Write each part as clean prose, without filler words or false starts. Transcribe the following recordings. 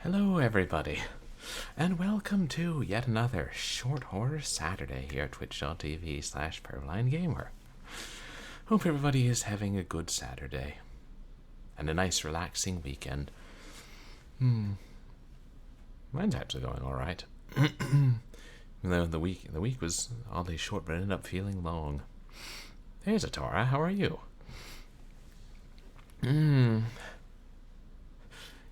Hello everybody, and welcome to yet another Short Horror Saturday here at twitch.tv/PurblineGamer. Hope everybody is having a good Saturday, and a nice relaxing weekend. Mine's actually going alright. Though the week was oddly short, but ended up feeling long. Hey Zatara, how are you?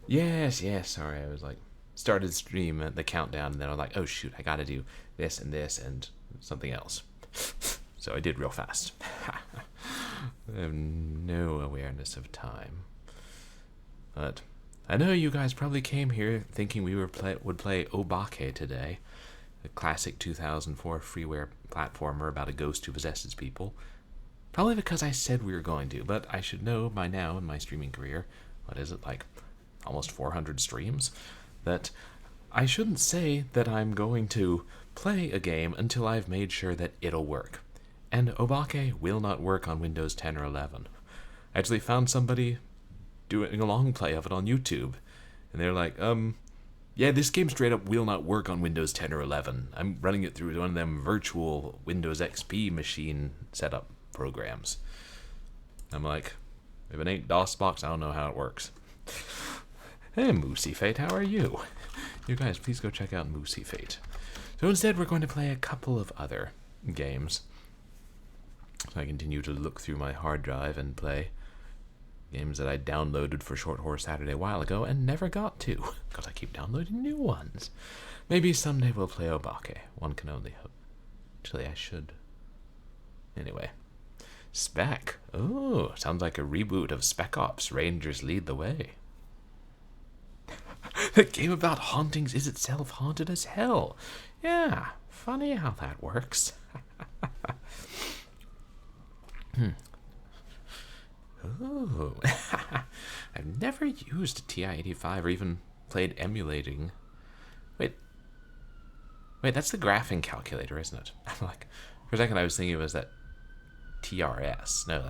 Yes, sorry, I was like, started stream at the countdown, and then I was like, oh shoot, I gotta do this and something else. So I did real fast. I have no awareness of time. But I know you guys probably came here thinking we would play Obake today, a classic 2004 freeware platformer about a ghost who possesses people. Probably because I said we were going to, but I should know by now in my streaming career, what is it, like almost 400 streams, that I shouldn't say that I'm going to play a game until I've made sure that it'll work. And Obake will not work on Windows 10 or 11. I actually found somebody doing a long play of it on YouTube, and they're like, yeah, this game straight up will not work on Windows 10 or 11. I'm running it through one of them virtual Windows XP machine setup programs. I'm like, if it ain't DOSBox, I don't know how it works. Hey, Moosey Fate, how are you? You guys, please go check out Moosey Fate. So instead, we're going to play a couple of other games. So I continue to look through my hard drive and play games that I downloaded for Short Horror Saturday a while ago and never got to, because I keep downloading new ones. Maybe someday we'll play Obake. One can only hope. Actually, I should. Anyway. Spec. Oh, sounds like a reboot of Spec Ops. Rangers lead the way. The game about hauntings is itself haunted as hell. Yeah, funny how that works. Oh, I've never used a TI-85 or even played emulating. Wait, that's the graphing calculator, isn't it? Like, for a second I was thinking it was that TRS. No,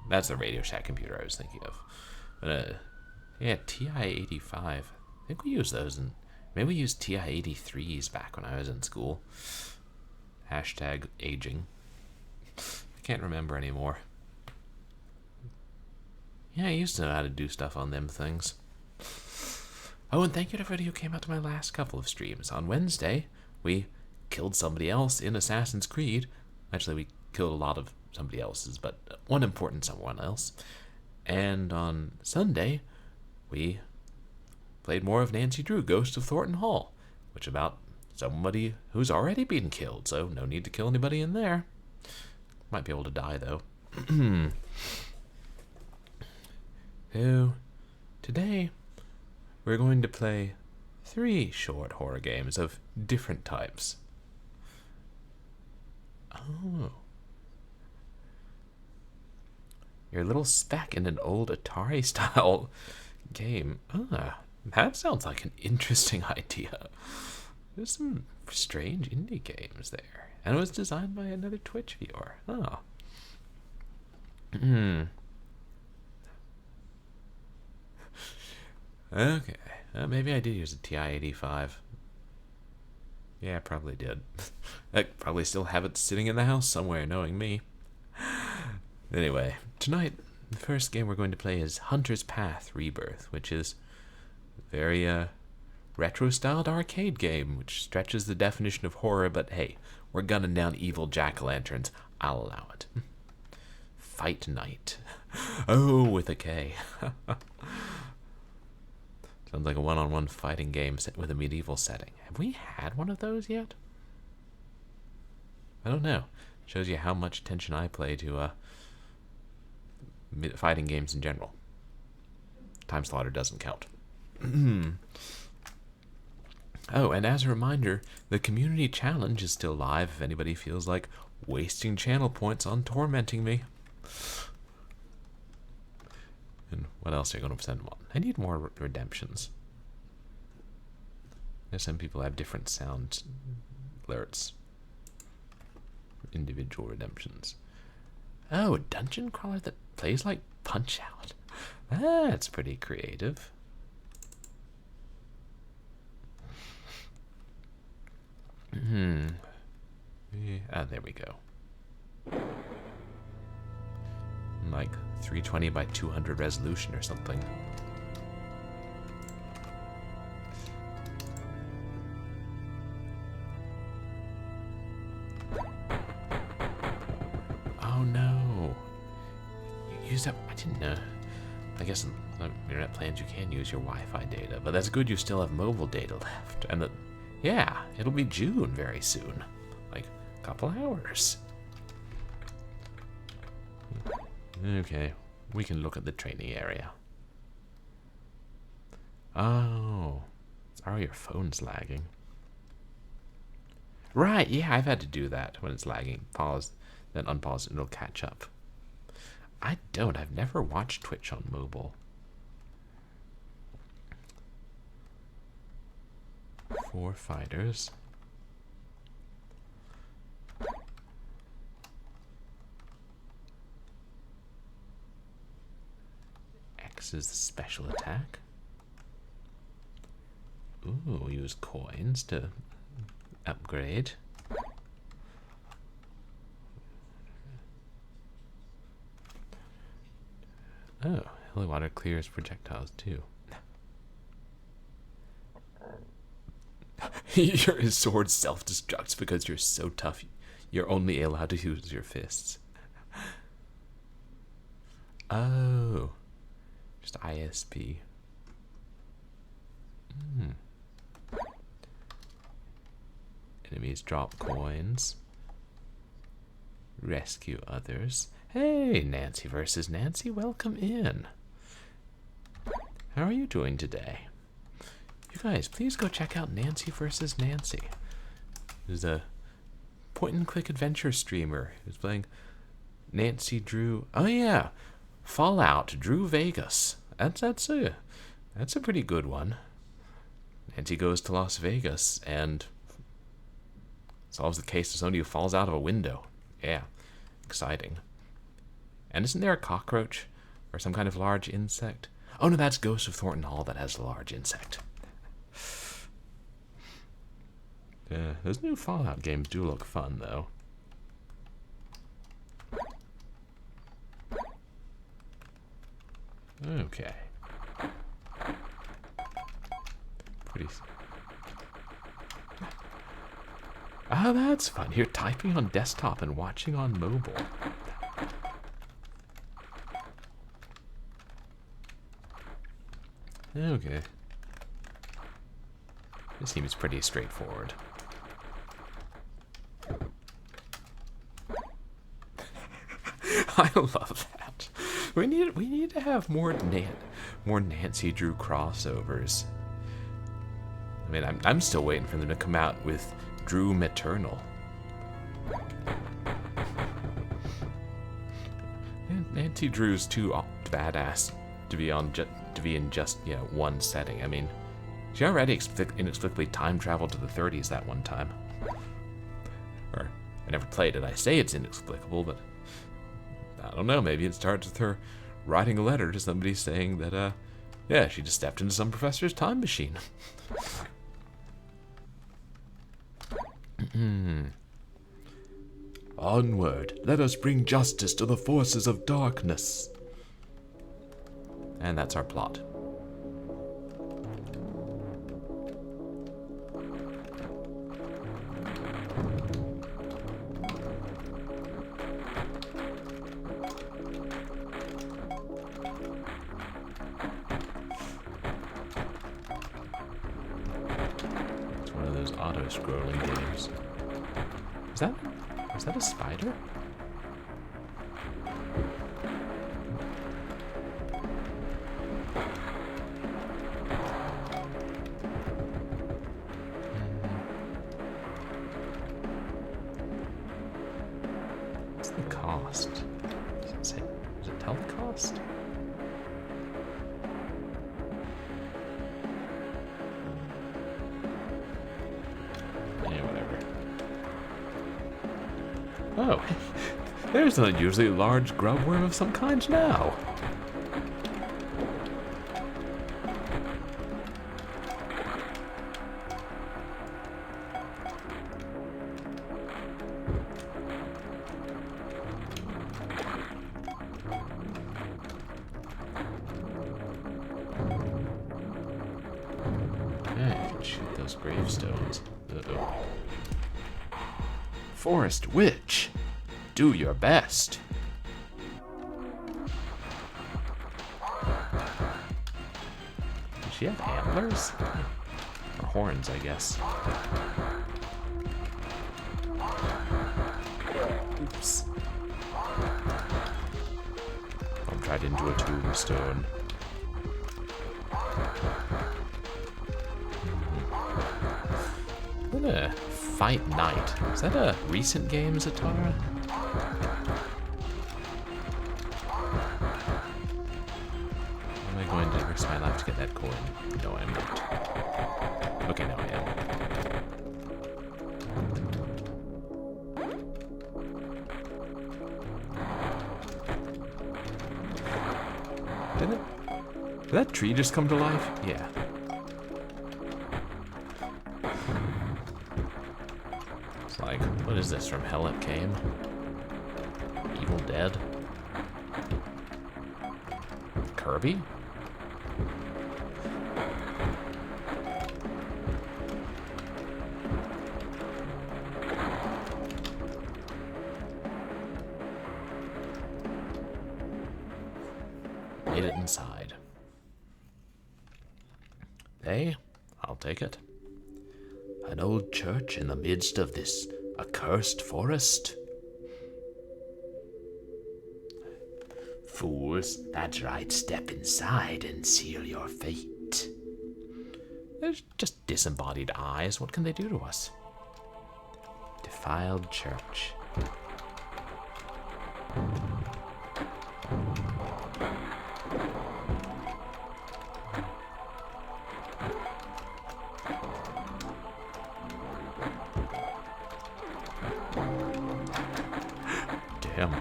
that's the Radio Shack computer I was thinking of. But yeah, TI-85. I think we used those, and maybe we used TI-83s back when I was in school. Hashtag aging. I can't remember anymore. Yeah, I used to know how to do stuff on them things. Oh, and thank you to everybody who came out to my last couple of streams. On Wednesday, we killed somebody else in Assassin's Creed. Actually, we killed a lot of somebody else's, but one important someone else. And on Sunday, we played more of Nancy Drew, Ghost of Thornton Hall, which about somebody who's already been killed, so no need to kill anybody in there. Might be able to die, though. So, today, we're going to play 3 short horror games of different types. Oh. Your little spec in an old Atari-style game. That sounds like an interesting idea. There's some strange indie games there. And it was designed by another Twitch viewer. Oh. Okay. Maybe I did use a TI-85. Yeah, I probably did. I probably still have it sitting in the house somewhere, knowing me. Anyway, tonight, the first game we're going to play is Hunter's Path Rebirth, which is a very retro-styled arcade game, which stretches the definition of horror, but hey, we're gunning down evil jack-o'-lanterns. I'll allow it. Fight Night. Oh, with a K. Sounds like a one-on-one fighting game set with a medieval setting. Have we had one of those yet? I don't know. Shows you how much attention I pay to fighting games in general. Time Slaughter doesn't count. Oh, and as a reminder, the community challenge is still live if anybody feels like wasting channel points on tormenting me. And what else are you going to send them on? I need more redemptions. Some people have different sound alerts. Individual redemptions. Oh, a dungeon crawler that plays like Punch-Out. That's pretty creative. There we go. Like 320 by 200 resolution or something. Oh no. You used up, I didn't know. I guess in internet plans you can use your Wi-Fi data, but that's good you still have mobile data left. And yeah, it'll be June very soon. Like a couple hours. Okay, we can look at the training area. Oh, sorry your phone's lagging. Right, yeah, I've had to do that when it's lagging. Pause, then unpause, and it'll catch up. I've never watched Twitch on mobile. 4 fighters. X is the special attack. Ooh, use coins to upgrade. Oh, holy water clears projectiles too. Your sword self-destructs because you're so tough. You're only allowed to use your fists. Oh, just ISP. Enemies drop coins. Rescue others. Hey, Nancy versus Nancy, welcome in. How are you doing today? You guys, please go check out Nancy versus Nancy. There's a point-and-click adventure streamer who's playing Nancy Drew. Oh yeah, Fallout Drew Vegas. That's a pretty good one. Nancy goes to Las Vegas and solves the case of somebody who falls out of a window. Yeah, exciting. And isn't there a cockroach or some kind of large insect? Oh no, that's Ghost of Thornton Hall that has a large insect. Yeah, those new Fallout games do look fun, though. Okay. Pretty. Oh, that's fun. You're typing on desktop and watching on mobile. Okay. This seems pretty straightforward. I love that. We need to have more Nancy Drew crossovers. I mean, I'm still waiting for them to come out with Drew Maternal. Nancy Drew's too badass to be in just one setting. I mean, she already inexplicably time traveled to the 30s that one time. Or I never played it. I say it's inexplicable, but I don't know. Maybe it starts with her writing a letter to somebody saying that yeah, she just stepped into some professor's time machine. Onward, let us bring justice to the forces of darkness. And that's our plot. It's one of those auto-scrolling games. Is that a spider? What's the cost? Does it tell the cost? Yeah, whatever. Oh, there's an unusually large grubworm of some kind now. those gravestones. Uh-oh. Forest Witch, do your best. Does she have antlers? Or horns, I guess. Oops. I'm tried into a tombstone. I'm gonna fight Knight. Is that a recent game, Zatara? Am I going to risk my life to get that coin? No, I'm not. Okay, now I am. Did that tree just come to life? Yeah. It's like, what is this, from hell it came? Evil Dead? Kirby? Made it inside. Hey, I'll take it. An old church in the midst of this accursed forest? Fools, that's right, step inside and seal your fate. They're just disembodied eyes, what can they do to us? Defiled church. Damn.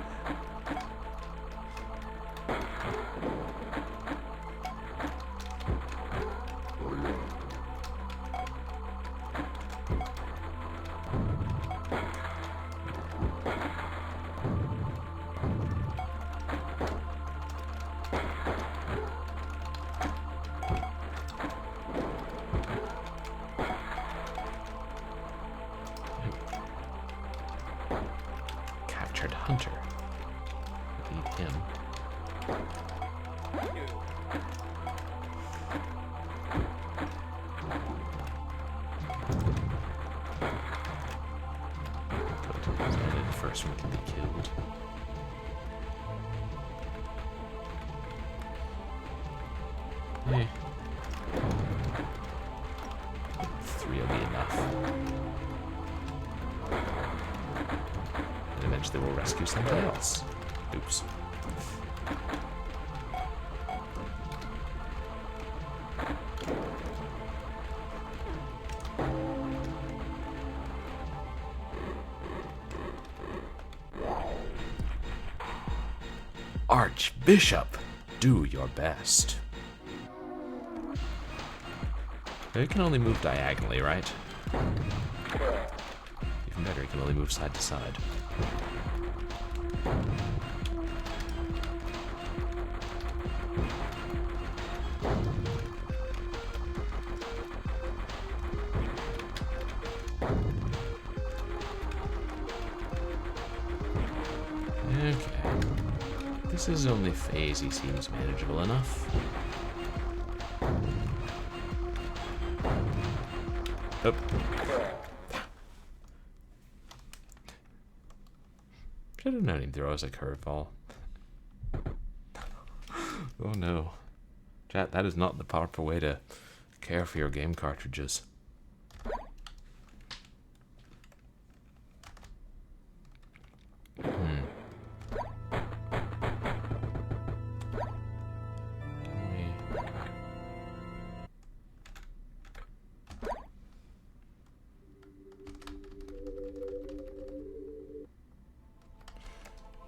Captured hunter. Lead him. The first one can be killed. Hey. 3 will be enough. And eventually we'll rescue something else. Oops. Archbishop, do your best. It can only move diagonally, right? Even better, it can only move side to side. Okay. This is only phase, he seems manageable enough. Oh. Should have known he'd throw us a curveball. Oh no. Chat, that is not the proper way to care for your game cartridges.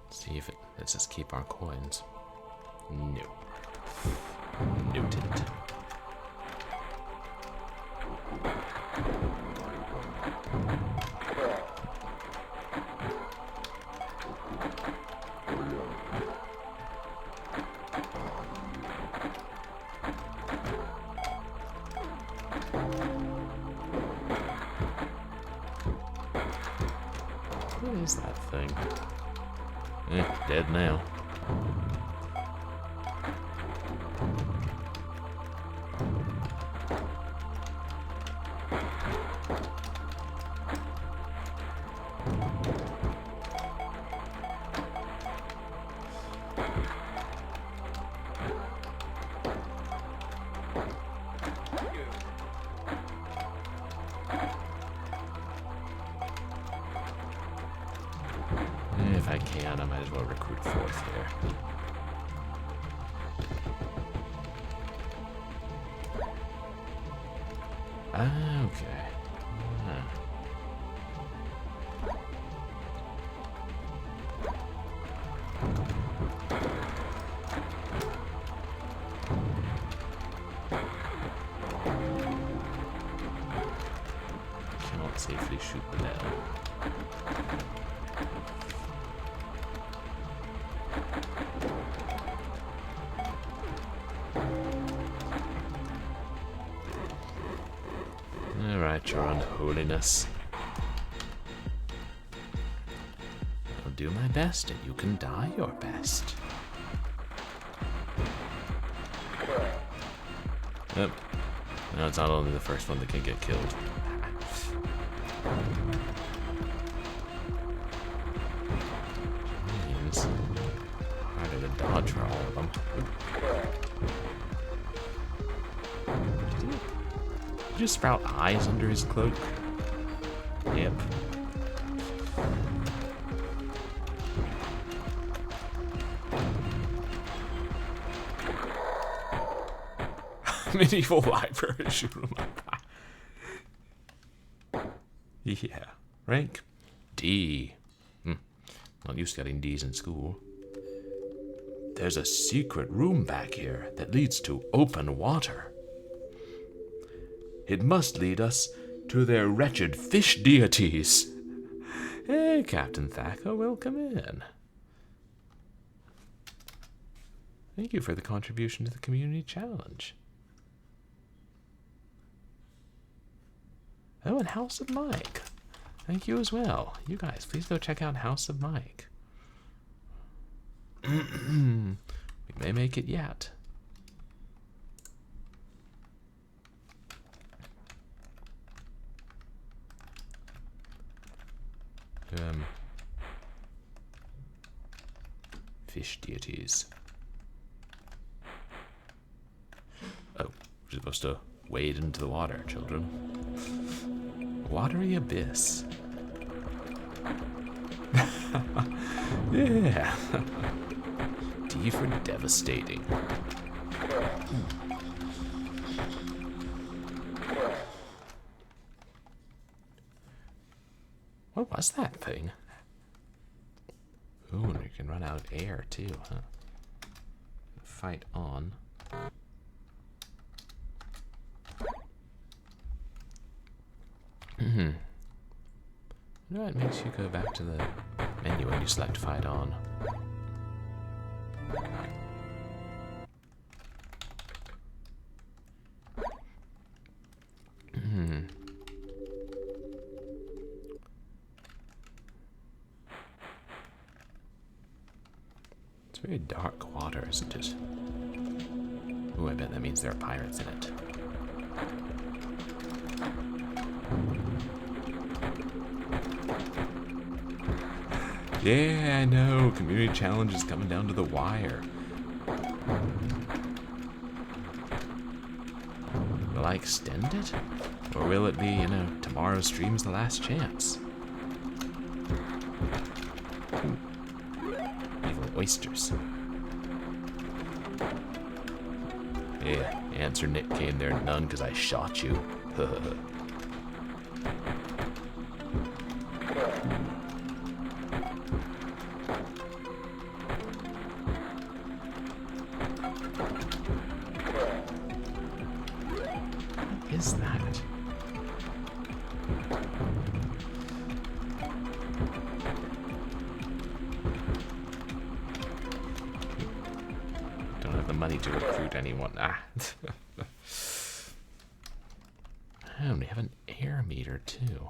See if it lets us keep our coins. No. Noted. was that thing? Dead now. If I can, I might as well recruit fourth here. Okay. Cannot safely shoot the bell. Alright, your unholiness. I'll do my best and you can die your best. Yep. No, it's not only the first one that can get killed. Means harder to dodge for all of them. Did you sprout eyes under his cloak? Yep. Medieval library, shoot him up. Yeah. Rank D. Not used to getting D's in school. There's a secret room back here that leads to open water. It must lead us to their wretched fish deities. Hey, Captain Thacker, welcome in. Thank you for the contribution to the community challenge. Oh, and House of Mike. Thank you as well. You guys, please go check out House of Mike. We may make it yet. Fish deities. Oh, we're supposed to wade into the water, children. Watery abyss. Yeah. D for devastating. What was that thing? Ooh, and you can run out of air too, huh? Fight on. You know, it makes you go back to the menu when you select fight on. It's very dark water, isn't it? Ooh, I bet that means there are pirates in it. Yeah, I know. Community challenge is coming down to the wire. Will I extend it? Or will it be, you know, tomorrow's stream's the last chance? Ooh. Evil oysters. Yeah, answer Nick came there none because I shot you. Is that? Don't have the money to recruit anyone. Ah. Oh, we have an air meter too.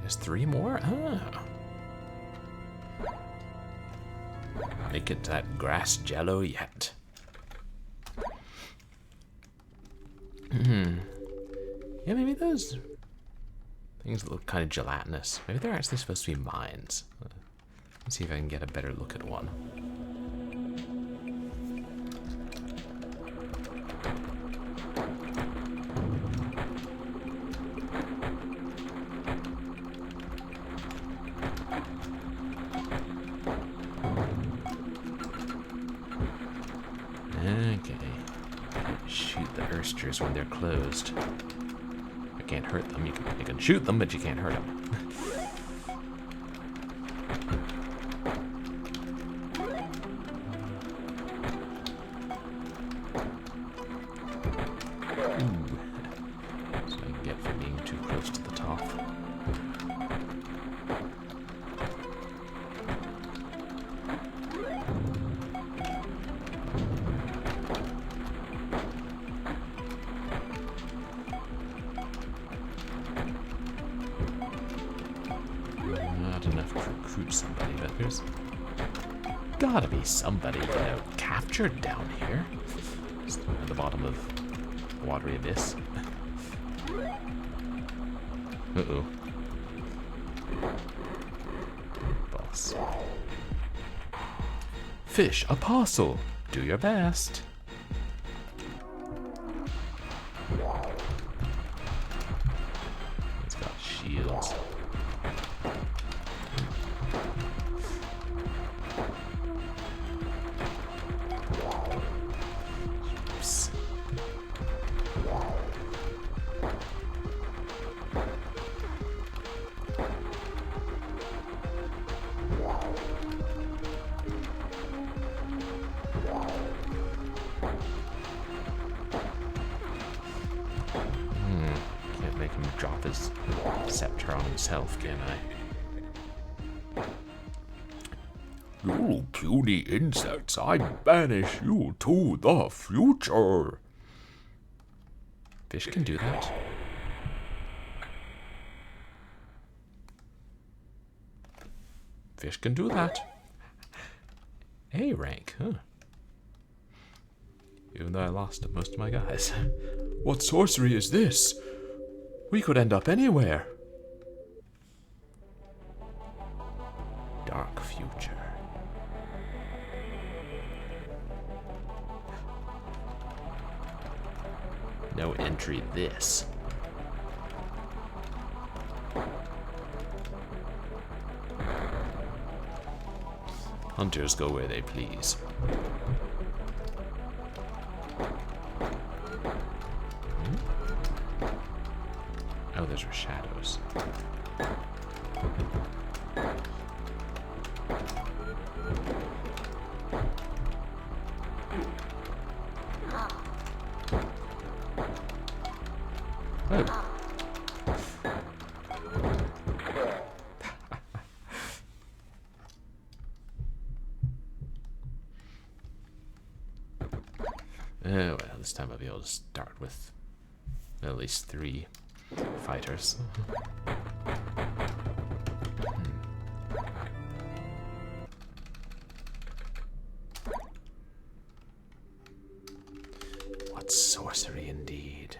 There's 3 more? Ah. Make it that grass jello yet. Yeah, maybe those things look kind of gelatinous. Maybe they're actually supposed to be mines. Let's see if I can get a better look at one. Okay. Shoot the oysters when they're closed. I can't hurt them. You can shoot them, but you can't hurt them. Ooh. That's what I get for being too close to the top. Not enough to recruit somebody, but there's gotta be somebody, captured down here. Just at the bottom of the watery abyss. Uh-oh. Boss. Fish, a parcel. Do your best. It's got shields. Oops. Can't make him drop his scepter on himself, can I? You puny insects, I banish you to the future. Fish can do that. Fish can do that. A rank, huh? Even though I lost most of my guys. What sorcery is this? We could end up anywhere. Dark future. No entry this. Hunters go where they please. Oh, those are shadows. Oh. Well, this time I'll be able to start with at least 3 fighters. What sorcery indeed.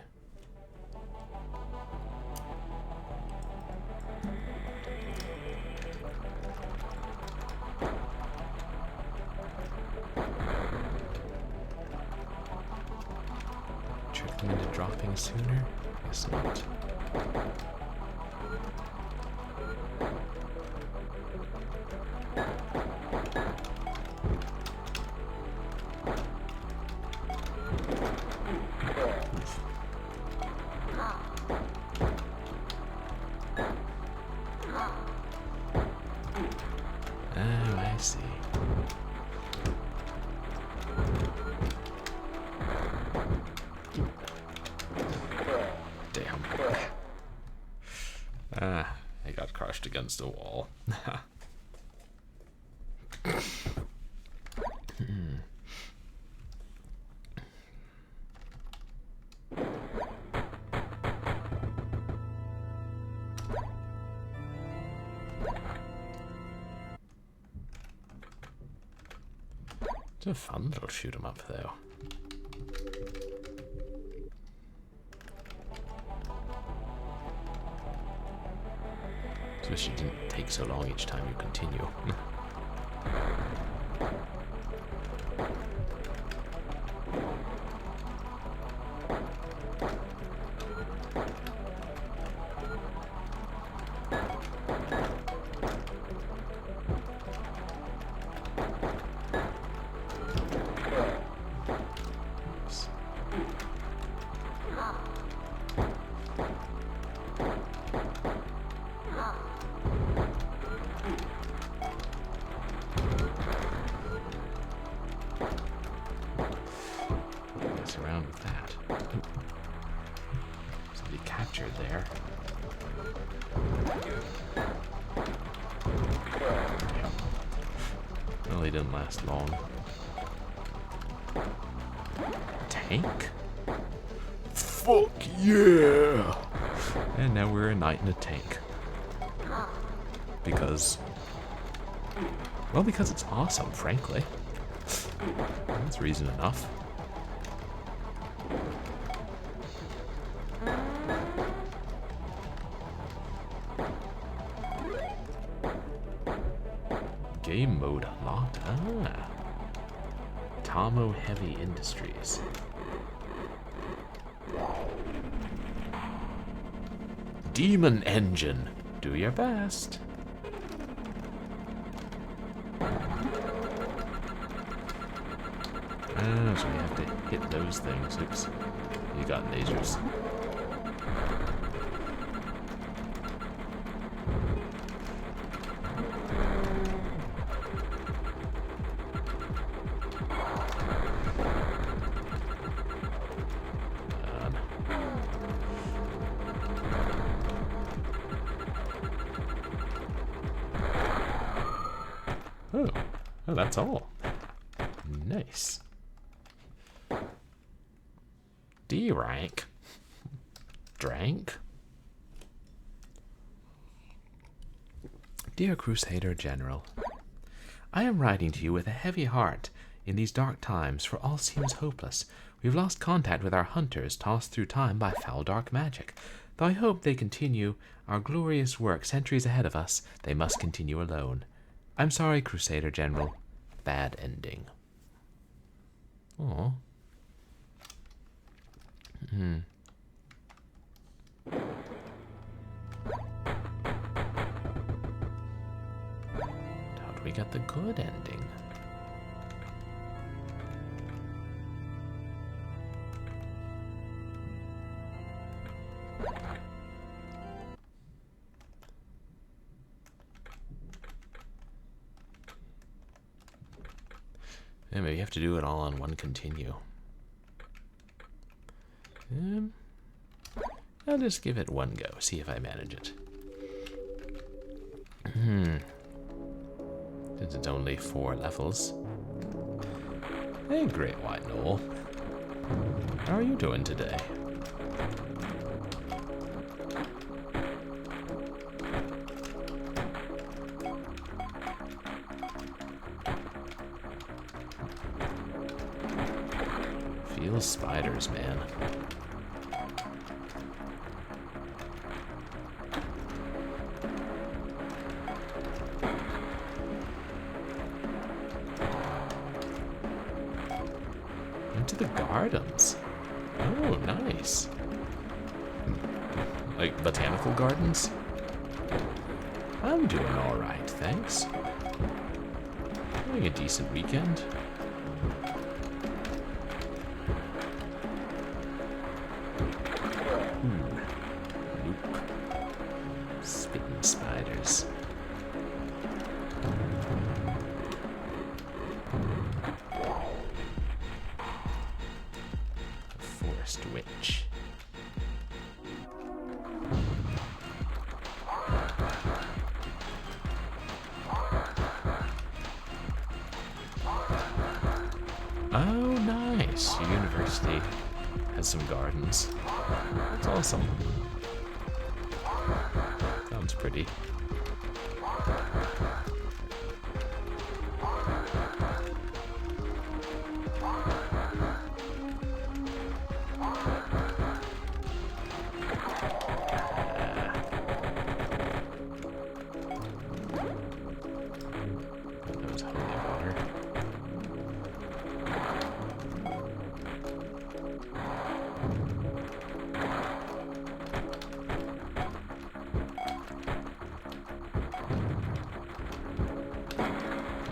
Trick them into dropping sooner? Guess not. Oh, I see. Damn. I got crushed against a wall. It's a fun little shoot 'em up, though. Wish it didn't take so long each time you continue. Around with that. Ooh. Somebody captured there. Well, he didn't last long. Tank? Fuck yeah! And now we're a knight in a tank. Because... well, because it's awesome, frankly. That's reason enough. Game mode unlocked. Ah. Tomo Heavy Industries. Demon Engine. Do your best. Ah, so we have to hit those things. Oops. You got lasers. Oh, that's all. Nice. D rank. Drank. Dear Crusader General, I am writing to you with a heavy heart in these dark times, for all seems hopeless. We've lost contact with our hunters, tossed through time by foul dark magic. Though I hope they continue our glorious work centuries ahead of us, they must continue alone. I'm sorry, Crusader General. Bad ending. Aww. How do we get the good ending? Yeah, maybe you have to do it all on one continue. I'll just give it one go, see if I manage it. Since it's only 4 levels. Hey, Great White Knoll. How are you doing today? Feels spiders, man. Into the gardens. Oh, nice. Like botanical gardens? I'm doing alright, thanks. Having a decent weekend. Nope. Spitting spiders. Forest witch. Oh, nice. Your university has some gardens. That's awesome. Sounds pretty.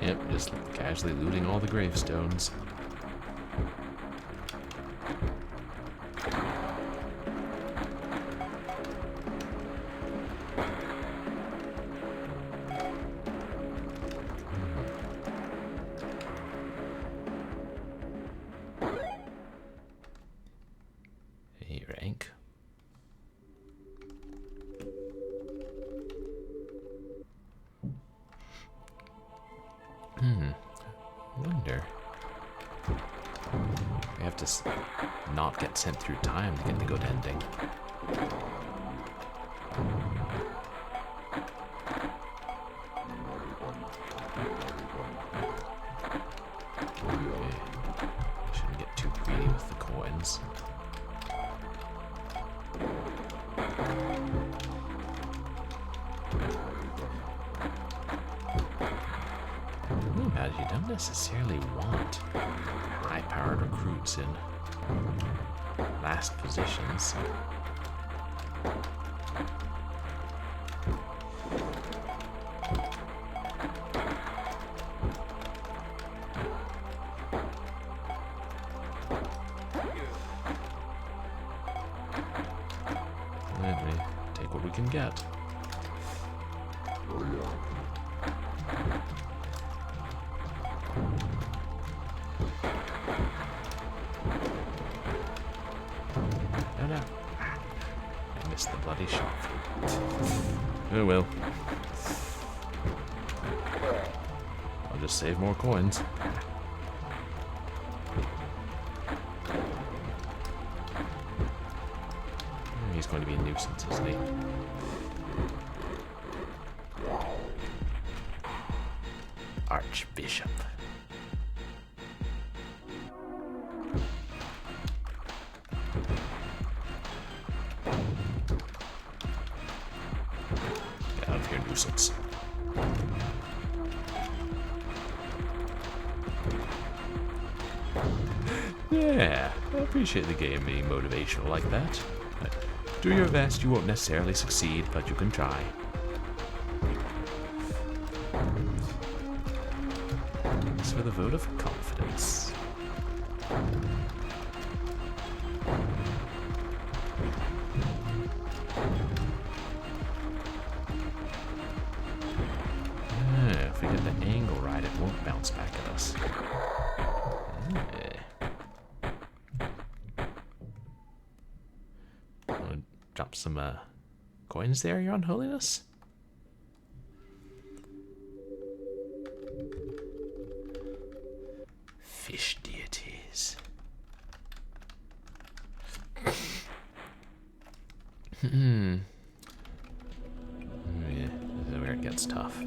Yep, just casually looting all the gravestones. A rank. Wonder. We have to not get sent through time to get the good ending. Okay. Shouldn't get too greedy with the coins. About it, you don't necessarily want high-powered recruits in last positions. Anyway, take what we can get. No. I missed the bloody shot. Oh well. I'll just save more coins. He's going to be a nuisance, isn't he? Archbishop. Get out of here, nuisance. Yeah, I appreciate the game being motivational like that. Do your best, you won't necessarily succeed, but you can try. Thanks for the vote of confidence. If we get the angle right, it won't bounce back at us. Drop some coins there, Your Unholiness. Fish deities. Yeah, this is where it gets tough.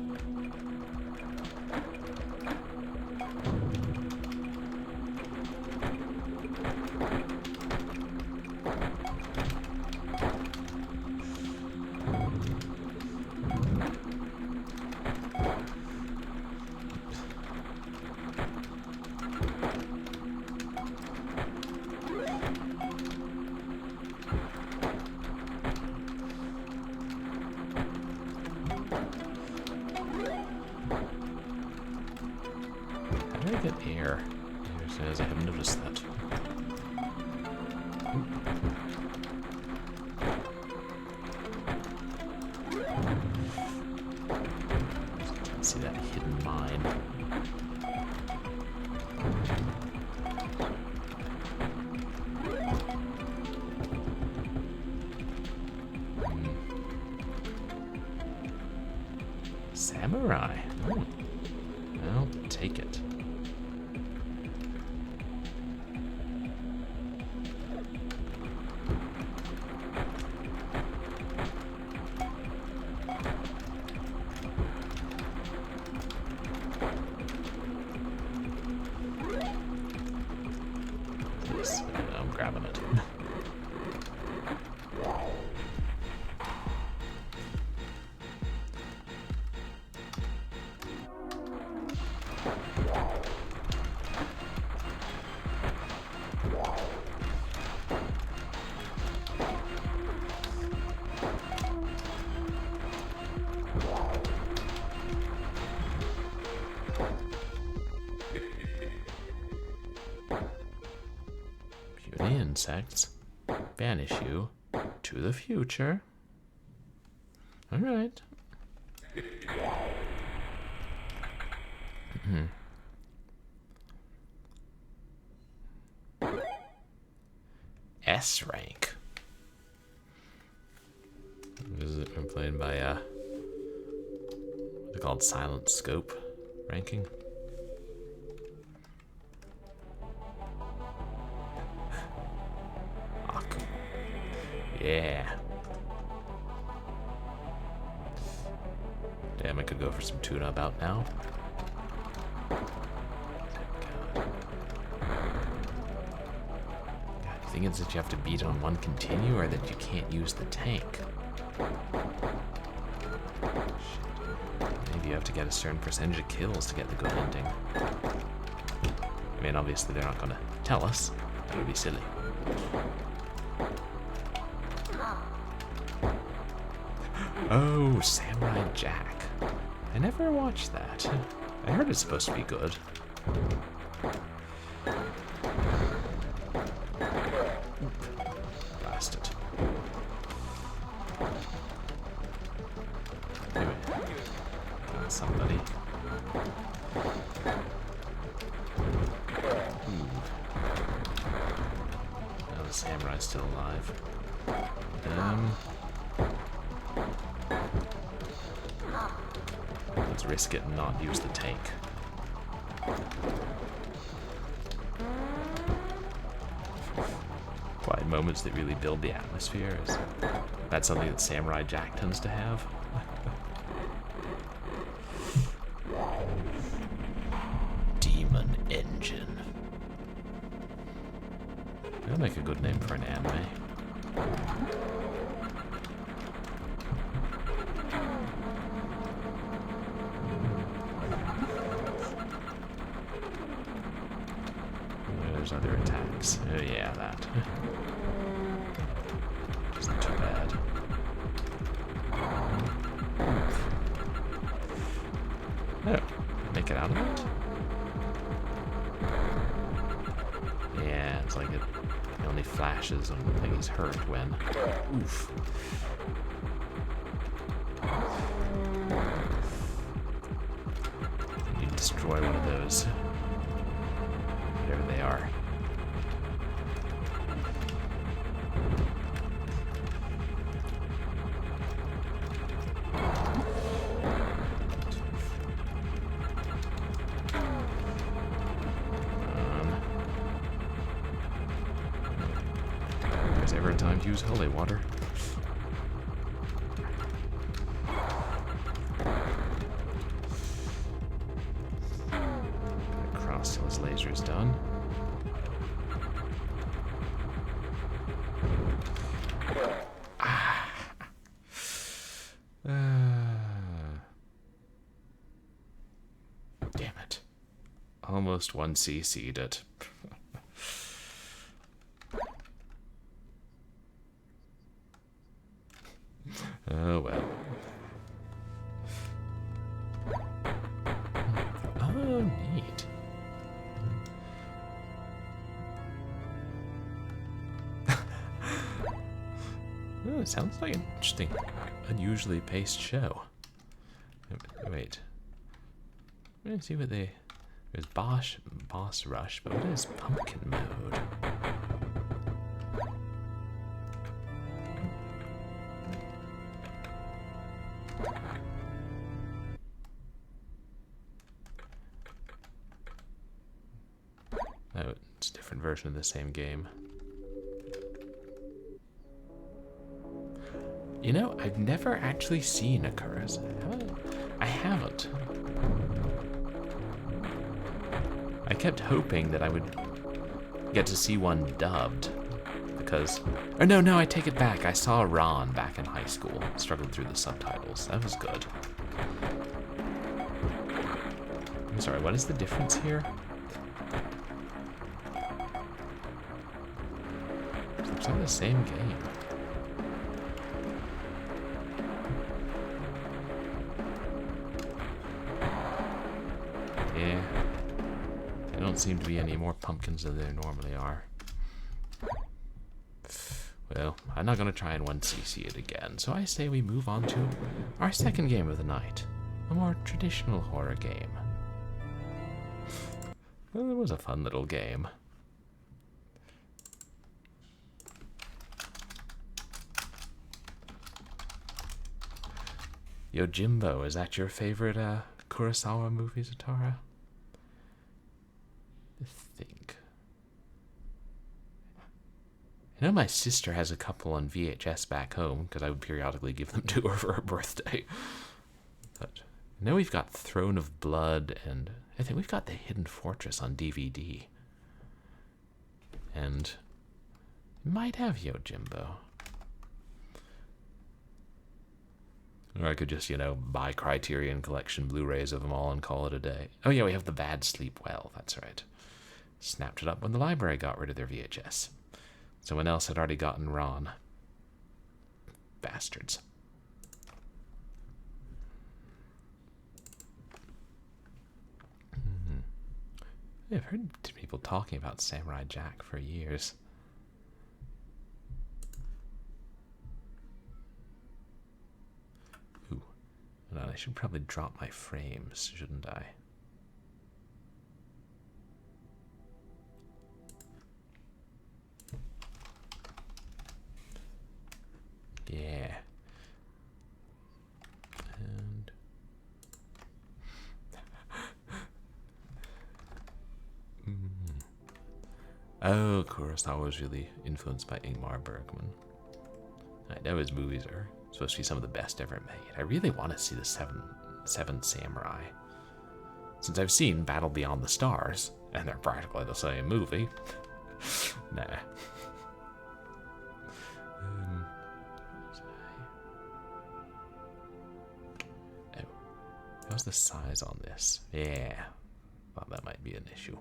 How do I get air? It says I haven't noticed that. Can't see that hidden mine. Samurai. I'll take it. Yes, I'm grabbing it. insects. Banish you to the future. Alright. S rank. We're playing by what's it called? Silent scope ranking. Oh, cool. Yeah. Damn, I could go for some tuna about now. The thing is that you have to beat on one continue, or that you can't use the tank. Maybe you have to get a certain percentage of kills to get the good ending. I mean, obviously they're not going to tell us. That would be silly. Oh, Samurai Jack. I never watched that. I heard it's supposed to be good. Blasted. Anyway, got somebody. Now the samurai's still alive. Let's risk it and not use the tank. Quiet moments that really build the atmosphere. That's something that Samurai Jack tends to have. Demon Engine. That'll make a good name for an anime. There's other attacks. Oh yeah, that. Isn't too bad. Oh, make it out of it? Yeah, it's like it only flashes when he's hurt when. Oof. You destroy one of those. Whatever they are. There's ever a time to use holy water. Cross till his laser's done. Damn it. Almost 1cc'd it. Oh well. Oh, neat. Oh, it sounds like an interesting, unusually paced show. Wait. Let me see what they... There's boss rush, but what is pumpkin mode? Oh, it's a different version of the same game. You know, I've never actually seen a Curse. I haven't. I kept hoping that I would get to see one dubbed, because... Or no, I take it back. I saw Ron back in high school, struggled through the subtitles. That was good. I'm sorry, what is the difference here? It's like the same game. Yeah. There don't seem to be any more pumpkins than there normally are. Well, I'm not going to try and 1cc it again, so I say we move on to our second game of the night. A more traditional horror game. Well, it was a fun little game. Yojimbo, is that your favorite Kurosawa movie, Zatara? I think. I know my sister has a couple on VHS back home, because I would periodically give them to her for her birthday. But I know we've got Throne of Blood, and I think we've got The Hidden Fortress on DVD. And we might have Yojimbo. Or I could just, you know, buy Criterion Collection Blu-rays of them all and call it a day. Oh yeah, we have The Bad Sleep Well, that's right. Snapped it up when the library got rid of their VHS. Someone else had already gotten Ron. Bastards. I've heard people talking about Samurai Jack for years. Ooh. Hold on, I should probably drop my frames, shouldn't I? Yeah. And oh, Kurosawa was really influenced by Ingmar Bergman. I know his movies are supposed to be some of the best ever made. I really want to see the Seven Samurai. Since I've seen Battle Beyond the Stars, and they're practically the same movie. Nah. Oh, how's the size on this? Yeah, thought that might be an issue.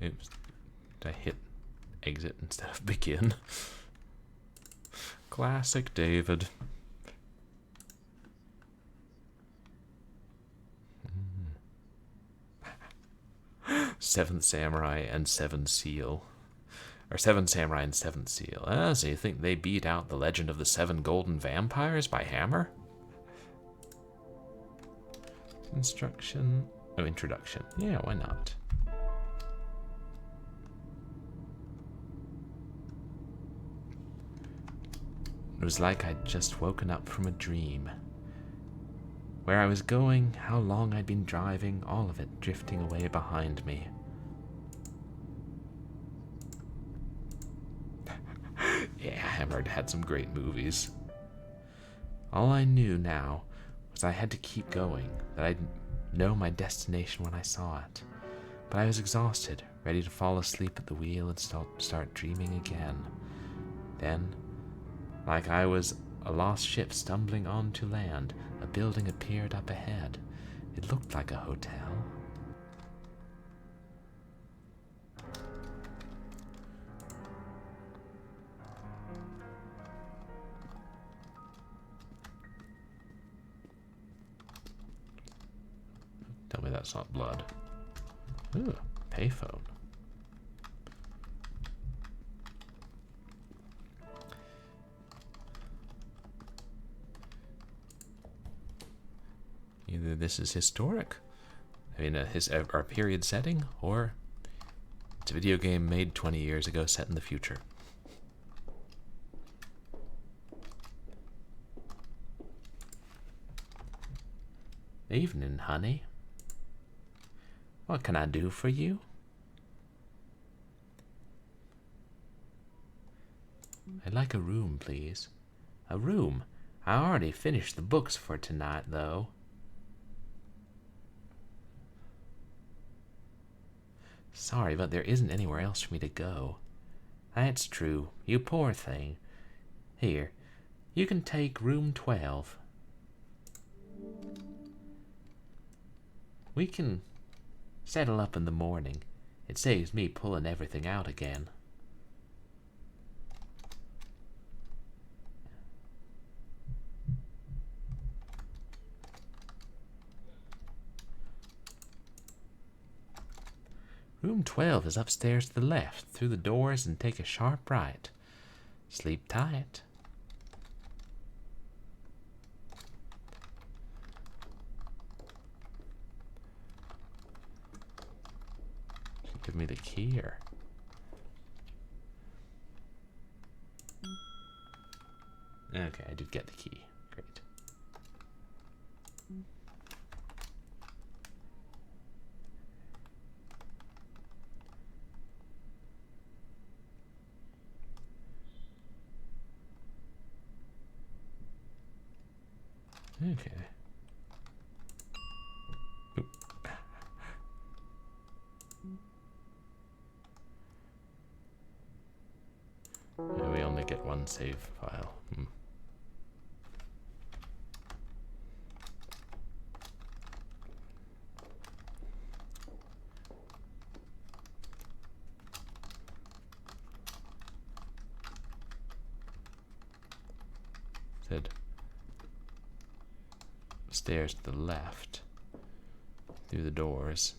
Oops, did I hit exit instead of begin? Classic David. Seventh Samurai and Seven Seal. Or Seven Samurai and Seventh Seal. Ah, so you think they beat out The Legend of the Seven Golden Vampires by Hammer? Instruction. Oh, introduction. Yeah, why not? It was like I'd just woken up from a dream. Where I was going, how long I'd been driving, all of it drifting away behind me. Yeah, Hammer had some great movies. All I knew now was I had to keep going, that I'd know my destination when I saw it. But I was exhausted, ready to fall asleep at the wheel and start dreaming again. Then, like I was a lost ship stumbling onto land, a building appeared up ahead. It looked like a hotel. Tell me that's not blood. Ooh, payphone. Either this is historic, I mean, our period setting, or it's a video game made 20 years ago set in the future. Evening, honey. What can I do for you? I'd like a room, please. A room? I already finished the books for tonight, though. Sorry, but there isn't anywhere else for me to go. That's true, you poor thing. Here, you can take room 12. We can settle up in the morning. It saves me pulling everything out again. Room 12 is upstairs to the left. Through the doors and take a sharp right. Sleep tight. Give me the key here. Okay, I did get the key. Great. Okay. Oop. Yeah, we only get one save file. Said stairs to the left, through the doors,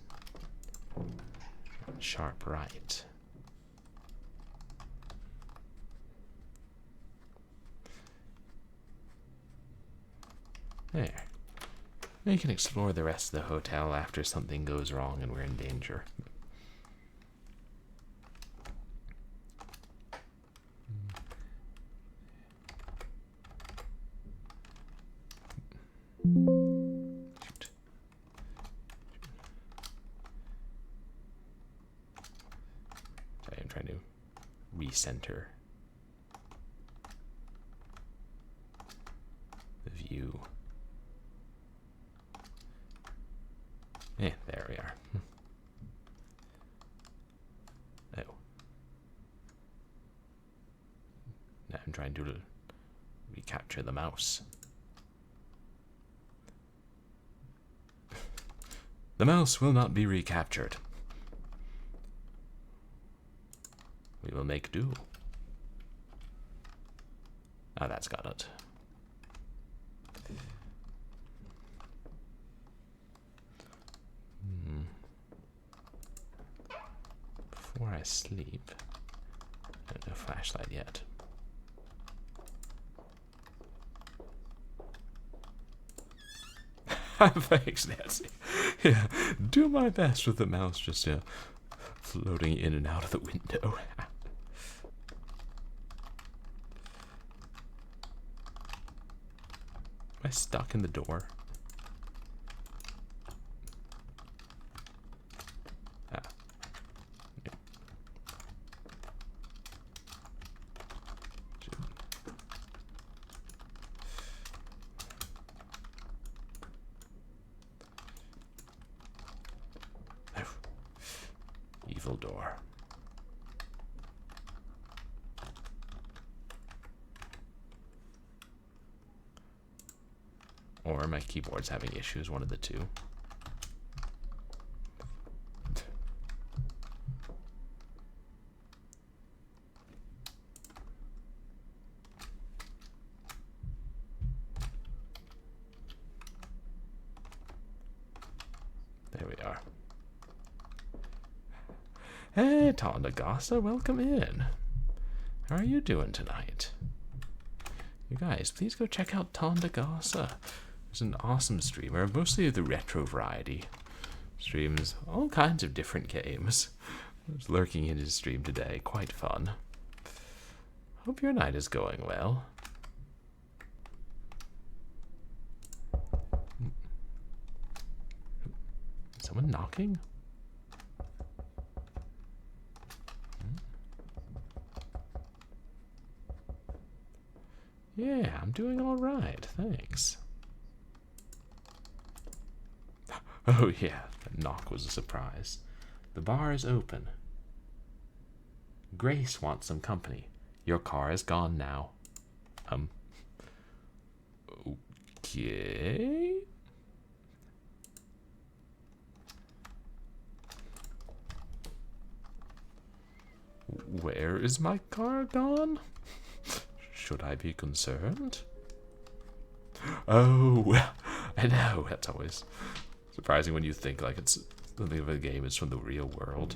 sharp right. There. We can explore the rest of the hotel after something goes wrong and we're in danger. Shoot. Sorry, I'm trying to recenter the view. Yeah, there we are. Oh. Now I'm trying to recapture the mouse. The mouse will not be recaptured. We will make do. Ah, that's got it. Before I sleep, no flashlight yet. Thanks, Nancy. Yeah, do my best with the mouse just floating in and out of the window. Am I stuck in the door? Ah. Yep. Evil door. Or my keyboard's having issues, one of the two. There we are. Hey, Tondagasa, welcome in. How are you doing tonight? You guys, please go check out Tondagasa. He's an awesome streamer, mostly the retro variety. Streams all kinds of different games. I was lurking in his stream today, quite fun. Hope your night is going well. Someone knocking? Yeah, I'm doing all right, thanks. Oh yeah, that knock was a surprise. The bar is open. Grace wants some company. Your car is gone now. Okay. Where is my car gone? Should I be concerned? Oh, I know. That's always surprising when you think like it's something of a game is from the real world.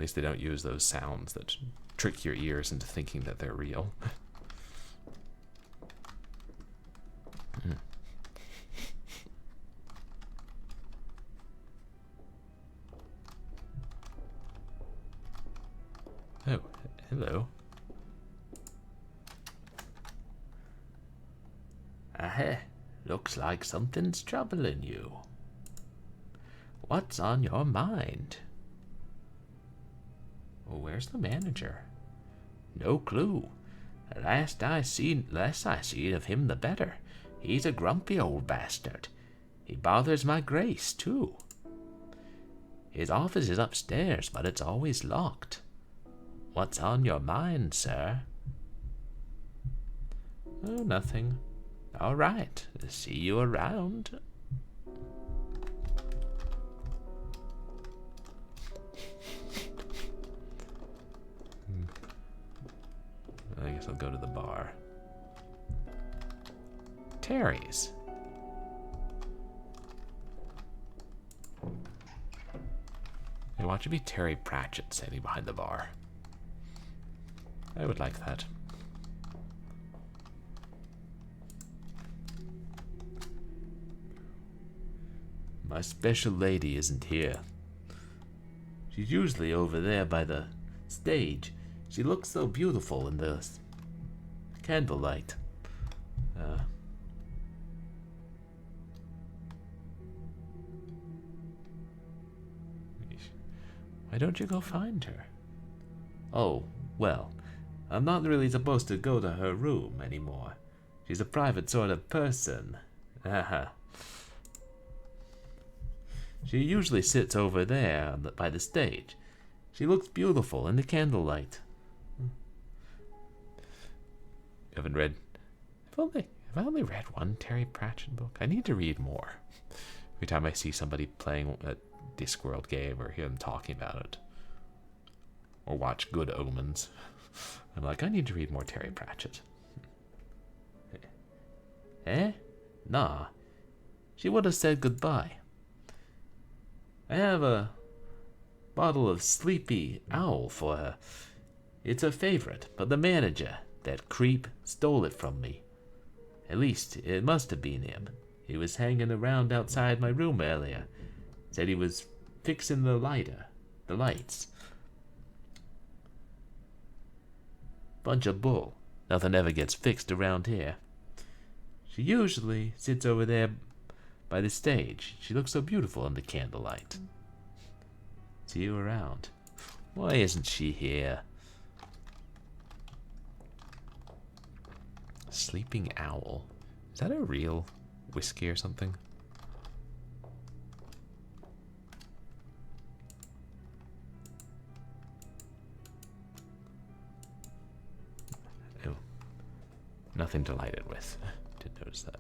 least they don't use those sounds that trick your ears into thinking that they're real. Oh, hello. Looks like something's troubling you. What's on your mind? Well, where's the manager? No clue. The less I see of him, the better. He's a grumpy old bastard. He bothers my grace, too. His office is upstairs, but it's always locked. What's on your mind, sir? Oh, nothing. All right. See you around. I guess I'll go to the bar. Terry's. Hey, watch it be Terry Pratchett standing behind the bar. I would like that. My special lady isn't here. She's usually over there by the stage. She looks so beautiful in the candlelight. Why don't you go find her? Oh, well, I'm not really supposed to go to her room anymore. She's a private sort of person. She usually sits over there by the stage. She looks beautiful in the candlelight. You haven't read... Have I only read one Terry Pratchett book? I need to read more. Every time I see somebody playing a Discworld game or hear them talking about it, or watch Good Omens, I'm like, I need to read more Terry Pratchett. Eh? Nah. She would have said goodbye. I have a bottle of Sleepy Owl for her. It's her favorite, but the manager, that creep, stole it from me. At least, it must have been him. He was hanging around outside my room earlier. Said he was fixing the lights. Bunch of bull. Nothing ever gets fixed around here. She usually sits over there by the stage. She looks so beautiful in the candlelight. See you around. Why isn't she here? Sleeping Owl. Is that a real whiskey or something? Oh. Nothing to light it with. Did notice that.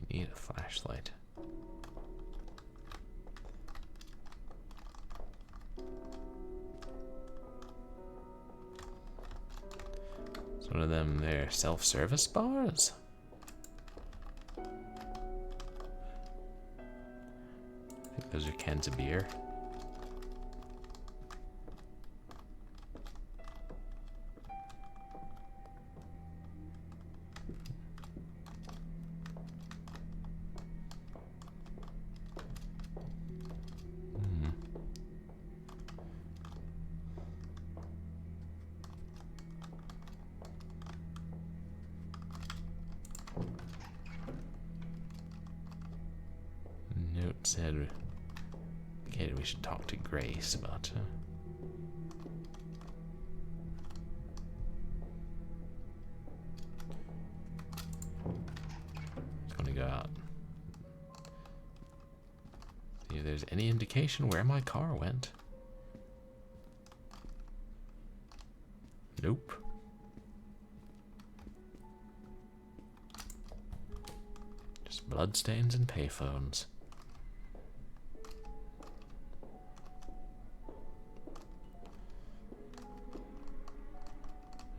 You need a flashlight. It's one of them, they're self-service bars? I think those are cans of beer. Note said, okay, we should talk to Grace about just gonna go out. See if there's any indication where my car went. Nope. Just bloodstains and payphones.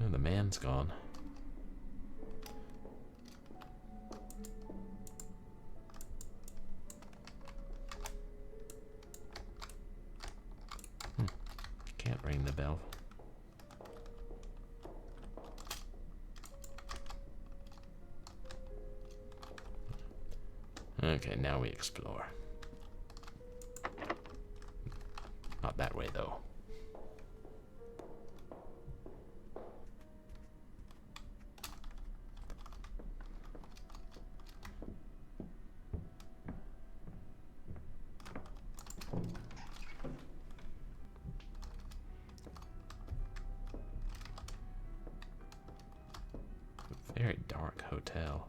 Oh, the man's gone. Okay, now we explore. Not that way, though. Very dark hotel.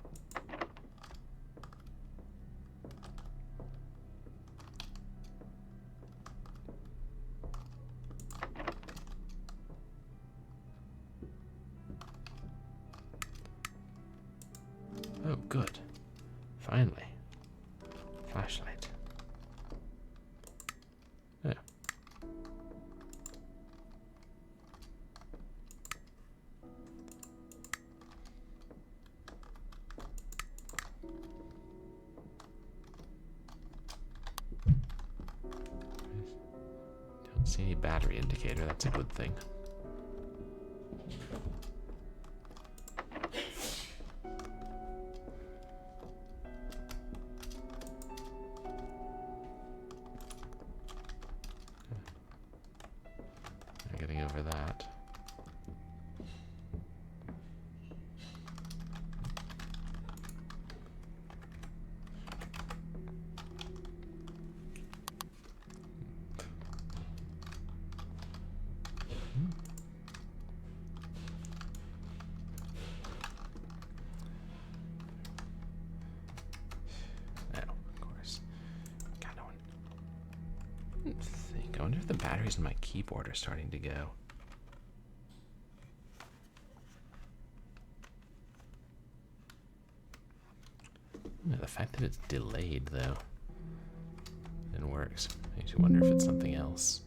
Oh, good. Finally. Flashlight. Yeah. Don't see any battery indicator. That's a good thing. Getting over that. I wonder if the batteries in my keyboard are starting to go. The fact that it's delayed, though, and works, makes you wonder if it's something else.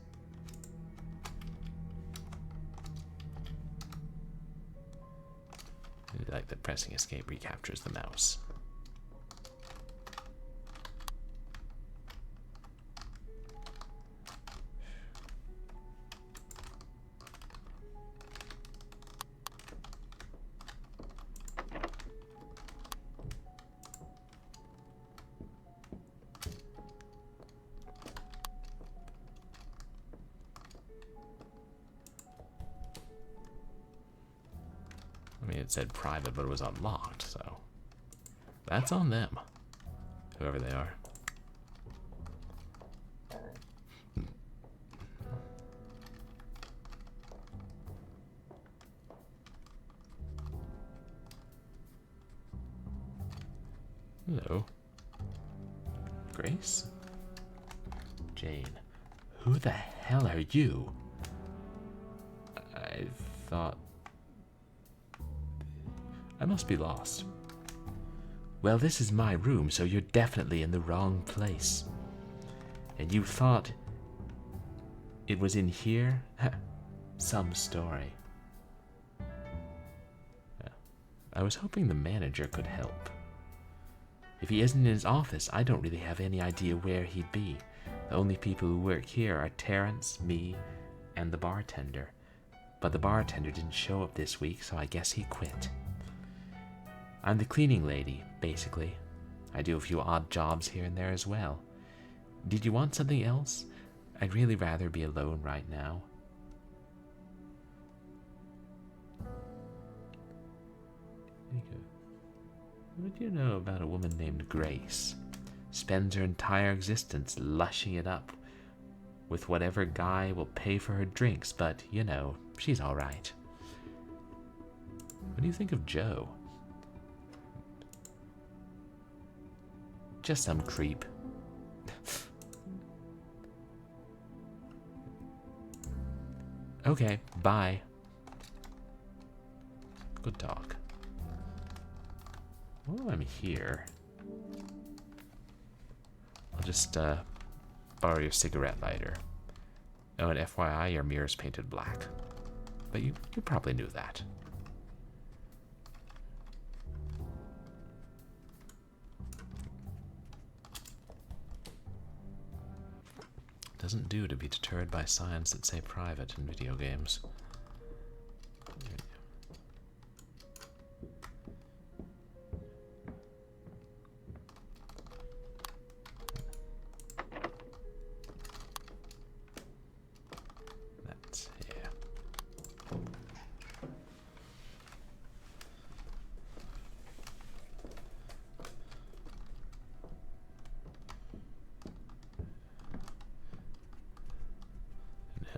Maybe like that pressing escape recaptures the mouse. I mean, it said private, but it was unlocked, so that's on them, whoever they are. Hello. Grace? Jane. Who the hell are you? I thought... I must be lost. Well, this is my room, so you're definitely in the wrong place. And you thought it was in here? Some story. I was hoping the manager could help. If he isn't in his office, I don't really have any idea where he'd be. The only people who work here are Terrence, me, and the bartender. But the bartender didn't show up this week, so I guess he quit. I'm the cleaning lady, basically. I do a few odd jobs here and there as well. Did you want something else? I'd really rather be alone right now. What do you know about a woman named Grace? Spends her entire existence lushing it up with whatever guy will pay for her drinks, but, you know, she's all right. What do you think of Joe? Just some creep. Okay, bye. Good talk. While I'm here, I'll just borrow your cigarette lighter. Oh, and FYI, your mirror's painted black. But you probably knew that. Doesn't do to be deterred by signs that say private in video games.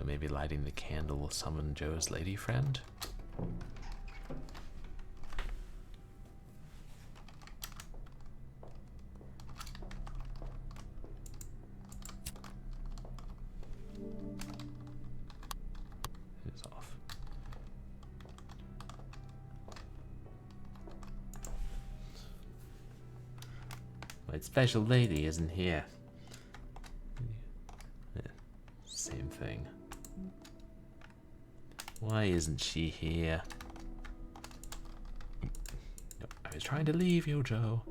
Maybe lighting the candle will summon Joe's lady friend. It's off. My special lady isn't here. Yeah, same thing. Why isn't she here? I was trying to leave you, Joe.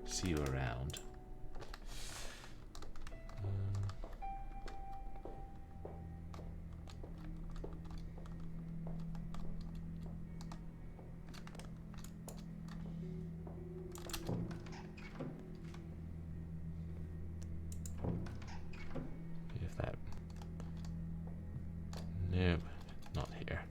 See you around. If that... Nope, not here.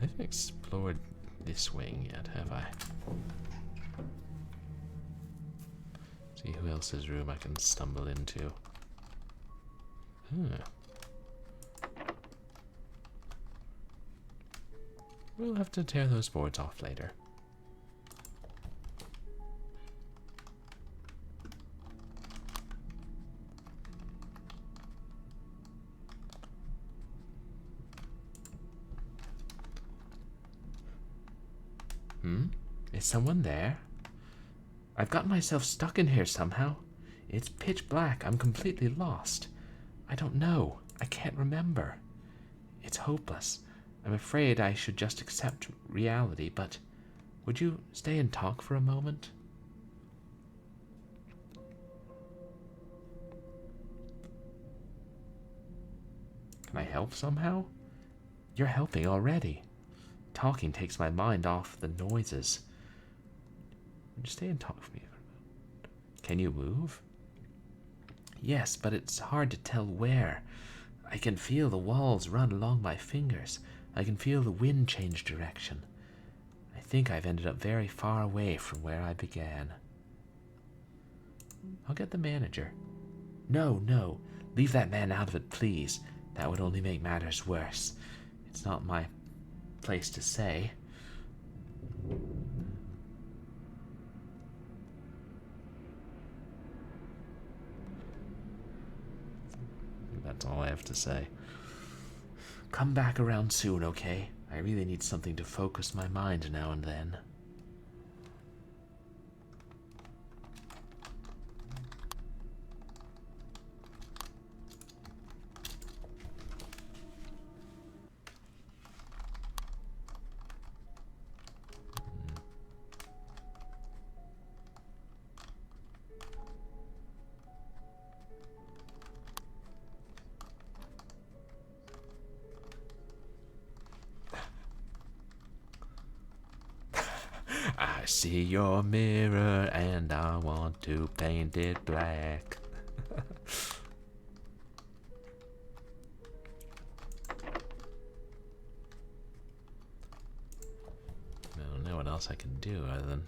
I haven't explored this wing yet, have I? See who else's room I can stumble into. We'll have to tear those boards off later. Is someone there? I've gotten myself stuck in here somehow. It's pitch black. I'm completely lost. I don't know. I can't remember. It's hopeless. I'm afraid I should just accept reality, but would you stay and talk for a moment? Can I help somehow? You're helping already. Talking takes my mind off the noises. Would you stay and talk for me for a moment? Can you move? Yes, but it's hard to tell where. I can feel the walls run along my fingers. I can feel the wind change direction. I think I've ended up very far away from where I began. I'll get the manager. No, no. Leave that man out of it, please. That would only make matters worse. It's not my place to say. That's all I have to say. Come back around soon, okay? I really need something to focus my mind now and then. I see your mirror and I want to paint it black. I don't know what else I can do other than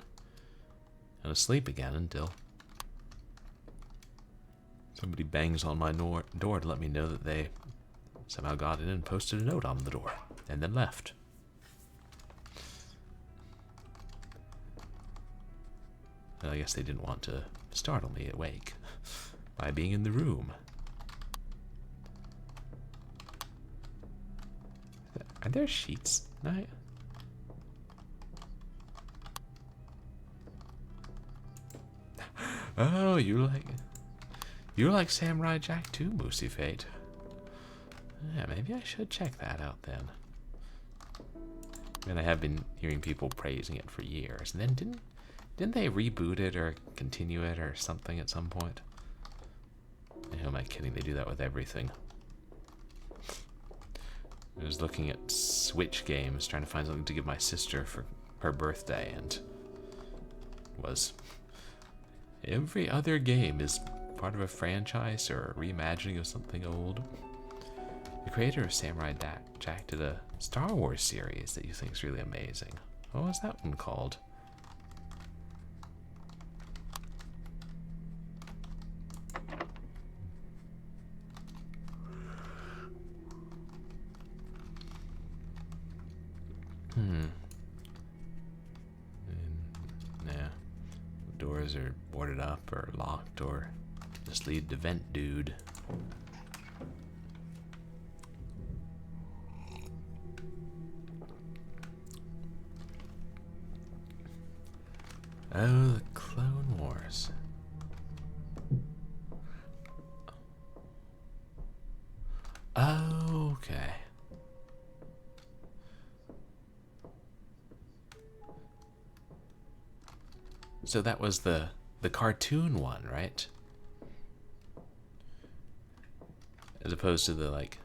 go to sleep again until somebody bangs on my door to let me know that they somehow got in and posted a note on the door and then left. I guess they didn't want to startle me awake by being in the room. Are there sheets tonight? Oh, you're like Samurai Jack too, Moosey Fate. Yeah, maybe I should check that out then. I mean, I have been hearing people praising it for years, and then didn't they reboot it or continue it or something at some point? Who am I kidding? They do that with everything. I was looking at Switch games, trying to find something to give my sister for her birthday, and was every other game is part of a franchise or a reimagining of something old. The creator of Samurai Jack did a Star Wars series that you think is really amazing. What was that one called? Nah. Doors are boarded up or locked, or just lead to vent dude. Oh, the Clone Wars. Oh, okay. So that was the cartoon one, right? As opposed to the, like,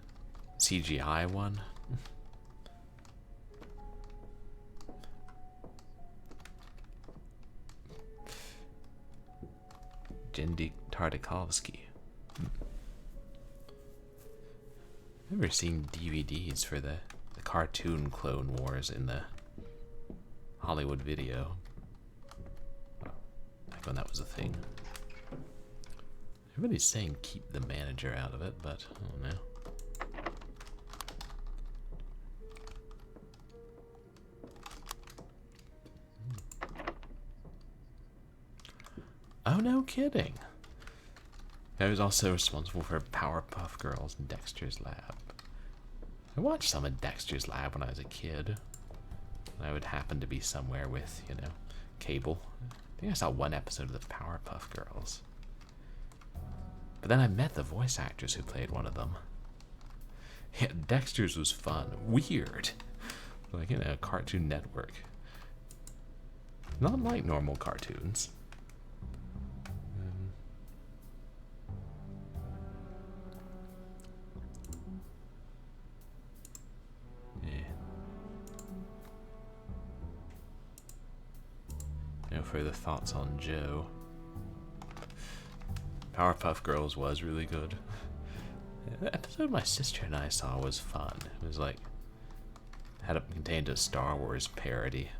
CGI one? Jendy Tartakovsky. I've never seen DVDs for the cartoon Clone Wars in the Hollywood Video. Back when that was a thing. Everybody's saying keep the manager out of it, but I don't know. Oh, no kidding. I was also responsible for Powerpuff Girls and Dexter's Lab. I watched some of Dexter's Lab when I was a kid. I would happen to be somewhere with, you know, cable. I think I saw one episode of the Powerpuff Girls. But then I met the voice actors who played one of them. Yeah, Dexter's was fun. Weird. Like, you know, Cartoon Network. Not like normal cartoons. No further thoughts on Joe. Powerpuff Girls was really good. The episode my sister and I saw was fun. It was like, contained a Star Wars parody.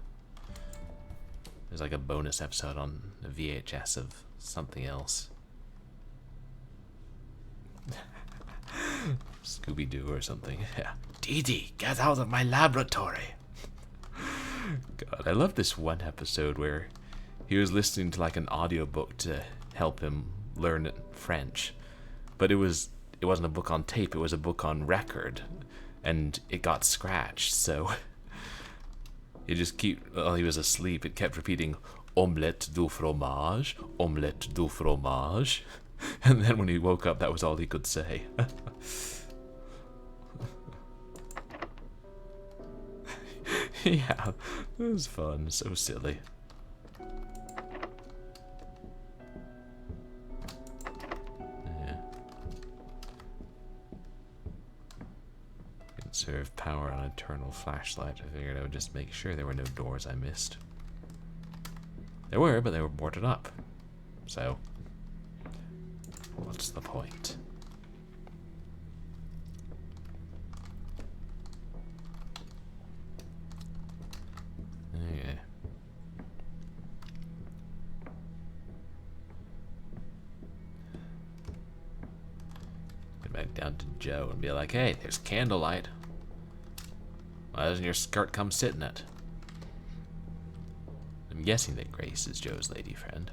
There's like a bonus episode on a VHS of something else. Scooby-Doo or something. Yeah. Deity, get out of my laboratory! God, I love this one episode where he was listening to like an audiobook to help him learn French. But it wasn't a book on tape, it was a book on record. And it got scratched, so while he was asleep, it kept repeating omelette du fromage, omelette du fromage. And then when he woke up, that was all he could say. Yeah, it was fun, so silly. Yeah. Conserve power on eternal flashlight. I figured I would just make sure there were no doors I missed. There were, but they were boarded up. So, what's the point? Okay. Get back down to Joe and be like, hey, there's candlelight. Why doesn't your skirt come sit in it? I'm guessing that Grace is Joe's lady friend.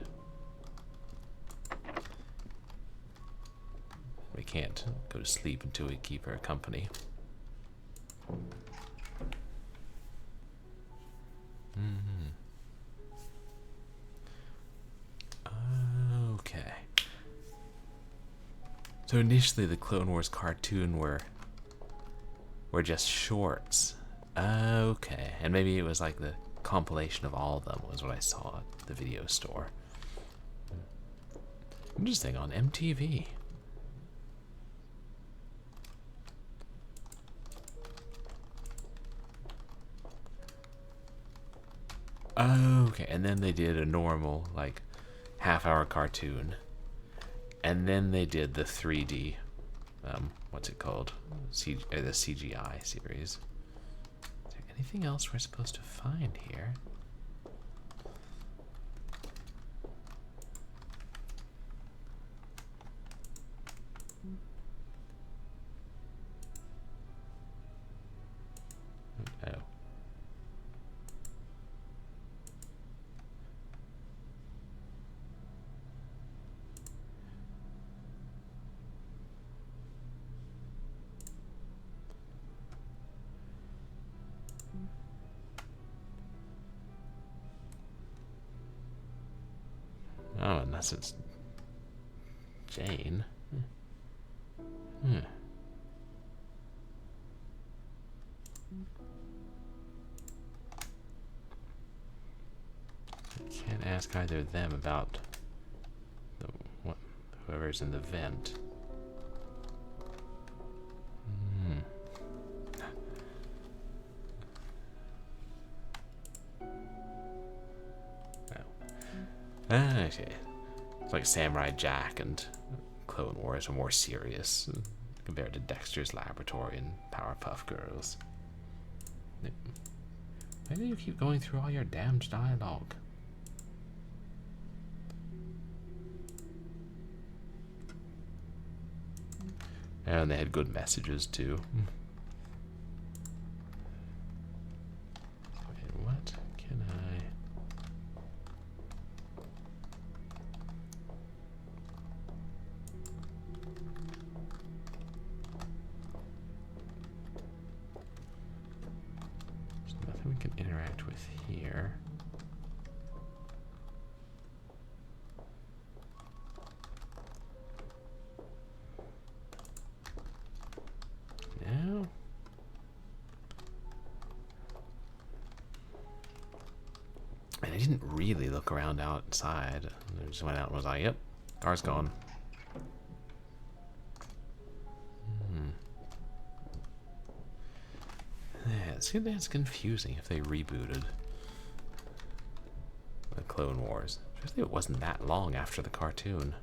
We can't go to sleep until we keep her company. Okay. So initially the Clone Wars cartoon were just shorts. Okay. And maybe it was like the compilation of all of them was what I saw at the video store. Interesting, on MTV. Okay, and then they did a normal, like, half-hour cartoon. And then they did the 3D, what's it called? The CGI series. Is there anything else we're supposed to find here? Oh. Oh, unless it's Jane. Hmm. I can't ask either of them about whoever's in the vent. Okay. It's like Samurai Jack and Clone Wars are more serious compared to Dexter's Laboratory and Powerpuff Girls. Why do you keep going through all your damned dialogue? And they had good messages too. Wait, what can I... There's nothing we can interact with here. No. And I didn't really look around outside. I just went out and was like, yep, car's gone. Yeah, it seems that's confusing if they rebooted the Clone Wars. Especially if it wasn't that long after the cartoon.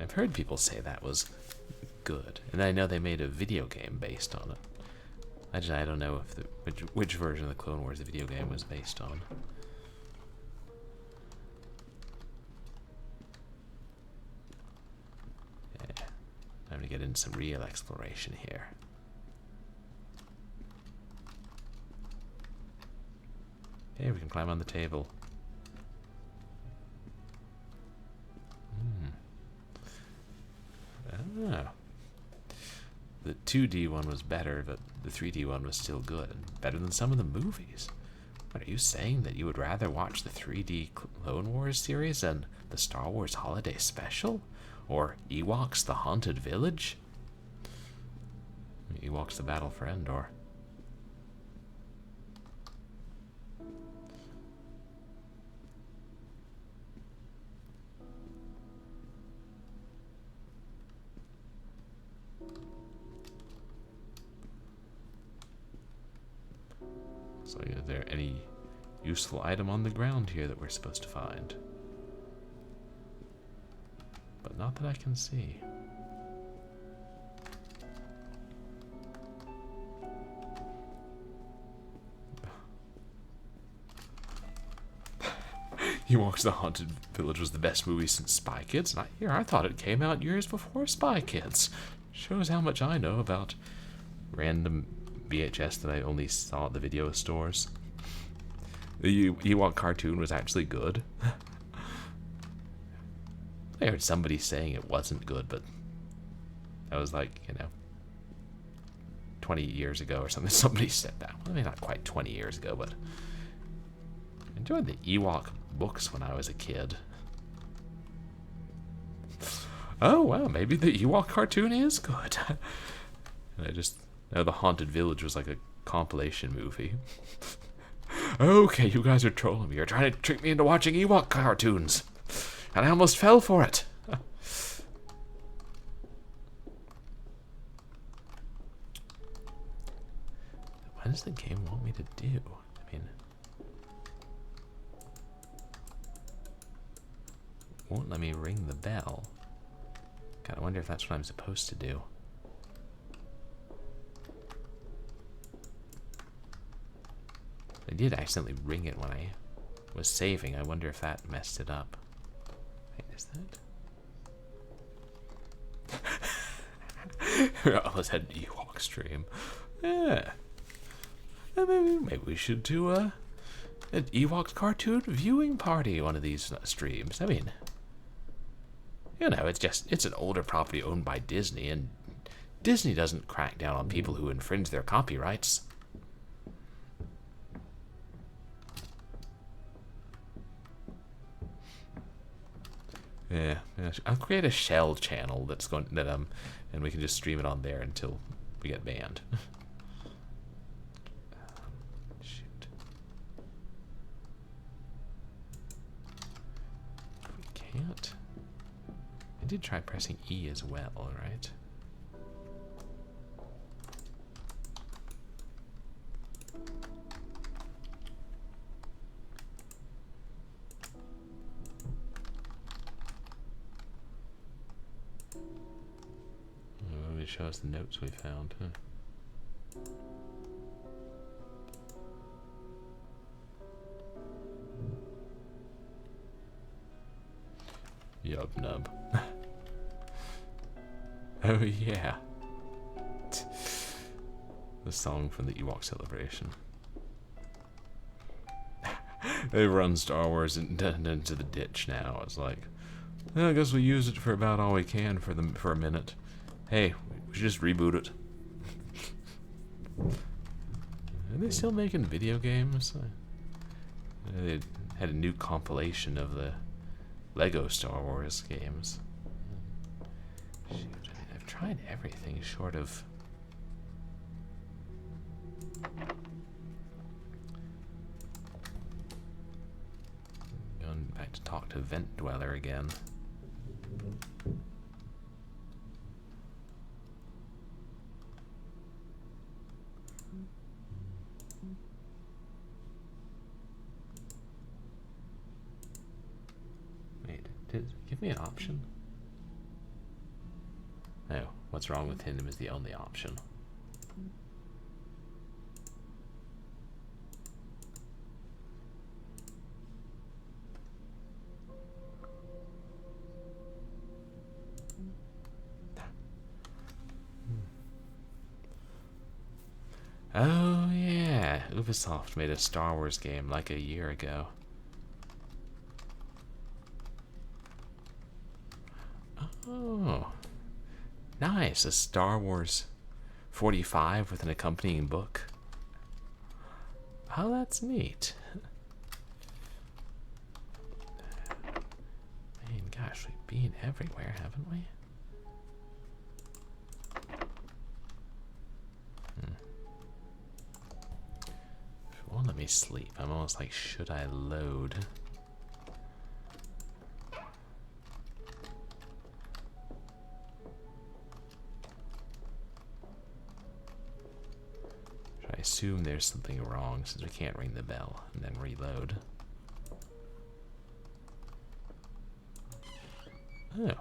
I've heard people say that was good, and I know they made a video game based on it. I don't know if which version of the Clone Wars the video game was based on. Yeah, time to get into some real exploration here. Hey, we can climb on the table. Ah. The 2D one was better, but the 3D one was still good and better than some of the movies. What, are you saying that you would rather watch the 3D Clone Wars series than the Star Wars Holiday Special? Or Ewoks the Haunted Village? Ewoks the Battle for Endor. So is there any useful item on the ground here that we're supposed to find? But not that I can see. Ewoks the Haunted Village was the best movie since Spy Kids, and I thought it came out years before Spy Kids. Shows how much I know about random VHS that I only saw at the video stores. The Ewok cartoon was actually good. I heard somebody saying it wasn't good, but that was like, 20 years ago or something. Somebody said that. Well, I mean, not quite 20 years ago, but I enjoyed the Ewok books when I was a kid. Oh, well, maybe the Ewok cartoon is good. And I just know the Haunted Village was like a compilation movie. Okay, you guys are trolling me. You're trying to trick me into watching Ewok cartoons. And I almost fell for it. What does the game want me to do? I mean, won't let me ring the bell. God, I wonder if that's what I'm supposed to do. I did accidentally ring it when I was saving. I wonder if that messed it up. Wait, is that? Oh, let's head to Ewok stream. Yeah. Maybe we should do an Ewok cartoon viewing party one of these streams. I mean, you know, it's an older property owned by Disney, and Disney doesn't crack down on people who infringe their copyrights. Yeah, I'll create a shell channel that's going and we can just stream it on there until we get banned. Shoot. We can't. I did try pressing E as well, right? Show us the notes we found, huh? Yub nub. Oh yeah. The song from the Ewok celebration. They run Star Wars into the ditch now. It's like, well, I guess we use it for about all we can for a minute. Hey, we should just reboot it. Are they still making video games? They had a new compilation of the Lego Star Wars games. Shoot, I mean, I've tried everything short of... Going back to talk to Vent Dweller again. Give me an option. Oh, what's wrong with him is the only option. Oh yeah, Ubisoft made a Star Wars game like a year ago. Oh, nice. A Star Wars 45 with an accompanying book. Oh, that's neat. Man, gosh, we've been everywhere, haven't we? It won't let me sleep. I'm almost like, should I load? I assume there's something wrong since we can't ring the bell and then reload. Oh.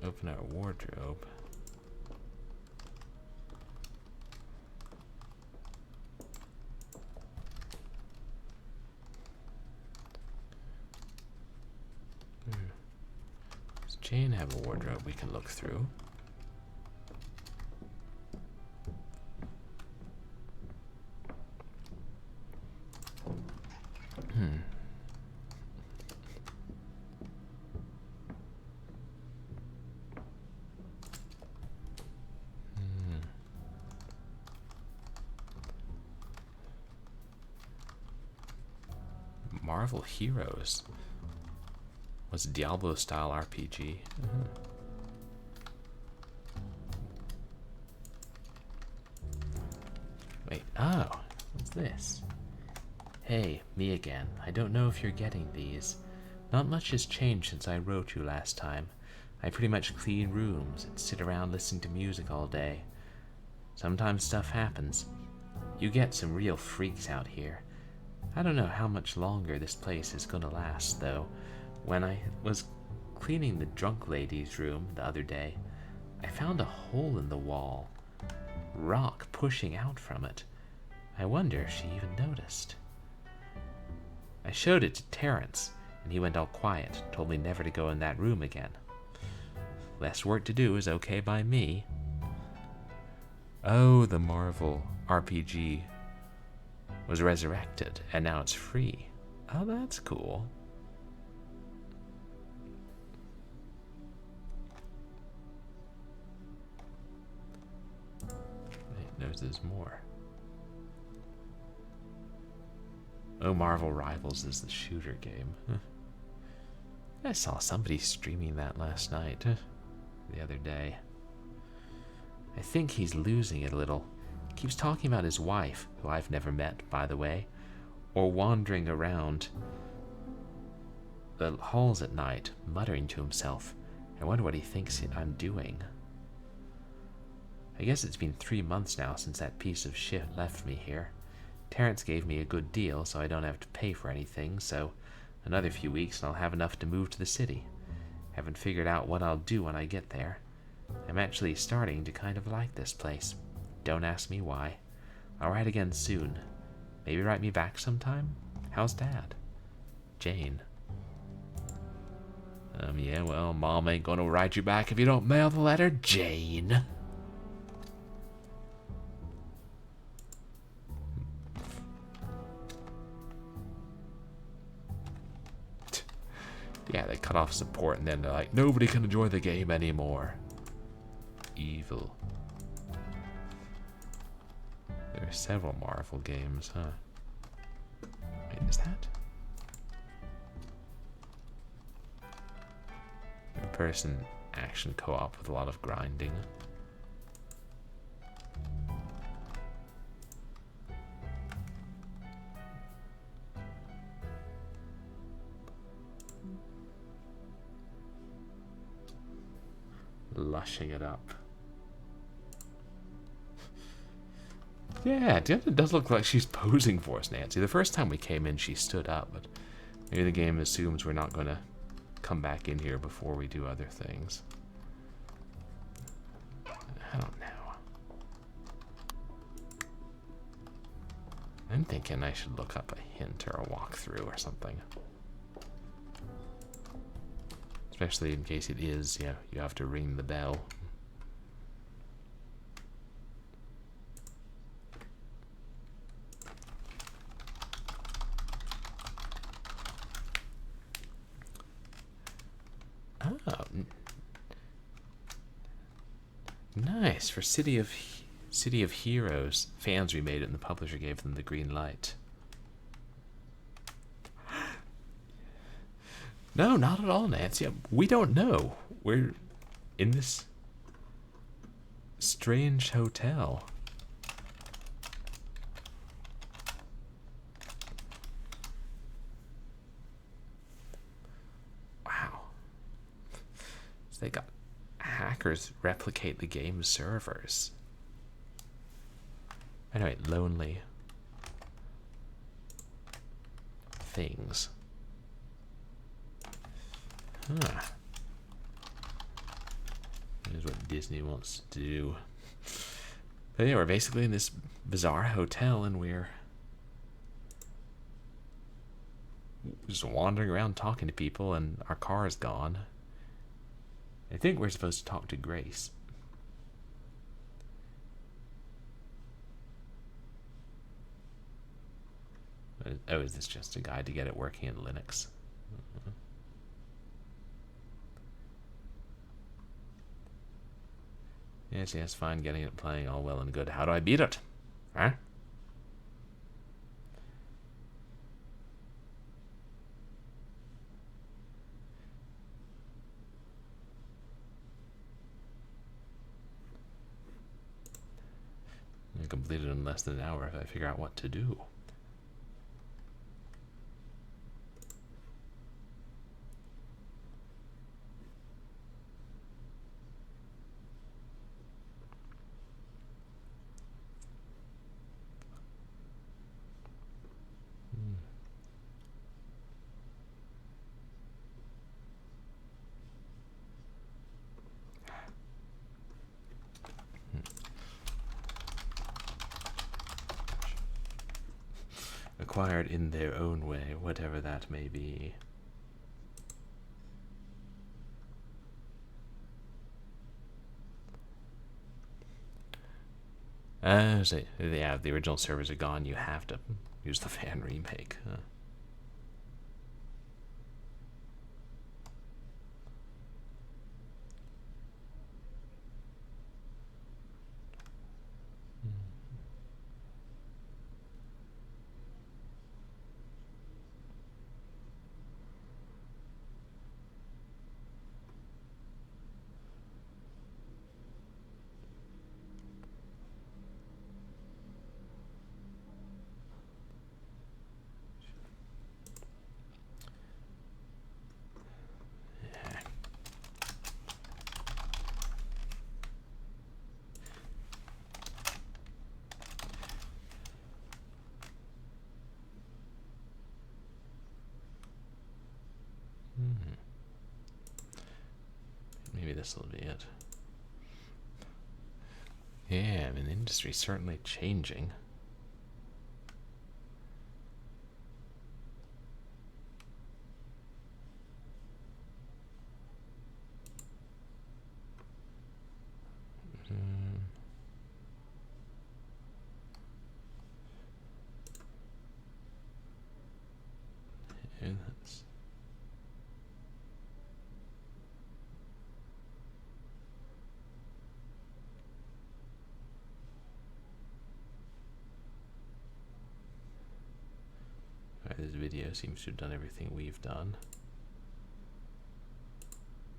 Open our wardrobe. Does Jane have a wardrobe we can look through? Marvel Heroes was Diablo style RPG. Wait, oh, what's this? Hey, me again. I don't know if you're getting these, Not much has changed since I wrote you last time. I pretty much clean rooms and sit around listening to music all day. Sometimes stuff happens. You get some real freaks out here. I don't know how much longer this place is gonna last, though. When I was cleaning the drunk lady's room the other day, I found a hole in the wall. Rock pushing out from it. I wonder if she even noticed. I showed it to Terrence, and he went all quiet, told me never to go in that room again. Less work to do is okay by me. Oh, the Marvel RPG was resurrected, and now it's free. Oh, that's cool. There's more. Oh, Marvel Rivals is the shooter game. I saw somebody streaming that last night, the other day. I think he's losing it a little. He keeps talking about his wife, who I've never met, by the way, or wandering around the halls at night, muttering to himself. I wonder what he thinks I'm doing. I guess it's been 3 months now since that piece of shit left me here. Terrence gave me a good deal, so I don't have to pay for anything, so another few weeks and I'll have enough to move to the city. Haven't figured out what I'll do when I get there. I'm actually starting to kind of like this place. Don't ask me why. I'll write again soon. Maybe write me back sometime? How's Dad? Jane. Yeah, well, Mom ain't gonna write you back if you don't mail the letter, Jane. Yeah, they cut off support and then they're like, nobody can enjoy the game anymore. Evil. There are several Marvel games, huh? Wait, is that? Third-person action co-op with a lot of grinding. Lushing it up. Yeah, it does look like she's posing for us, Nancy. The first time we came in, she stood up, but maybe the game assumes we're not going to come back in here before we do other things. I don't know. I'm thinking I should look up a hint or a walkthrough or something. Especially in case it is, you have to ring the bell. Oh, nice. For City of Heroes, fans remade it and the publisher gave them the green light. No, not at all, Nancy. We don't know. We're in this strange hotel. Wow. So they got hackers replicate the game's servers. Anyway, lonely things. Huh. Here's what Disney wants to do. But yeah, we're basically in this bizarre hotel and we're just wandering around talking to people and our car is gone. I think we're supposed to talk to Grace. Oh, is this just a guide to get it working in Linux? Yes, fine, getting it playing, all well and good. How do I beat it? Huh? I complete it in less than an hour if I figure out what to do. acquired in their own way, whatever that may be. So, yeah, the original servers are gone. You have to use the fan remake. Maybe this will be it. Yeah, I mean, the industry's certainly changing. Yeah, that's... This video seems to have done everything we've done.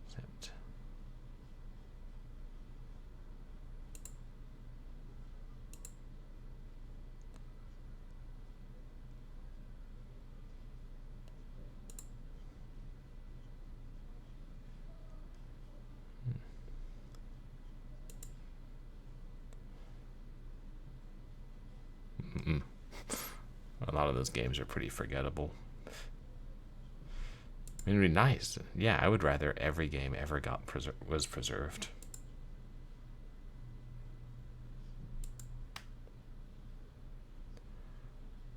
Except... A lot of those games are pretty forgettable. I mean, it'd be nice. Yeah, I would rather every game ever was preserved.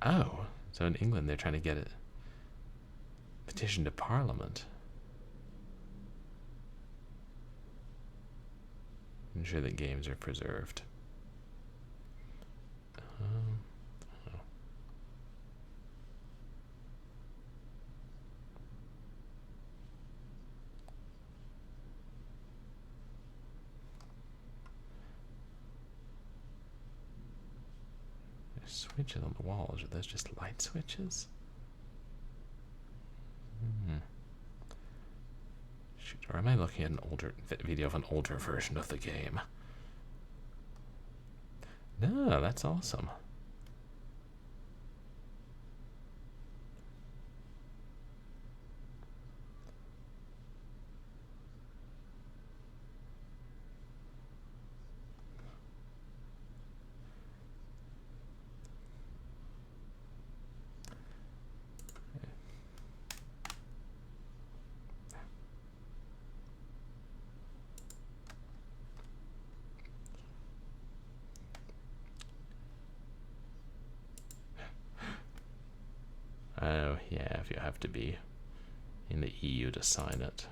Oh, so in England they're trying to get a petition to Parliament. Ensure that games are preserved. Switches on the walls. Are those just light switches? Shoot, or am I looking at an older video of an older version of the game? No, that's awesome. Oh, yeah, if you have to be in the EU to sign it.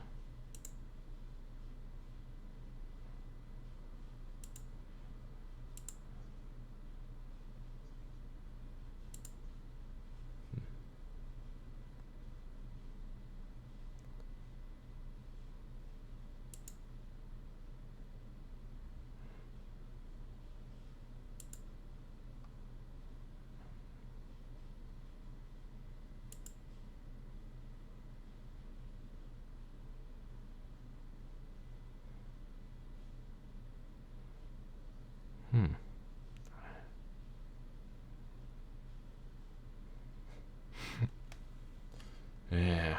Yeah.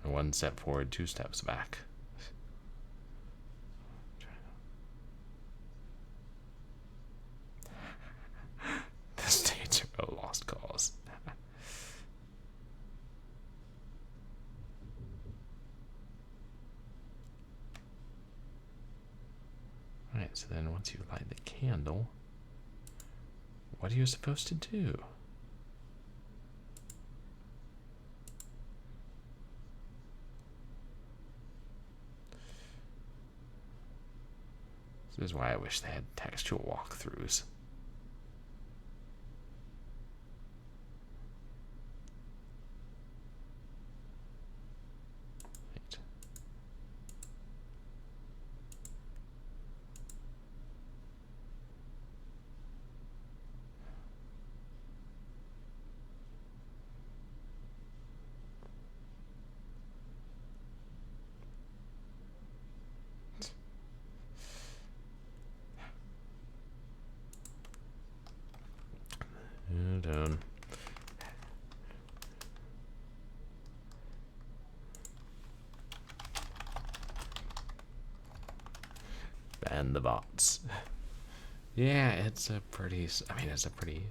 One step forward, 2 steps back. The states are a lost cause. Alright, so then once you light the candle, What are you supposed to do? This is why I wish they had textual walkthroughs. Right. Done. Ban the bots. Yeah, it's a pretty, I mean, it's a pretty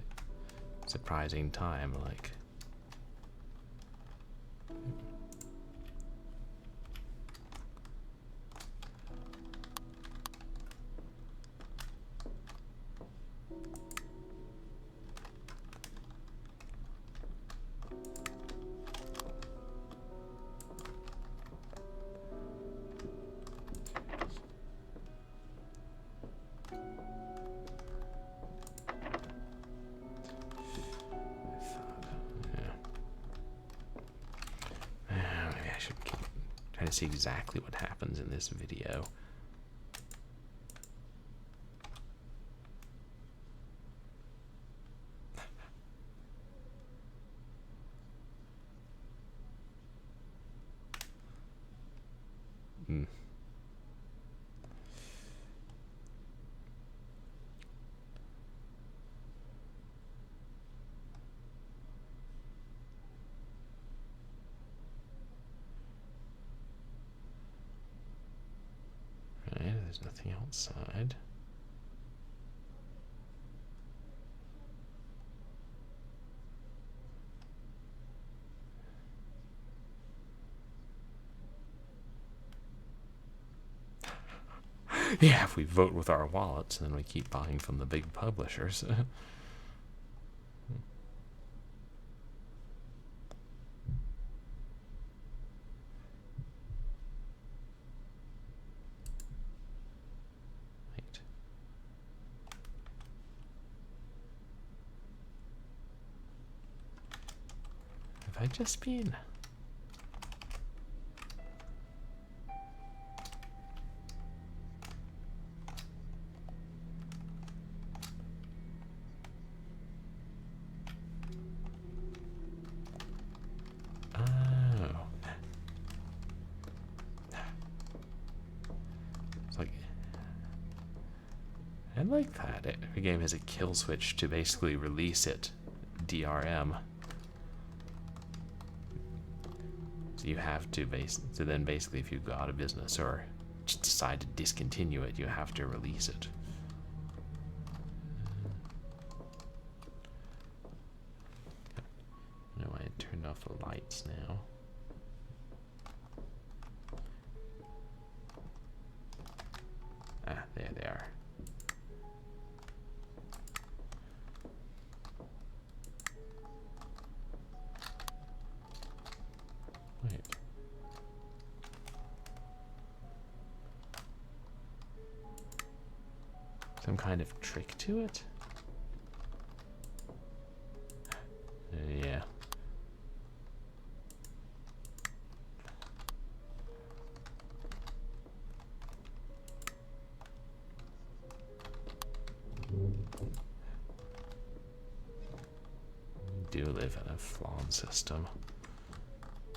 surprising time, like. Trying to see exactly what happens in this video. There's nothing outside. Yeah, if we vote with our wallets, then we keep buying from the big publishers. Have I just been? I like that. Every game has a kill switch to basically release it. DRM. So you have to so then basically if you go out of business or just decide to discontinue it, you have to release it. No, I turned off the lights now. Ah, there they are. Wait. Some kind of trick to it? Yeah. We do live in a flawed system.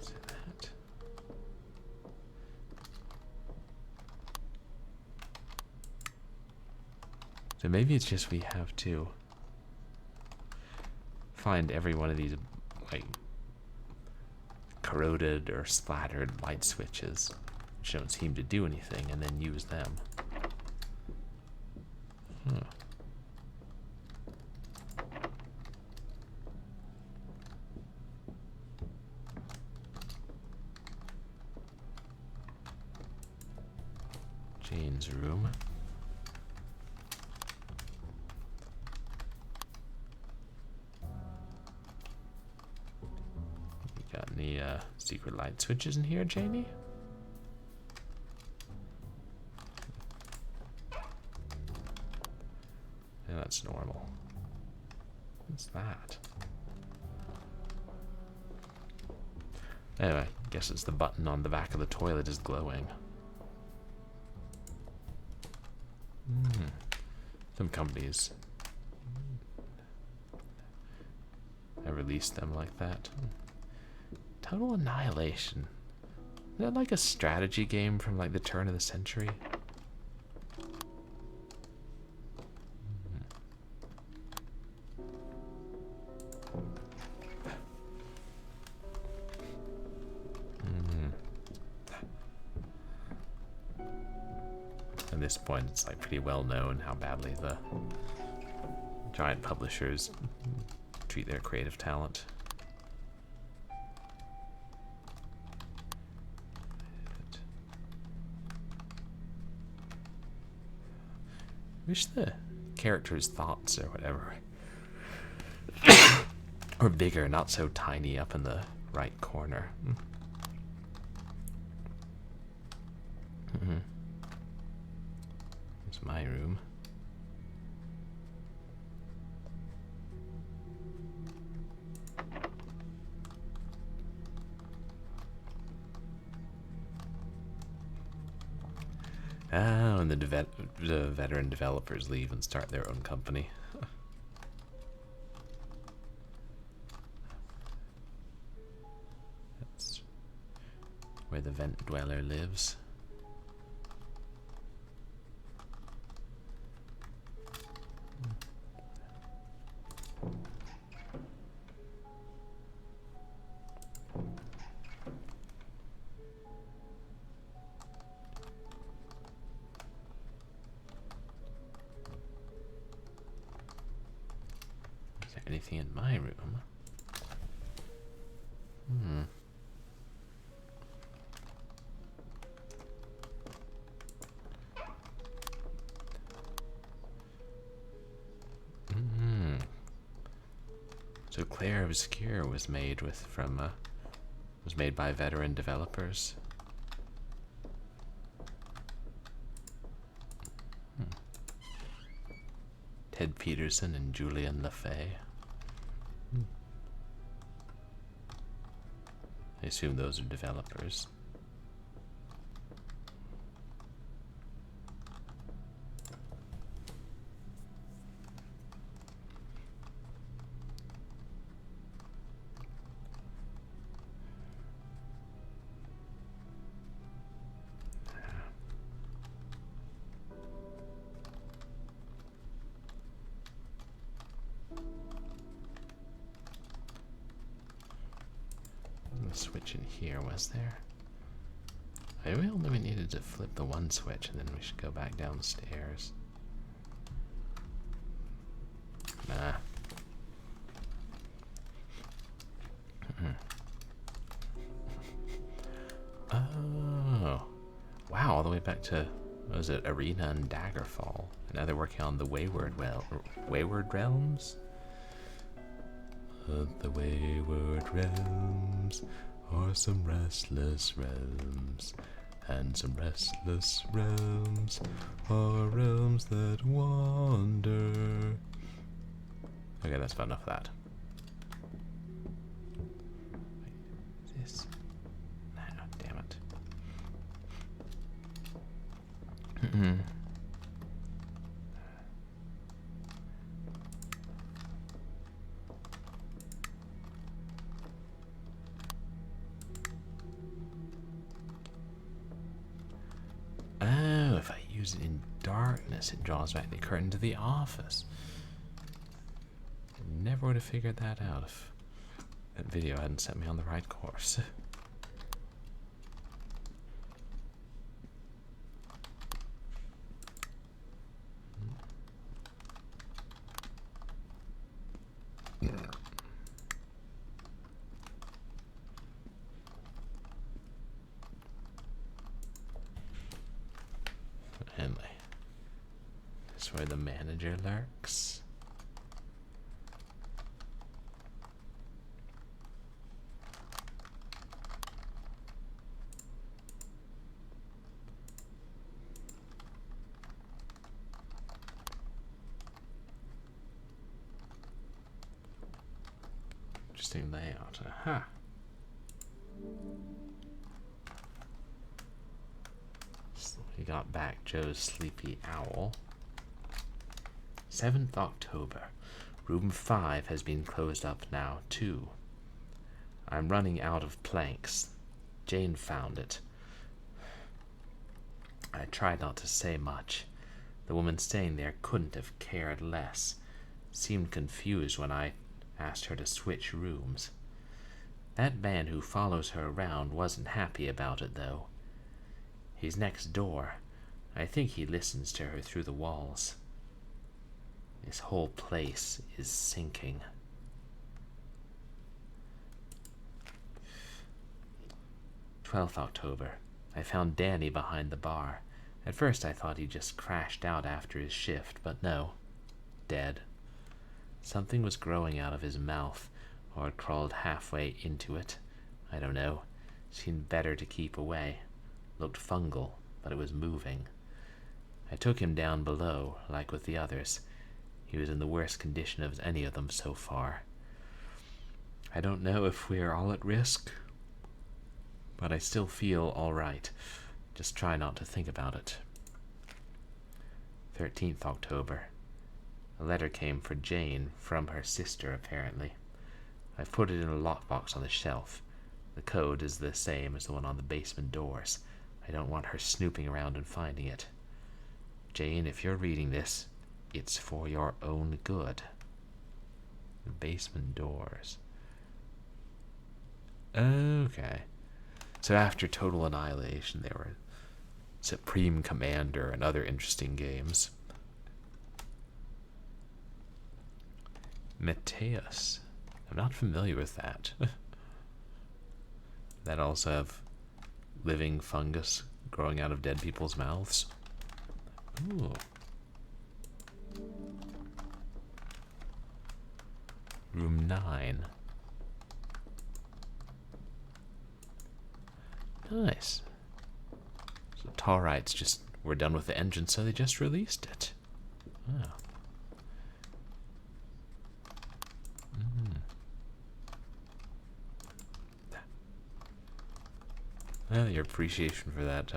See that? So maybe it's just we have to find every one of these like corroded or splattered light switches which don't seem to do anything and then use them. Jane's room. secret light switches in here, Janie? Yeah, that's normal. What's that? Anyway, guess it's the button on the back of the toilet is glowing. Some companies have released them like that. Total Annihilation. Is that like a strategy game from like the turn of the century? At this point, it's like pretty well known how badly the giant publishers treat their creative talent. Wish the characters' thoughts or whatever were bigger, not so tiny up in the right corner. It's my room. Oh, and the veteran developers leave and start their own company. That's where the vent dweller lives. Anything in my room? So Claire Obscure was made was made by veteran developers. Ted Peterson and Julian LaFay. I assume those are developers. Switch in here, was there? I only we needed to flip the one switch and then we should go back downstairs. Nah. Oh. Wow, all the way back to, what was it, Arena and Daggerfall. And now they're working on the Wayward Realms? The wayward realms are some restless realms, and some restless realms are realms that wander. Okay, that's about enough of that. Wait, is this? No, damn it. Oh, if I use it in darkness, it draws back the curtain to the office. I never would have figured that out if that video hadn't set me on the right course. Henley. That's where the manager lurks. Interesting layout. Aha. So we got back Joe's sleepy owl. 7th October. Room 5 has been closed up now, too. I'm running out of planks. Jane found it. I tried not to say much. The woman staying there couldn't have cared less. Seemed confused when I asked her to switch rooms. That man who follows her around wasn't happy about it, though. He's next door. I think he listens to her through the walls. This whole place is sinking. 12th October. I found Danny behind the bar. At first I thought he just crashed out after his shift, but no. Dead. Something was growing out of his mouth, or it crawled halfway into it. I don't know. Seemed better to keep away. Looked fungal, but it was moving. I took him down below, like with the others. He was in the worst condition of any of them so far. I don't know if we're all at risk, but I still feel all right. Just try not to think about it. 13th October. A letter came for Jane from her sister, apparently. I've put it in a lockbox on the shelf. The code is the same as the one on the basement doors. I don't want her snooping around and finding it. Jane, if you're reading this, it's for your own good. The basement doors. Okay. So after Total Annihilation, there were Supreme Commander and other interesting games. Mateus. I'm not familiar with that. That also have living fungus growing out of dead people's mouths. Ooh. Room 9. Nice. So Taurites just were done with the engine, so they just released it. Oh. Well, your appreciation for that,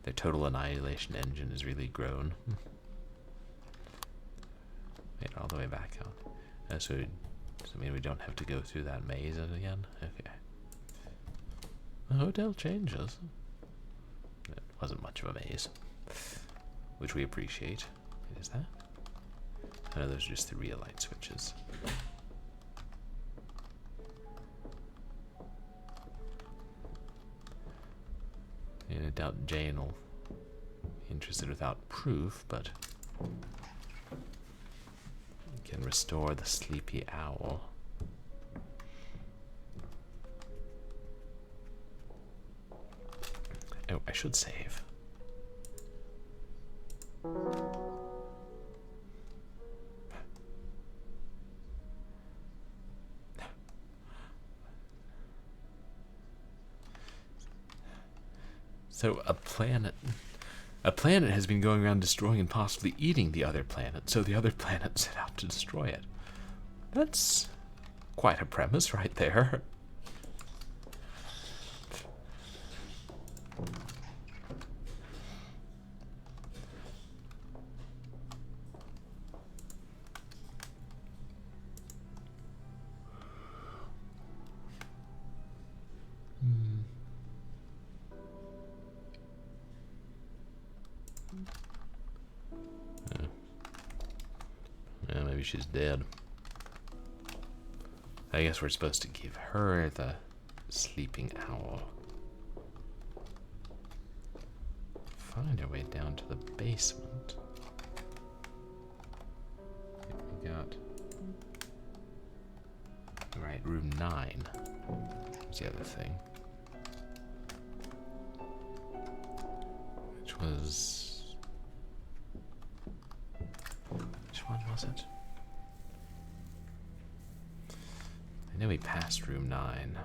the Total Annihilation engine has really grown. Wait, all the way back out. So I mean we don't have to go through that maze again? Okay. The hotel changes. It wasn't much of a maze, which we appreciate. What is that? No, those are just the real light switches. I doubt Jane will be interested without proof, but can restore the sleepy owl. Oh, I should save. So a planet has been going around destroying and possibly eating the other planet, so the other planet set out to destroy it. That's quite a premise right there. Yeah, maybe she's dead. I guess we're supposed to give her the sleeping owl. Find our way down to the basement. We got right, room 9. What's the other thing? Which was, which one was it? I know we passed room 9.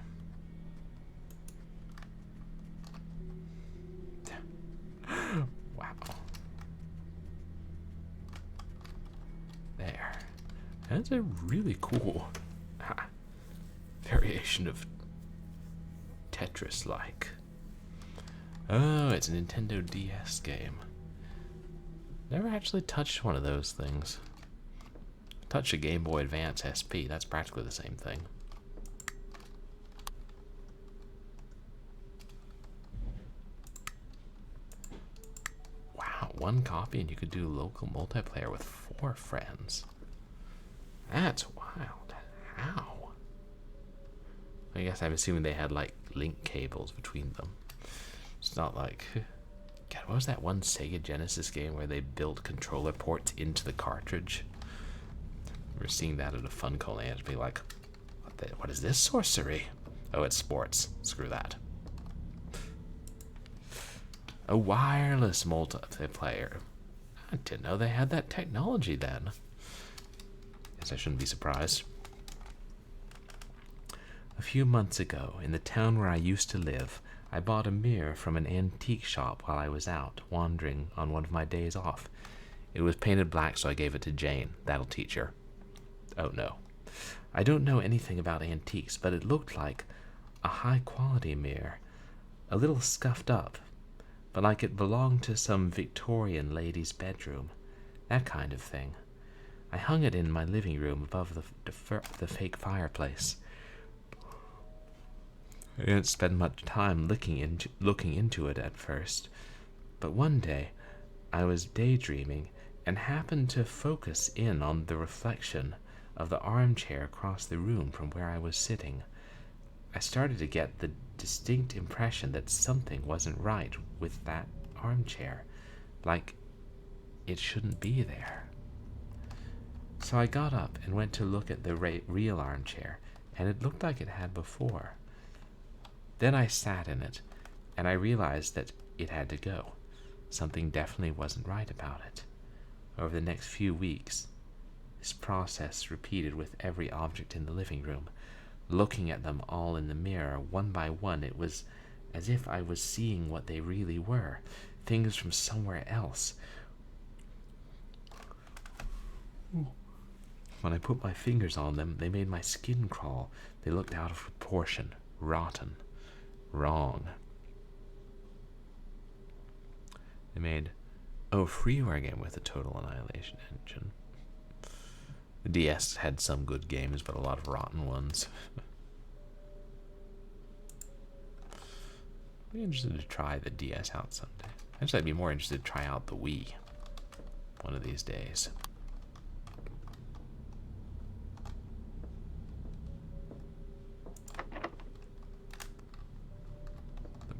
Wow. There. That's a really cool. situation of Tetris-like. Oh, it's a Nintendo DS game. Never actually touched one of those things. Touched a Game Boy Advance SP. That's practically the same thing. Wow, one copy and you could do local multiplayer with 4 friends. That's wild. How? I guess I'm assuming they had like link cables between them. It's not like... God, what was that one Sega Genesis game where they built controller ports into the cartridge? We're seeing that at a Funcom and be like, what is this sorcery? Oh, it's sports. Screw that. A wireless multiplayer. I didn't know they had that technology then. Guess I shouldn't be surprised. A few months ago, in the town where I used to live, I bought a mirror from an antique shop while I was out, wandering on one of my days off. It was painted black, so I gave it to Jane. That'll teach her. Oh no. I don't know anything about antiques, but it looked like a high-quality mirror. A little scuffed up, but like it belonged to some Victorian lady's bedroom. That kind of thing. I hung it in my living room above the fake fireplace. I didn't spend much time looking into it at first, but one day I was daydreaming and happened to focus in on the reflection of the armchair across the room from where I was sitting. I started to get the distinct impression that something wasn't right with that armchair, like it shouldn't be there. So I got up and went to look at the real armchair, and it looked like it had before. Then I sat in it, and I realized that it had to go. Something definitely wasn't right about it. Over the next few weeks, this process repeated with every object in the living room. Looking at them all in the mirror, one by one, it was as if I was seeing what they really were, things from somewhere else. When I put my fingers on them, they made my skin crawl. They looked out of proportion, rotten. Wrong. They made a freeware game with a Total Annihilation engine. The DS had some good games, but a lot of rotten ones. I'd be interested to try the DS out someday. Actually, I'd be more interested to try out the Wii one of these days.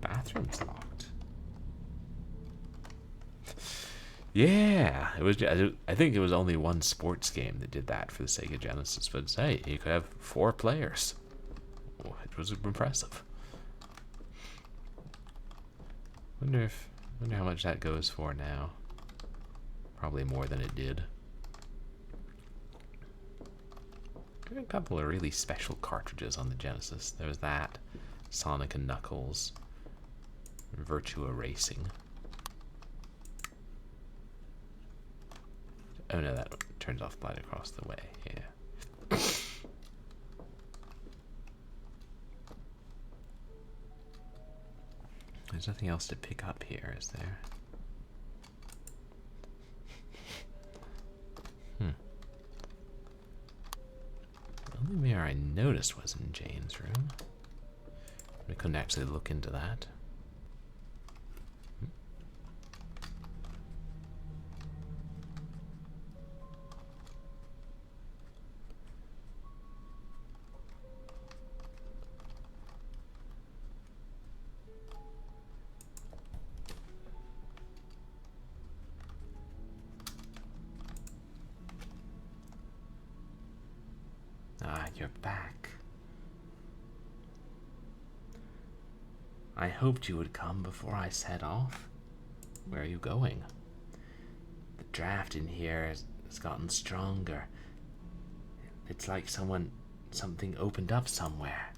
Bathroom's locked. Yeah, it was. I think it was only one sports game that did that for the Sega Genesis. But hey, you could have 4 players. Oh, it was impressive. Wonder how much that goes for now. Probably more than it did. There were a couple of really special cartridges on the Genesis. There was that, Sonic and Knuckles. Virtua Racing. Oh no, that turns off light across the way. Yeah. There's nothing else to pick up here, is there? The only mirror I noticed was in Jane's room. We couldn't actually look into that. Ah, you're back. I hoped you would come before I set off. Where are you going? The draft in here has gotten stronger. It's like something opened up somewhere.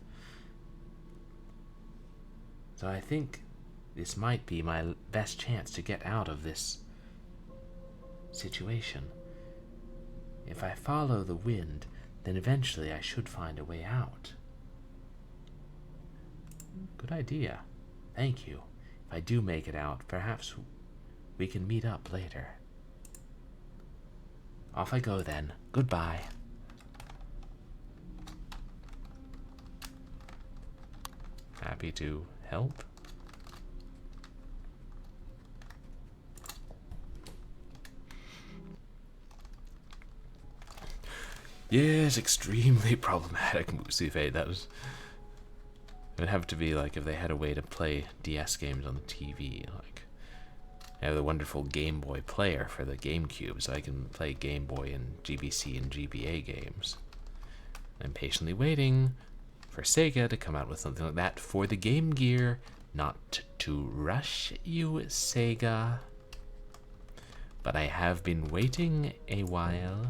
So I think this might be my best chance to get out of this situation. If I follow the wind, then eventually I should find a way out. Good idea. Thank you. If I do make it out, perhaps we can meet up later. Off I go then. Goodbye. Happy to help. Yes, extremely problematic, Musife. That was. It would have to be like if they had a way to play DS games on the TV. Like, I have the wonderful Game Boy player for the GameCube, so I can play Game Boy and GBC and GBA games. I'm patiently waiting for Sega to come out with something like that for the Game Gear. Not to rush you, Sega. But I have been waiting a while.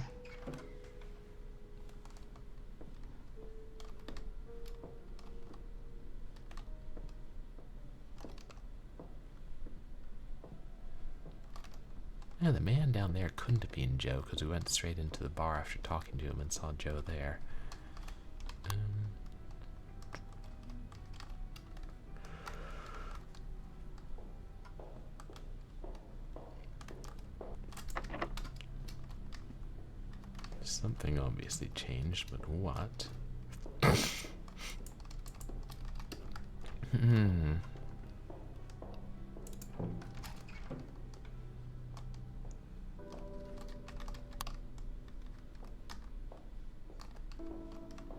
Yeah, the man down there couldn't have been Joe, because we went straight into the bar after talking to him and saw Joe there. Something obviously changed, but what?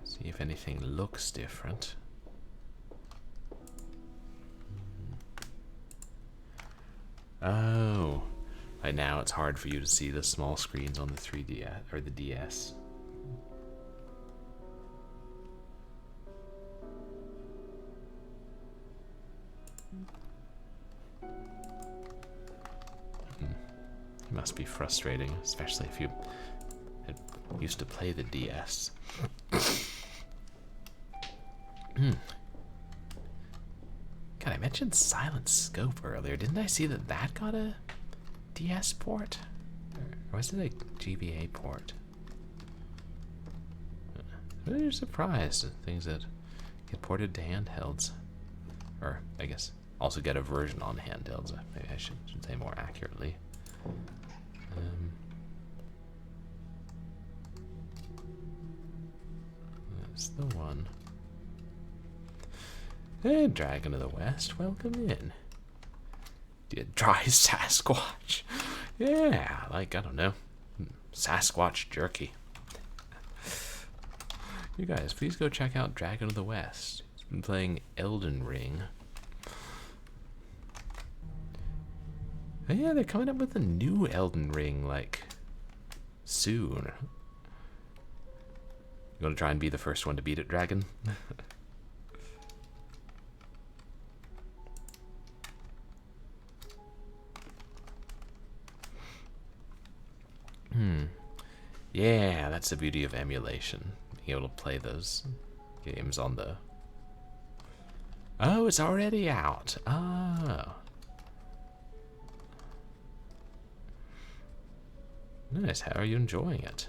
See if anything looks different. Oh. Right now it's hard for you to see the small screens on the 3DS or the DS. It must be frustrating, especially if you used to play the DS. God, I mentioned Silent Scope earlier. Didn't I see that that got a DS port? Or was it a GBA port? I'm really surprised at things that get ported to handhelds. Or, I guess, also get a version on handhelds. Maybe I should say more accurately. That's the one. Hey, Dragon of the West, welcome in. Dry Sasquatch. Yeah, like, I don't know, Sasquatch jerky. You guys, please go check out Dragon of the West. He's been playing Elden Ring. Oh, yeah, they're coming up with a new Elden Ring, like, soon. You want to try and be the first one to beat it, Dragon? Yeah, that's the beauty of emulation. Being able to play those games on the... Oh, it's already out. Oh. Nice, how are you enjoying it?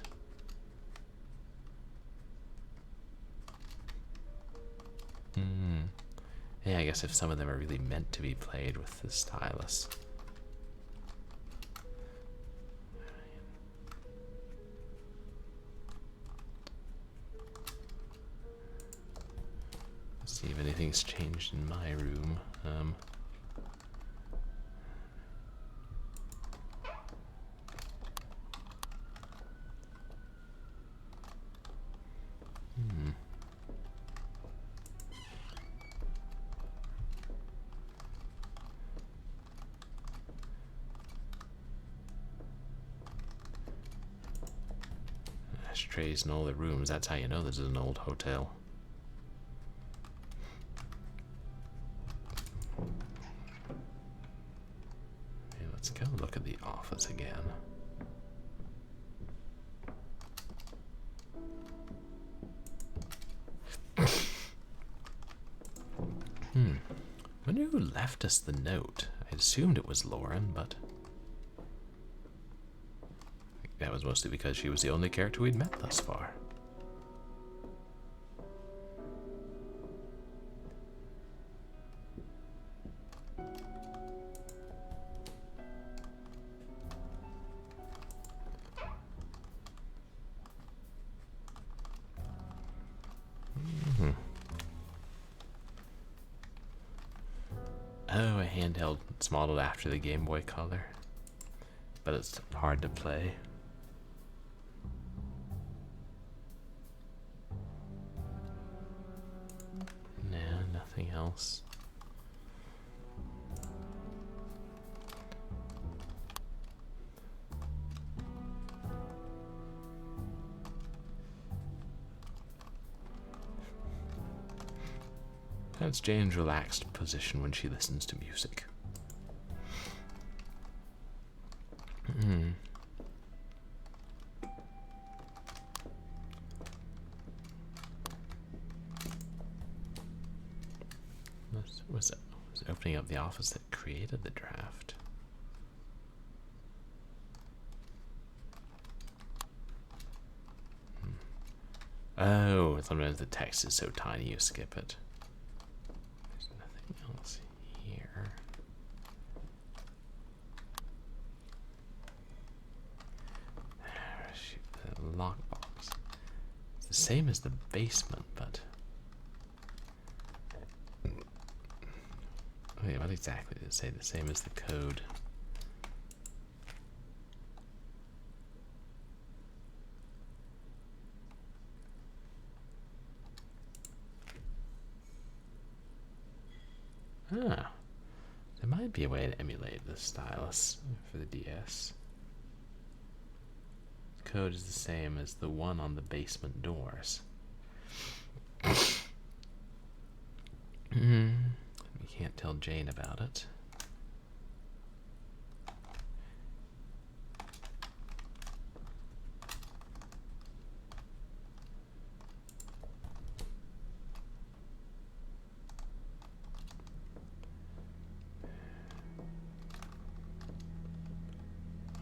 Yeah, I guess if some of them are really meant to be played with the stylus. Let's see if anything's changed in my room. Ashtrays in all the rooms. That's how you know this is an old hotel. Okay, let's go look at the office again. Wonder who left us the note. I assumed it was Lauren, but that was mostly because she was the only character we'd met thus far. Oh, a handheld. It's modeled after the Game Boy Color, but it's hard to play. No, nothing else. That's Jane's relaxed position when she listens to music. Was it opening up the office that created the draft? Oh, sometimes the text is so tiny you skip it. There's nothing else here. Shoot, the lockbox. It's the same as the basement, but... Wait, what exactly did it say? The same as the code. Ah, there might be a way to emulate the stylus for the DS. The code is the same as the one on the basement doors. We can't tell Jane about it.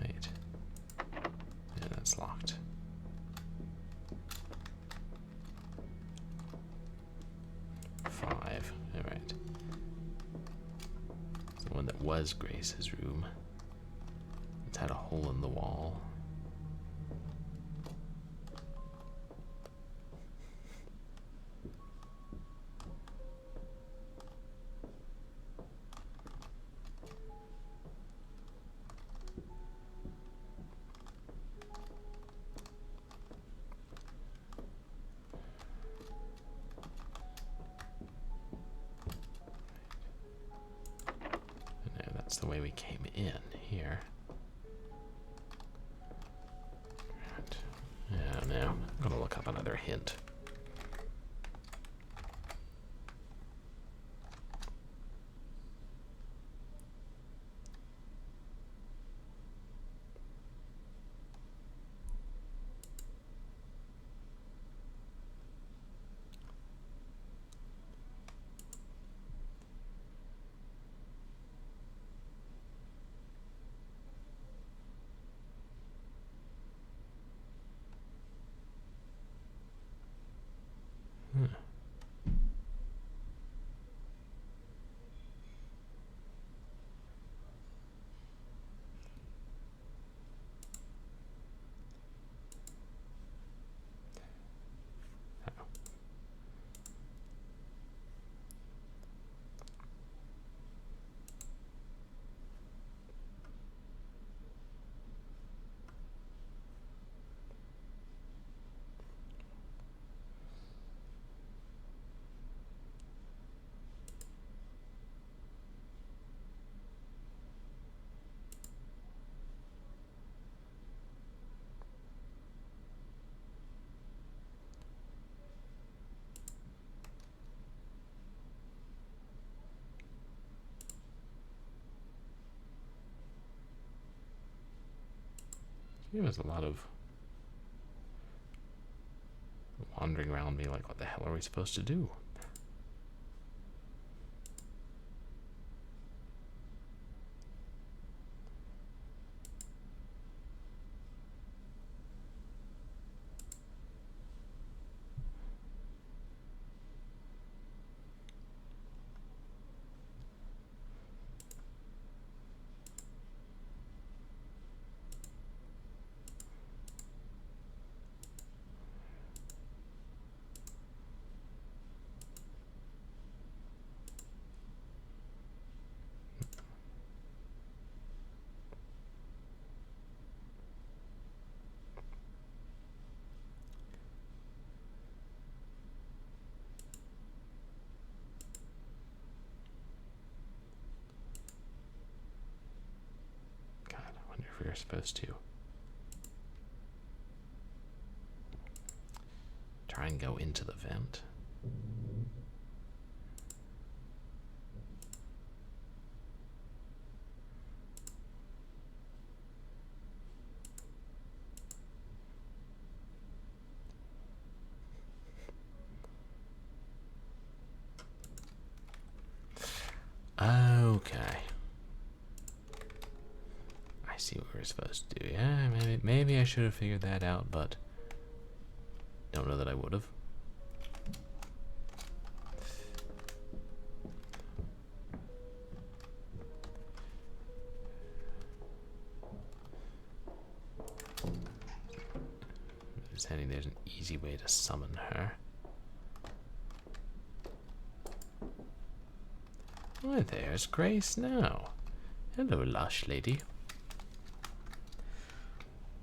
Wait. Yeah, that's locked. Five. All right. The one that was Grace's room. It's had a hole in the wall. That's the way we came in here. Right. Yeah, now I'm gonna look up another hint. There was a lot of wandering around me like, what the hell are we supposed to do? we were supposed to. Try and go into the vent. Okay. I see what we're supposed to do. Yeah, maybe I should have figured that out, but don't know that I would have. There's an easy way to summon her. Why, there's Grace now. Hello, lush lady.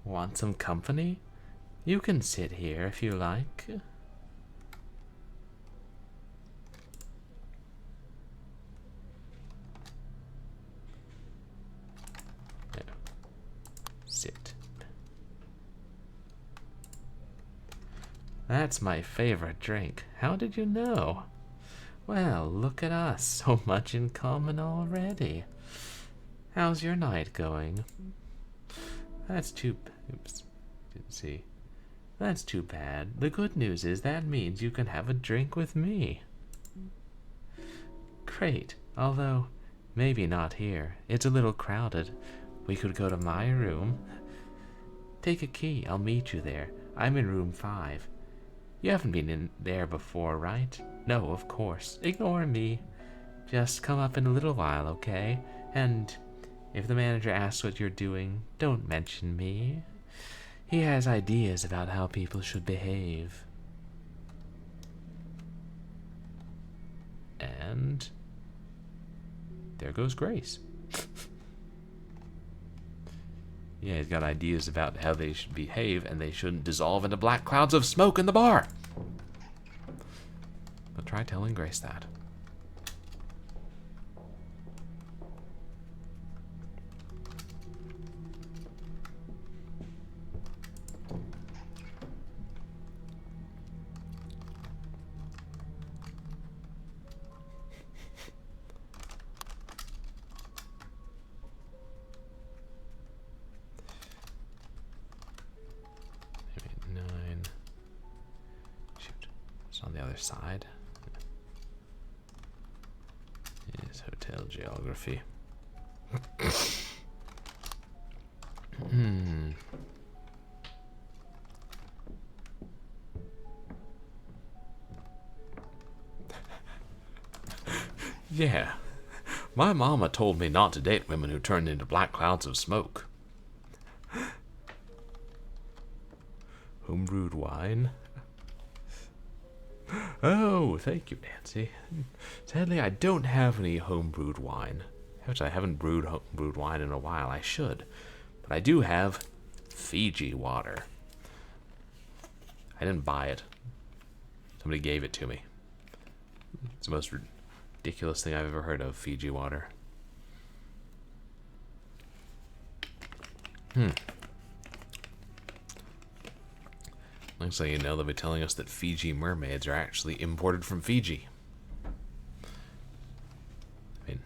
Want some company? You can sit here if you like. There. Sit. That's my favorite drink. How did you know? Well, look at us. So much in common already. How's your night going? That's too... Oops. Didn't see. That's too bad. The good news is that means you can have a drink with me. Great. Although, maybe not here. It's a little crowded. We could go to my room. Take a key. I'll meet you there. I'm in room 5. You haven't been in there before, right? No, of course. Ignore me. Just come up in a little while, okay? And if the manager asks what you're doing, don't mention me. He has ideas about how people should behave. And there goes Grace. Yeah, he's got ideas about how they should behave, and they shouldn't dissolve into black clouds of smoke in the bar. But try telling Grace that. On the other side is hotel geography. Yeah, my mama told me not to date women who turned into black clouds of smoke. Homebrewed wine. Oh, thank you, Nancy. Sadly, I don't have any homebrewed wine. Actually, I haven't brewed homebrewed wine in a while. I should. But I do have Fiji water. I didn't buy it. Somebody gave it to me. It's the most ridiculous thing I've ever heard of, Fiji water. Looks like they'll be telling us that Fiji mermaids are actually imported from Fiji. I mean,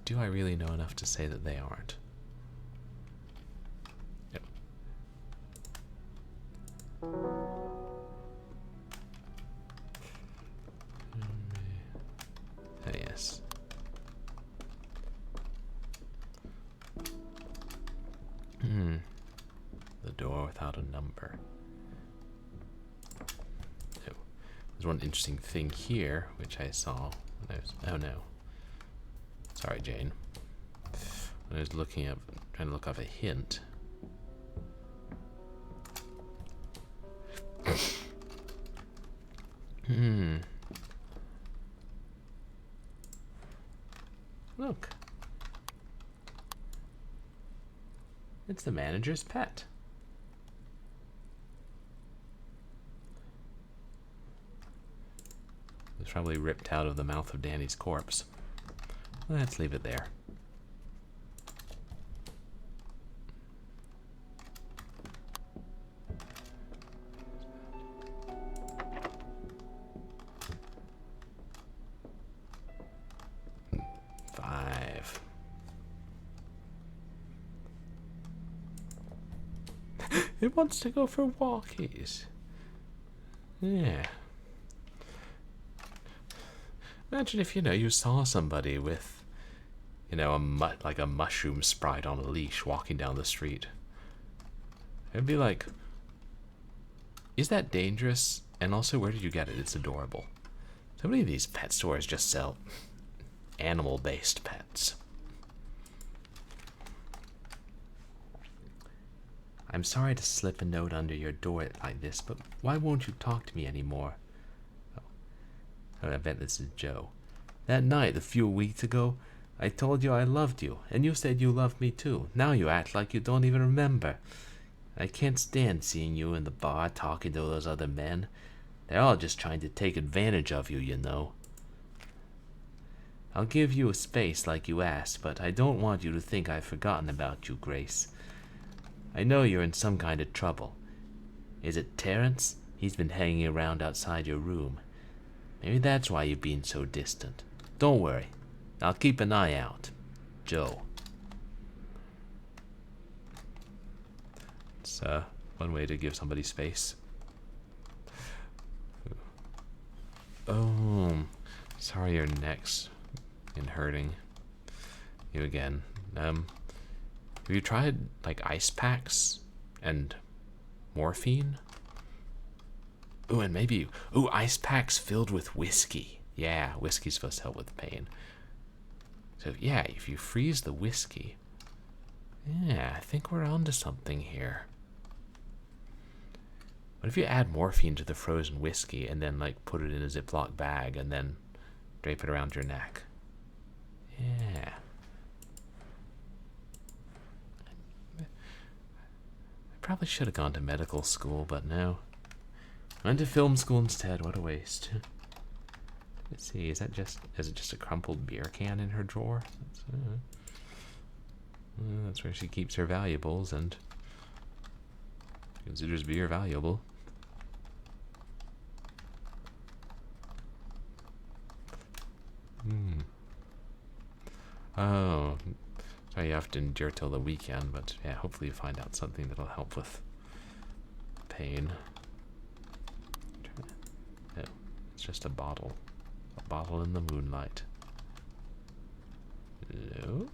do I really know enough to say that they aren't? Yep. Oh, yes. The door without a number. There's one interesting thing here, which I saw when I was... Oh, no. Sorry, Jane. When I was looking up, trying to look up a hint. Look. It's the manager's pet. It's probably ripped out of the mouth of Danny's corpse. Let's leave it there. It wants to go for walkies. Yeah. Imagine if, you saw somebody with, like a mushroom sprite on a leash walking down the street. It'd be like, is that dangerous? And also, where did you get it? It's adorable. So many of these pet stores just sell animal-based pets. I'm sorry to slip a note under your door like this, but why won't you talk to me anymore? Oh, I bet this is Joe. That night, a few weeks ago, I told you I loved you, and you said you loved me too. Now you act like you don't even remember. I can't stand seeing you in the bar talking to those other men. They're all just trying to take advantage of you, you know. I'll give you a space like you asked, but I don't want you to think I've forgotten about you, Grace. I know you're in some kind of trouble. Is it Terrence? He's been hanging around outside your room. Maybe that's why you've been so distant. Don't worry. I'll keep an eye out. Joe. It's one way to give somebody space. Oh, sorry your neck's been hurting you again. Have you tried like ice packs and morphine? Ooh, and maybe ice packs filled with whiskey. Yeah, whiskey's supposed to help with pain. So yeah, if you freeze the whiskey, yeah, I think we're onto something here. What if you add morphine to the frozen whiskey and then like put it in a Ziploc bag and then drape it around your neck? Yeah. I probably should have gone to medical school, but no. Went to film school instead. What a waste. Let's see, is it just a crumpled beer can in her drawer? That's where she keeps her valuables and considers beer valuable. Oh, sorry you have to endure till the weekend, but yeah, hopefully you find out something that'll help with pain. No, it's just a bottle. A bottle in the moonlight. Hello?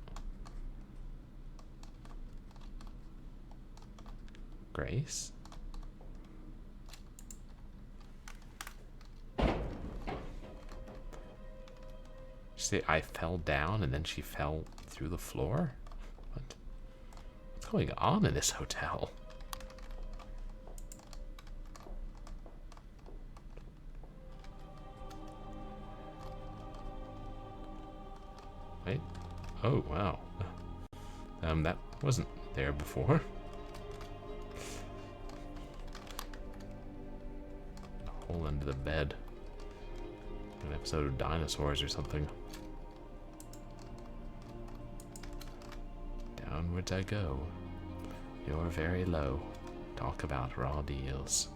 Grace? She said I fell down and then she fell through the floor? What's going on in this hotel? Wait. Oh, wow. That wasn't there before. A hole under the bed. An episode of Dinosaurs or something. Downwards I go. You're very low. Talk about raw deals.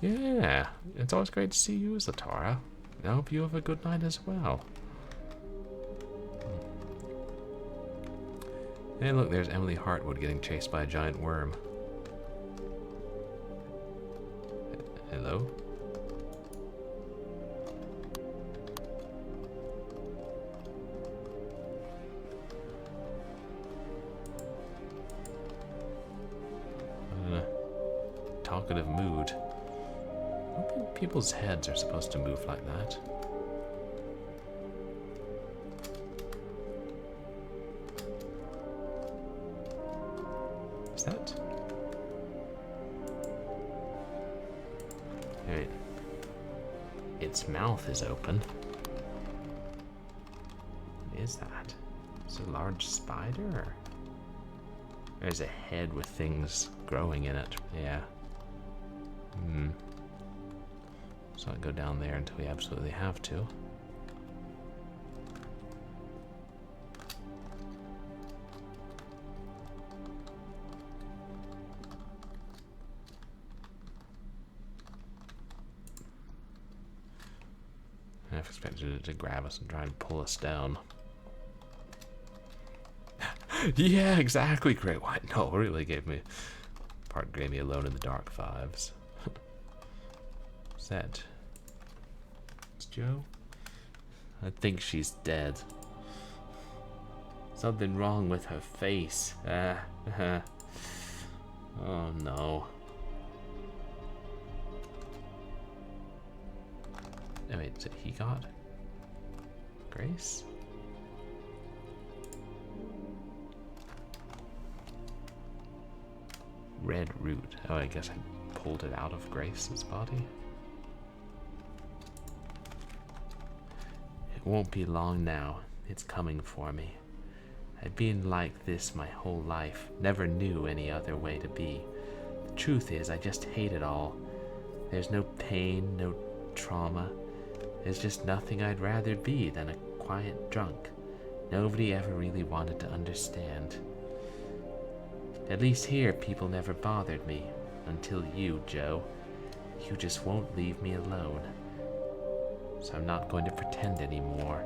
Yeah, it's always great to see you, Zatara. I hope you have a good night as well. Hey, look, there's Emily Hartwood getting chased by a giant worm. Hello? I'm in a talkative mood. I don't think people's heads are supposed to move like that. Is that? Wait. Its mouth is open. What is that? Is it a large spider? Or there's a head with things growing in it. Yeah. Let's not go down there until we absolutely have to. I expected it to grab us and try and pull us down. Yeah, exactly, Great White. No, really gave me Alone in the Dark vibes. What's that? It's Joe? I think she's dead. Something wrong with her face. Oh no. Oh wait, so he got Grace? Red root. Oh, I guess I pulled it out of Grace's body. It won't be long now. It's coming for me. I've been like this my whole life. Never knew any other way to be. The truth is, I just hate it all. There's no pain, no trauma. There's just nothing I'd rather be than a quiet drunk. Nobody ever really wanted to understand. At least here, people never bothered me. Until you, Joe. You just won't leave me alone. So I'm not going to pretend anymore.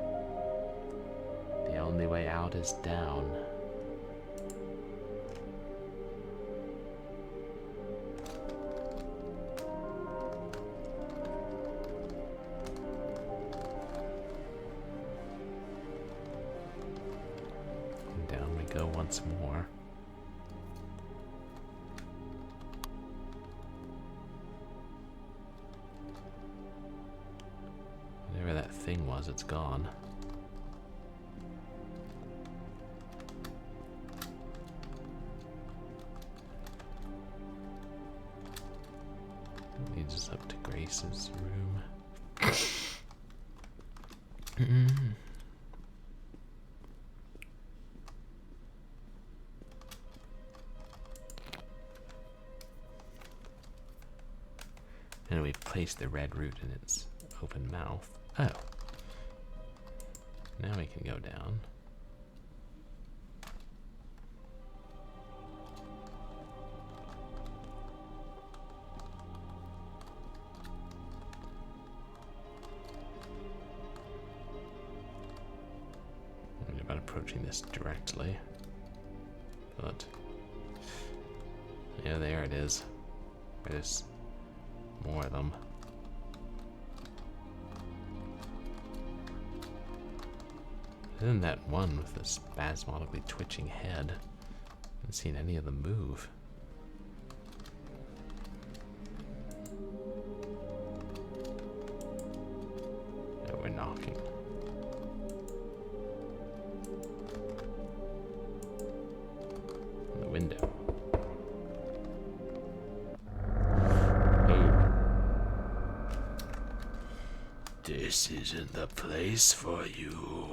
The only way out is down. And down we go once more. Whatever that thing was, it's gone. Leads us up to Grace's room. And we place the red root in its open mouth. Oh. Now we can go down. I'm about approaching this directly. But yeah, there it is. There's more of them. Isn't that one with the spasmodically twitching head? I haven't seen any of them move. Oh, we're knocking. On the window. Oh. This isn't the place for you.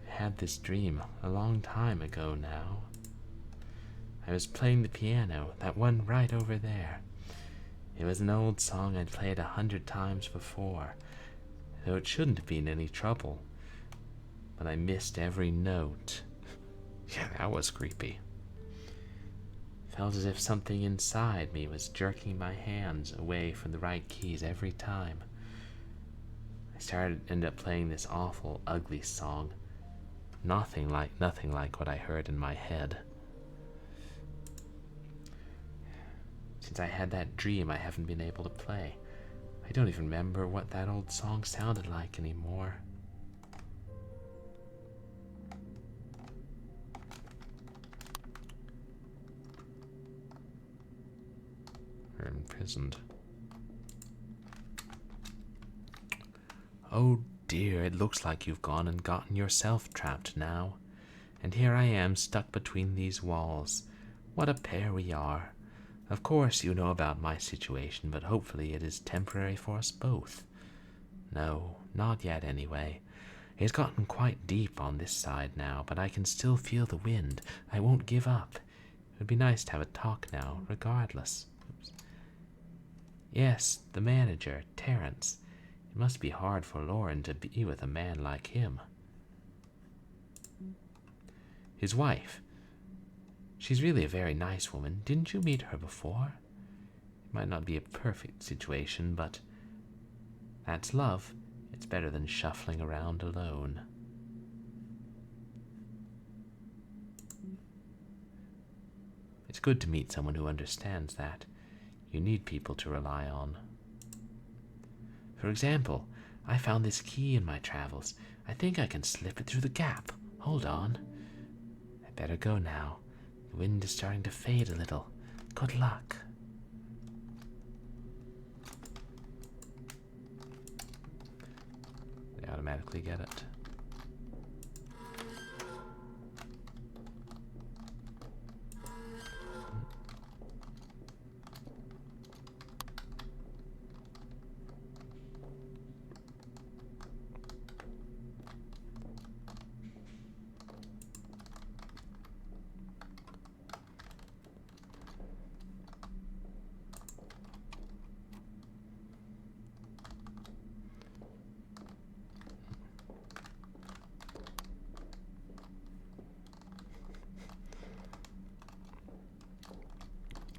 Had this dream a long time ago now. I was playing the piano, that one right over there. It was an old song I'd played 100 times before, though it shouldn't have been any trouble. But I missed every note. Yeah, that was creepy. Felt as if something inside me was jerking my hands away from the right keys every time. I ended up playing this awful, ugly song. Nothing like what I heard in my head. Since I had that dream, I haven't been able to play. I don't even remember what that old song sounded like anymore. We're imprisoned. Oh dear, it looks like you've gone and gotten yourself trapped now. And here I am stuck between these walls. What a pair we are. Of course you know about my situation, but hopefully it is temporary for us both. No, not yet anyway. It's gotten quite deep on this side now, but I can still feel the wind. I won't give up. It would be nice to have a talk now, regardless. Oops. Yes, the manager, Terence. It must be hard for Lauren to be with a man like him. His wife. She's really a very nice woman. Didn't you meet her before? It might not be a perfect situation, but That's love. It's better than shuffling around alone. It's good to meet someone who understands that. You need people to rely on. For example, I found this key in my travels. I think I can slip it through the gap. Hold on. I better go now. The wind is starting to fade a little. Good luck. They automatically get it.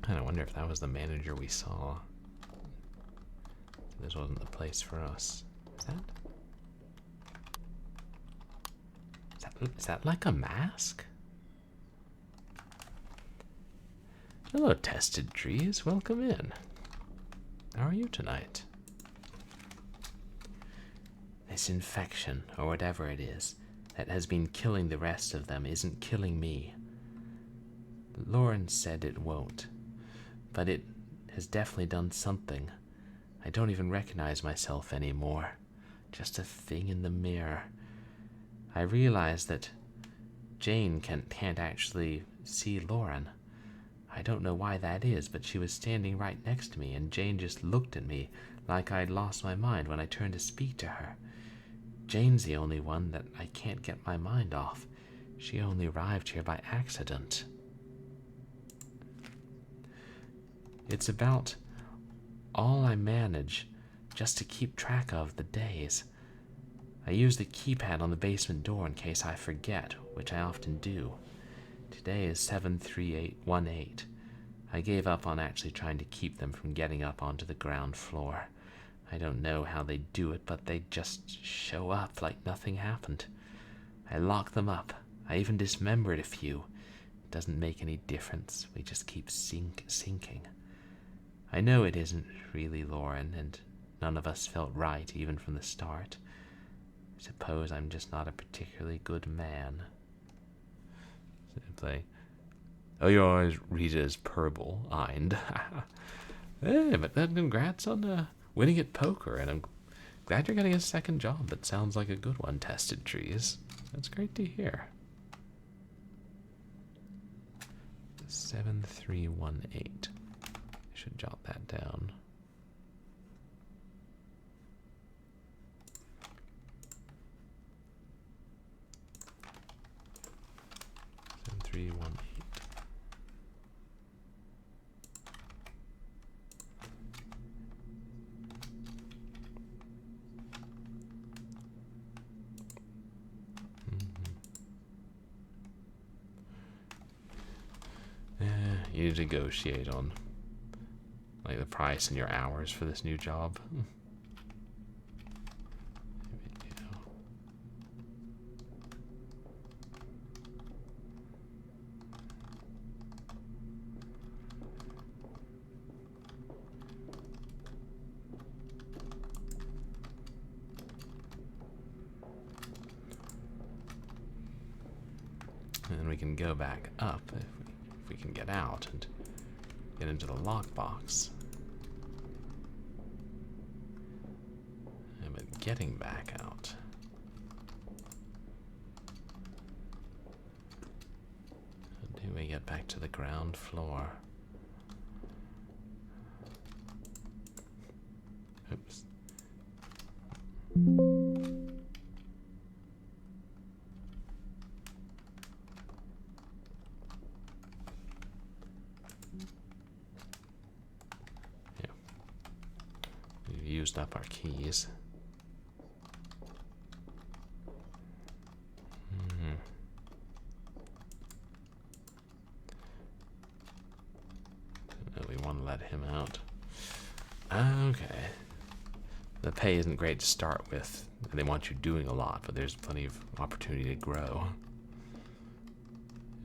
I wonder if that was the manager we saw. This wasn't the place for us. Is that like a mask? Hello, tested trees. Welcome in. How are you tonight? This infection, or whatever it is, that has been killing the rest of them isn't killing me. Lauren said it won't. But it has definitely done something. I don't even recognize myself anymore. Just a thing in the mirror. I realize that Jane can't actually see Lauren. I don't know why that is, but she was standing right next to me, and Jane just looked at me like I'd lost my mind when I turned to speak to her. Jane's the only one that I can't get my mind off. She only arrived here by accident. It's about all I manage just to keep track of the days. I use the keypad on the basement door in case I forget, which I often do. Today is 73818. I gave up on actually trying to keep them from getting up onto the ground floor. I don't know how they do it, but they just show up like nothing happened. I lock them up. I even dismembered a few. It doesn't make any difference. We just keep sinking. I know it isn't really Lauren, and none of us felt right even from the start. I suppose I'm just not a particularly good man. Simply. Oh, you always read it as purble-eyed. Hey, but then congrats on winning at poker, and I'm glad you're getting a second job. That sounds like a good one, Tested Trees. That's great to hear. 7318. Should jot that down. 7318. You need to negotiate on like the price and your hours for this new job. And then we can go back up if we can get out and get into the lockbox. But getting back out. How do we get back to the ground floor? Oops. Used up our keys. No, we want to let him out. Okay. the pay isn't great to start with. They want you doing a lot, but there's plenty of opportunity to grow.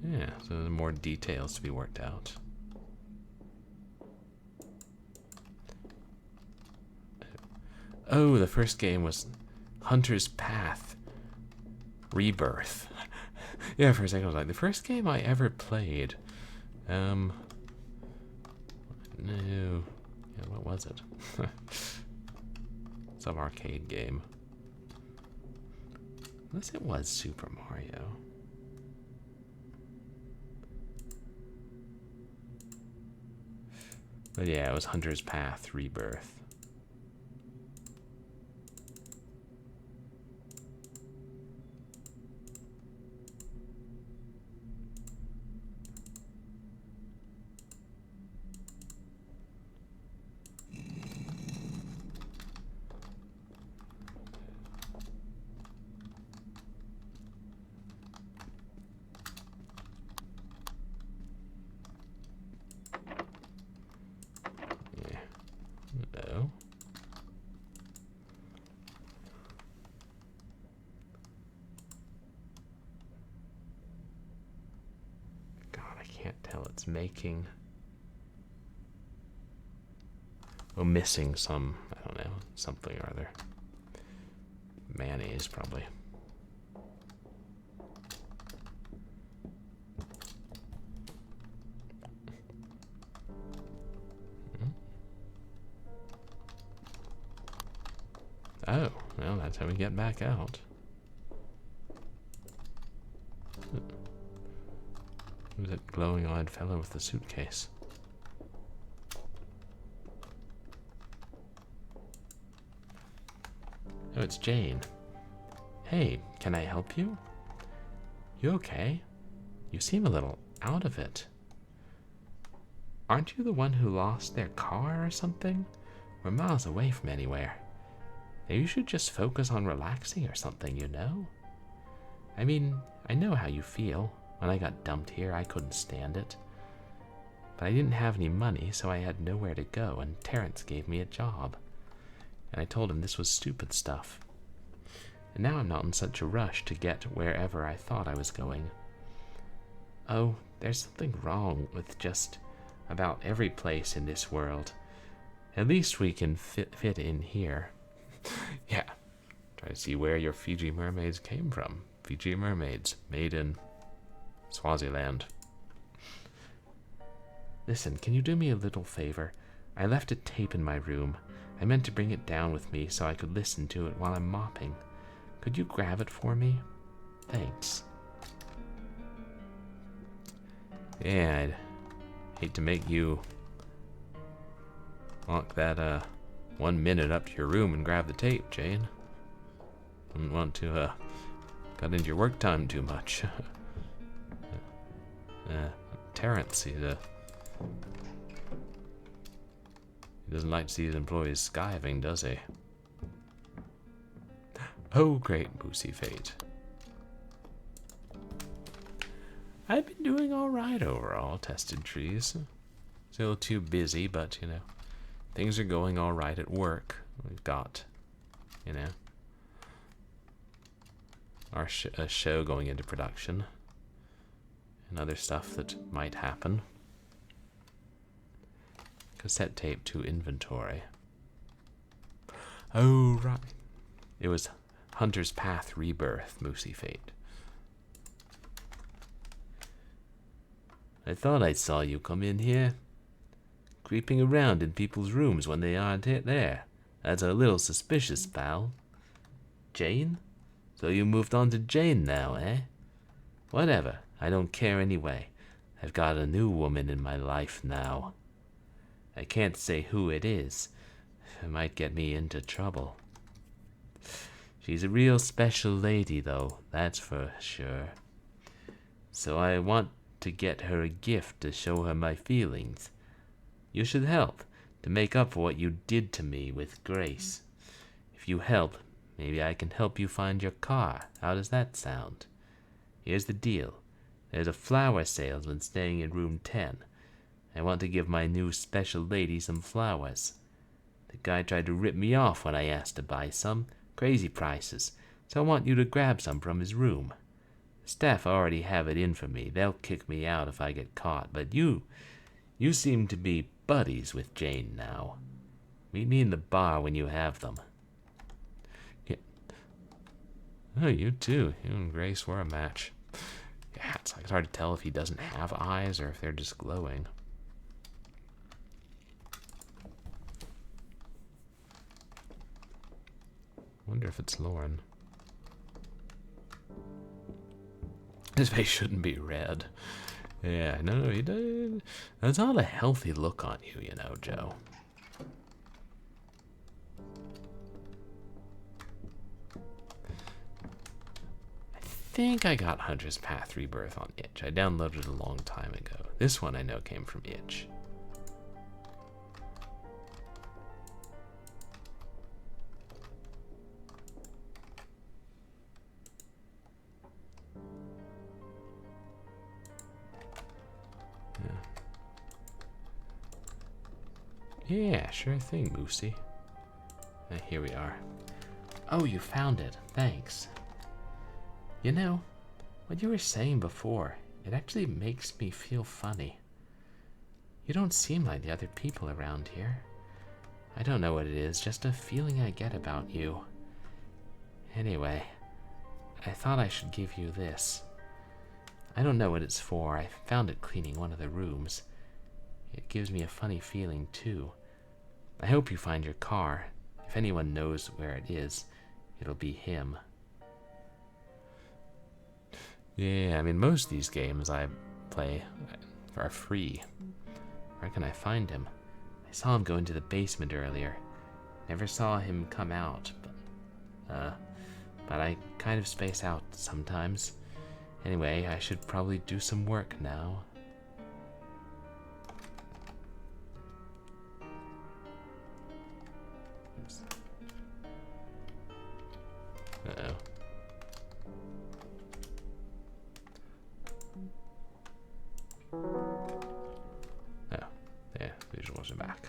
Yeah, so there's more details to be worked out. Oh, the first game was Hunter's Path Rebirth. Yeah, for a second I was like, the first game I ever played. No. Yeah, what was it? Some arcade game. Unless it was Super Mario. But yeah, it was Hunter's Path Rebirth. No. God, I can't tell. It's making... Oh, missing some, I don't know, something or other. Mayonnaise, probably. Oh, well, that's how we get back out. Who's that glowing-eyed fellow with the suitcase? Oh, it's Jane. Hey, can I help you? You okay? You seem a little out of it. Aren't you the one who lost their car or something? We're miles away from anywhere. You should just focus on relaxing or something, you know? I mean, I know how you feel. When I got dumped here, I couldn't stand it. But I didn't have any money, so I had nowhere to go, and Terrence gave me a job. And I told him this was stupid stuff. And now I'm not in such a rush to get wherever I thought I was going. Oh, there's something wrong with just about every place in this world. At least we can fit in here. Yeah, try to see where your Fiji mermaids came from. Fiji mermaids, made in Swaziland. Listen, can you do me a little favor? I left a tape in my room. I meant to bring it down with me so I could listen to it while I'm mopping. Could you grab it for me? Thanks. Yeah, I'd hate to make you walk that 1 minute up to your room and grab the tape, Jane. Wouldn't want to cut into your work time too much. Terrence, he doesn't like to see his employees skiving, does he? Oh, great Moosey fate. I've been doing all right overall, tested trees. Still too busy, but, you know, things are going all right at work. We've got, you know, our a show going into production and other stuff that might happen. Cassette tape to inventory. Oh, right. It was Hunter's Path Rebirth, Moosey Fate. I thought I saw you come in here. Creeping around in people's rooms when they aren't there. That's a little suspicious, pal. Jane? So you moved on to Jane now, eh? Whatever, I don't care anyway. I've got a new woman in my life now. I can't say who it is. It might get me into trouble. She's a real special lady, though, that's for sure. So I want to get her a gift to show her my feelings. You should help to make up for what you did to me with Grace. If you help, maybe I can help you find your car. How does that sound? Here's the deal. There's a flower salesman staying in room 10. I want to give my new special lady some flowers. The guy tried to rip me off when I asked to buy some. Crazy prices. So I want you to grab some from his room. The staff already have it in for me. They'll kick me out if I get caught. But you seem to be buddies with Jane now. Meet me in the bar when you have them. Yeah. Oh, you too. You and Grace were a match. Yeah, it's hard to tell if he doesn't have eyes or if they're just glowing. Wonder if it's Lauren. His face shouldn't be red. Yeah, no, he did. That's not a healthy look on you, you know, Joe. I think I got Hunter's Path Rebirth on Itch. I downloaded it a long time ago. This one I know came from Itch. Yeah, sure thing, Moosey. Here we are. Oh, you found it. Thanks. You know, what you were saying before, it actually makes me feel funny. You don't seem like the other people around here. I don't know what it is, just a feeling I get about you. Anyway, I thought I should give you this. I don't know what it's for. I found it cleaning one of the rooms. It gives me a funny feeling, too. I hope you find your car. If anyone knows where it is, it'll be him. Yeah, I mean, most of these games I play are free. Where can I find him? I saw him go into the basement earlier. Never saw him come out, but I kind of space out sometimes. Anyway, I should probably do some work now. Uh-oh. Oh, yeah, visuals are back.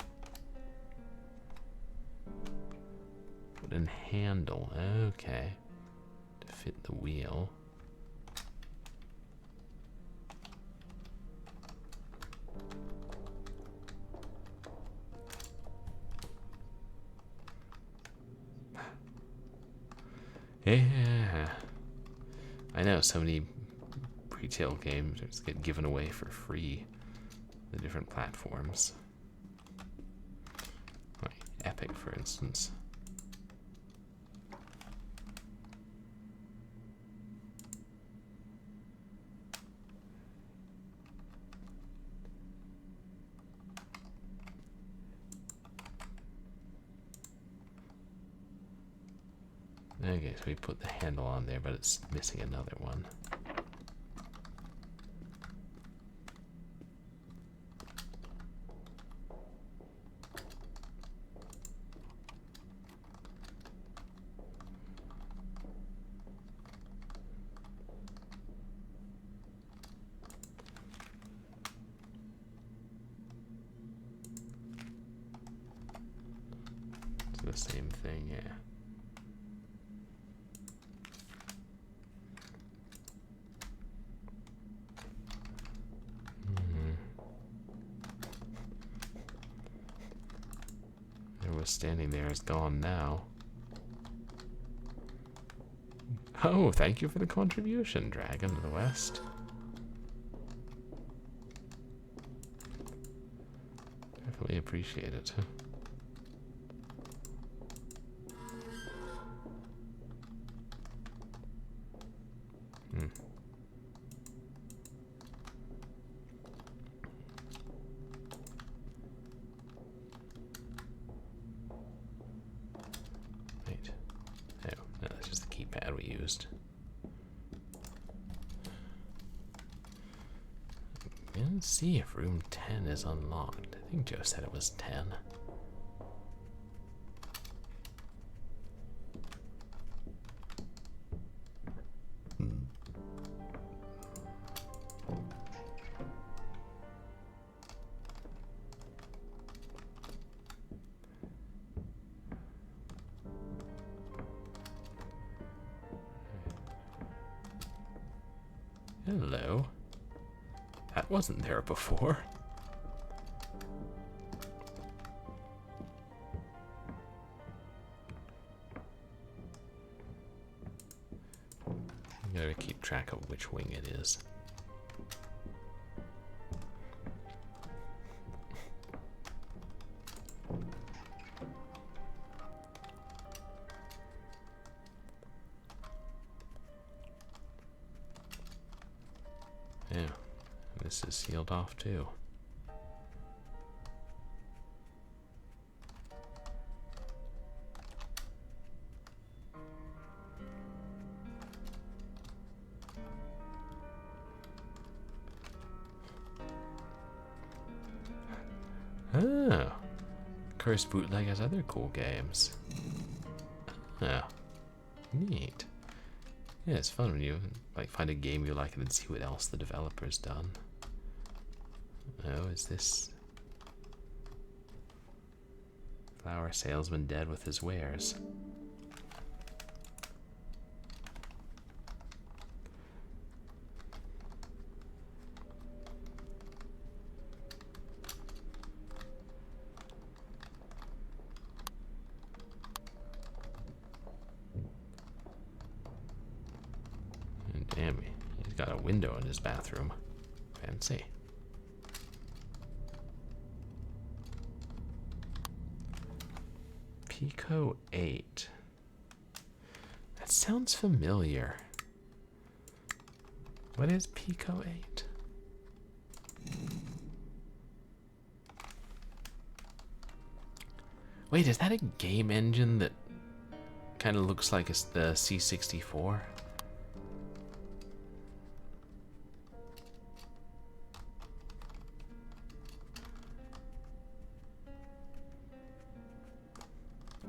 Wooden handle, okay. To fit the wheel. Yeah, I know so many retail games just get given away for free. The different platforms, like Epic, for instance. Okay, so we put the handle on there, but it's missing another one. It's the same thing, yeah. Standing there is gone now. Oh, thank you for the contribution, Dragon of the West. Definitely appreciate it. Let's see if room 10 is unlocked. I think Joe said it was 10. Hello. That wasn't there before. I gotta keep track of which wing it is. Yeah, this is sealed off too. Oh, Cursed Bootleg has other cool games. Oh, neat. Yeah, it's fun when you like find a game you like and then see what else the developer's done. Oh, is this flower salesman dead with his wares? Damn, he's got a window in his bathroom. Fancy. Pico 8. That sounds familiar. What is Pico 8? Wait, is that a game engine that kind of looks like it's the C64?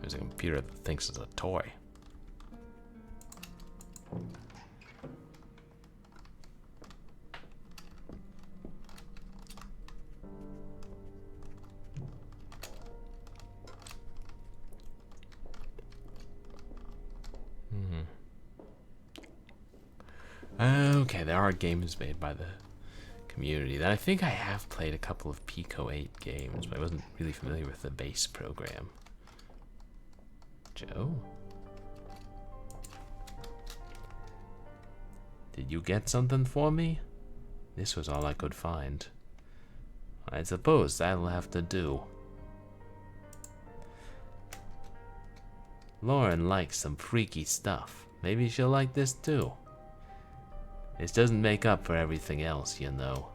There's a computer that thinks it's a toy. Okay, there are games made by the community. That I think I have played a couple of Pico 8 games, but I wasn't really familiar with the base program. Joe? Did you get something for me? This was all I could find. I suppose that'll have to do. Lauren likes some freaky stuff. Maybe she'll like this too. This doesn't make up for everything else, you know.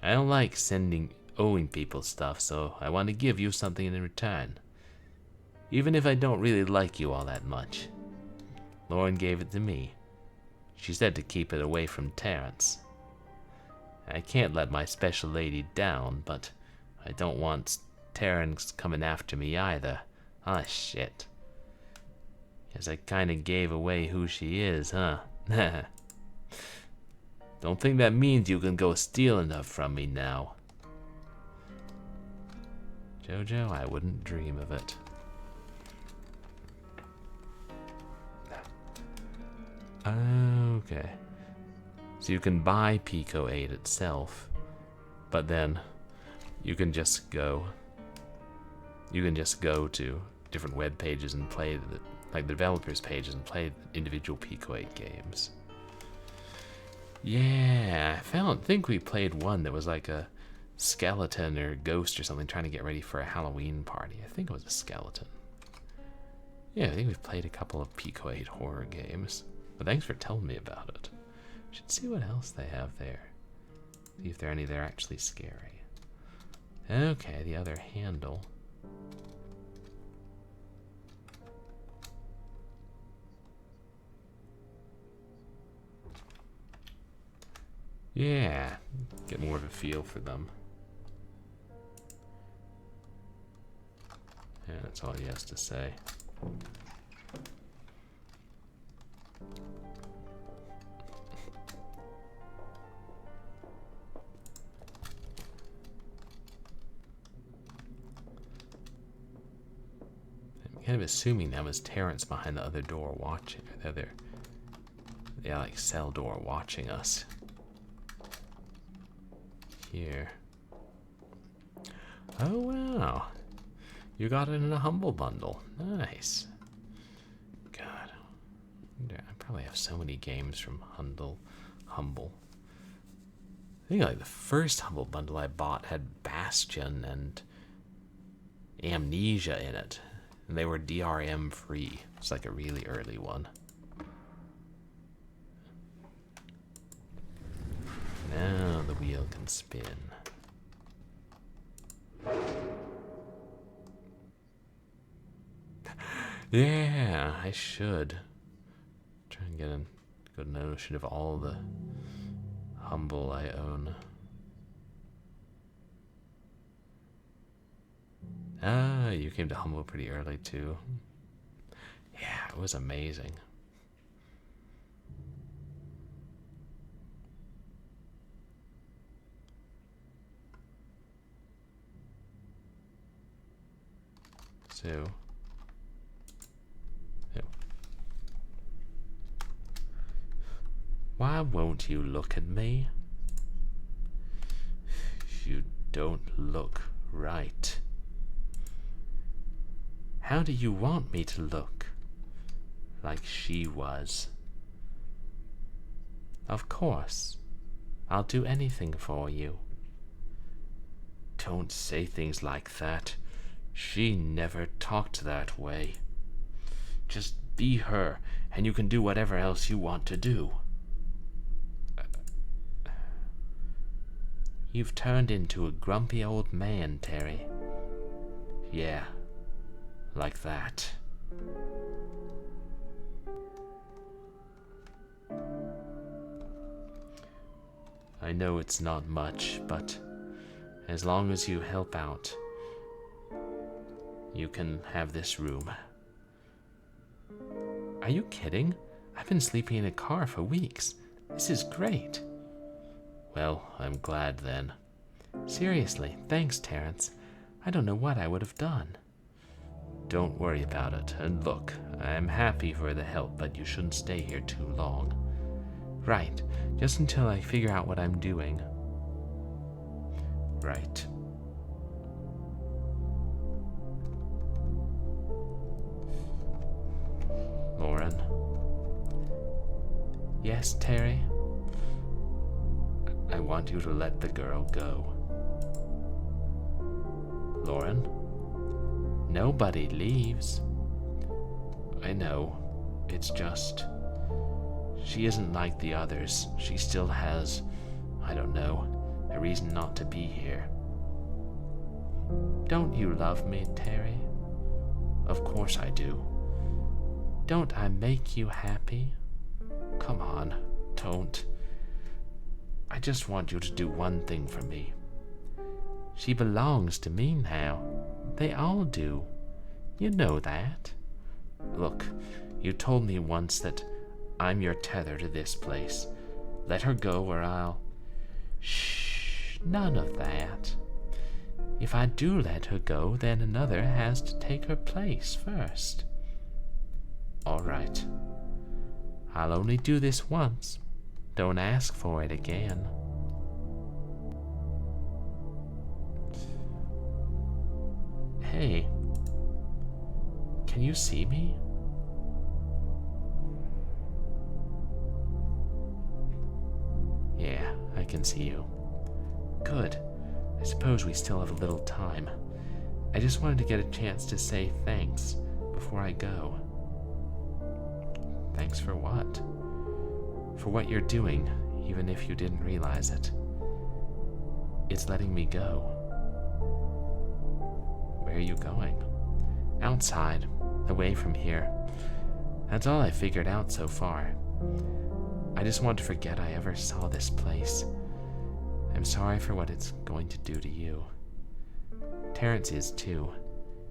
I don't like owing people stuff, so I want to give you something in return. Even if I don't really like you all that much. Lauren gave it to me. She said to keep it away from Terrence. I can't let my special lady down, but I don't want Terrence coming after me either. Ah, shit. Guess I kinda gave away who she is, huh? Don't think that means you can go stealing her from me now. Jojo, I wouldn't dream of it. Okay. So you can buy Pico 8 itself, but then you can just go to different web pages and play the developers pages and play individual Pico 8 games. Yeah, I think we played one that was like a skeleton or ghost or something trying to get ready for a Halloween party. I think it was a skeleton. Yeah, I think we've played a couple of Pico 8 horror games. But thanks for telling me about it. Should see what else they have there. See if there are any that are actually scary. Okay, the other handle. Yeah, get more of a feel for them. Yeah, that's all he has to say. I'm kind of assuming that was Terrence behind the other door watching, or the other yeah, like cell door watching us. Here. Oh wow. You got it in a humble bundle. Nice. God. I probably have so many games from Humble. I think like the first Humble bundle I bought had Bastion and Amnesia in it. And they were DRM free. It's like a really early one. Now the wheel can spin. Yeah, I should try and get a good notion of all the Humble I own. Ah, you came to Humble pretty early too. Yeah, it was amazing. So, why won't you look at me? You don't look right. How do you want me to look? Like she was. Of course. I'll do anything for you. Don't say things like that. She never talked that way. Just be her, and you can do whatever else you want to do. You've turned into a grumpy old man, Terry. Yeah, like that. I know it's not much, but as long as you help out, you can have this room. Are you kidding? I've been sleeping in a car for weeks. This is great. Well, I'm glad then. Seriously, thanks, Terrence. I don't know what I would have done. Don't worry about it. And look, I'm happy for the help, but you shouldn't stay here too long. Right, just until I figure out what I'm doing. Right. Lauren. Yes, Terry? I want you to let the girl go. Lauren? Nobody leaves. I know. It's just... she isn't like the others. She still has, I don't know, a reason not to be here. Don't you love me, Terry? Of course I do. Don't I make you happy? Come on, don't. I just want you to do one thing for me. She belongs to me now. They all do. You know that. Look, you told me once that I'm your tether to this place. Let her go or I'll... Shh, none of that. If I do let her go, then another has to take her place first. All right. I'll only do this once. Don't ask for it again. Hey, can you see me? Yeah, I can see you. Good. I suppose we still have a little time. I just wanted to get a chance to say thanks before I go. Thanks for what? For what you're doing, even if you didn't realize it. It's letting me go. Where are you going? Outside, away from here. That's all I figured out so far. I just want to forget I ever saw this place. I'm sorry for what it's going to do to you. Terrence is too.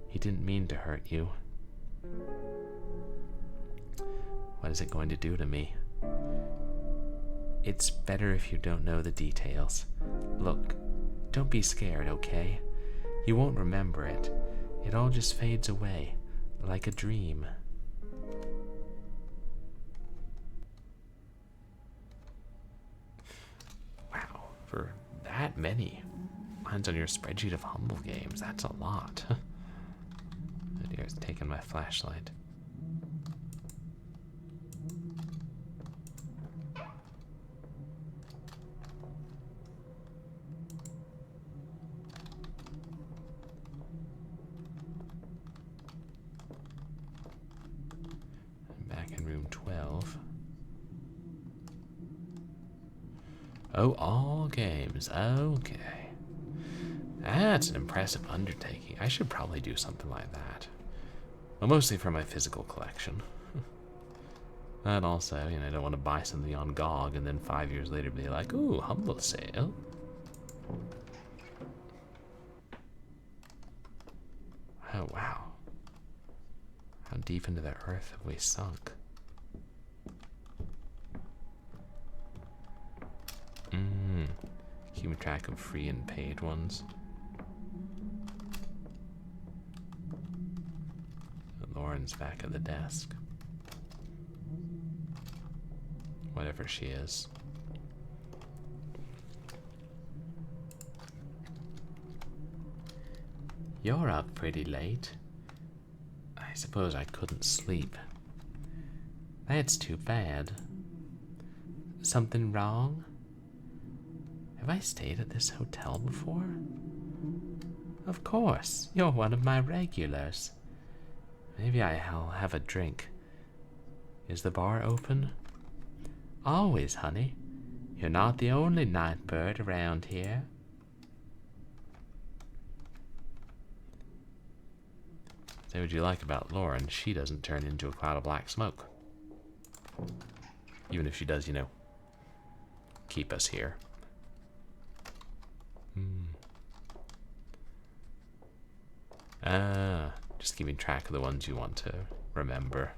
He didn't mean to hurt you. What is it going to do to me? It's better if you don't know the details. Look, don't be scared, okay? You won't remember it. It all just fades away, like a dream. for that many. Mine's on your spreadsheet of humble games. That's a lot. Oh dear, it's taking my flashlight. I'm back in room 12. Oh, all games. Okay. That's an impressive undertaking. I should probably do something like that. Well, mostly for my physical collection. But also, you know, I don't want to buy something on GOG and then 5 years later be like, ooh, humble sale. Oh, wow. How deep into the earth have we sunk? Keeping track of free and paid ones. Lauren's back at the desk. Whatever she is. You're up pretty late. I suppose I couldn't sleep. That's too bad. Something wrong? Have I stayed at this hotel before? Of course, you're one of my regulars. Maybe I'll have a drink. Is the bar open? Always, honey. You're not the only night bird around here. Say what you like about Lauren, she doesn't turn into a cloud of black smoke. Even if she does, you know, keep us here. Just keeping track of the ones you want to remember.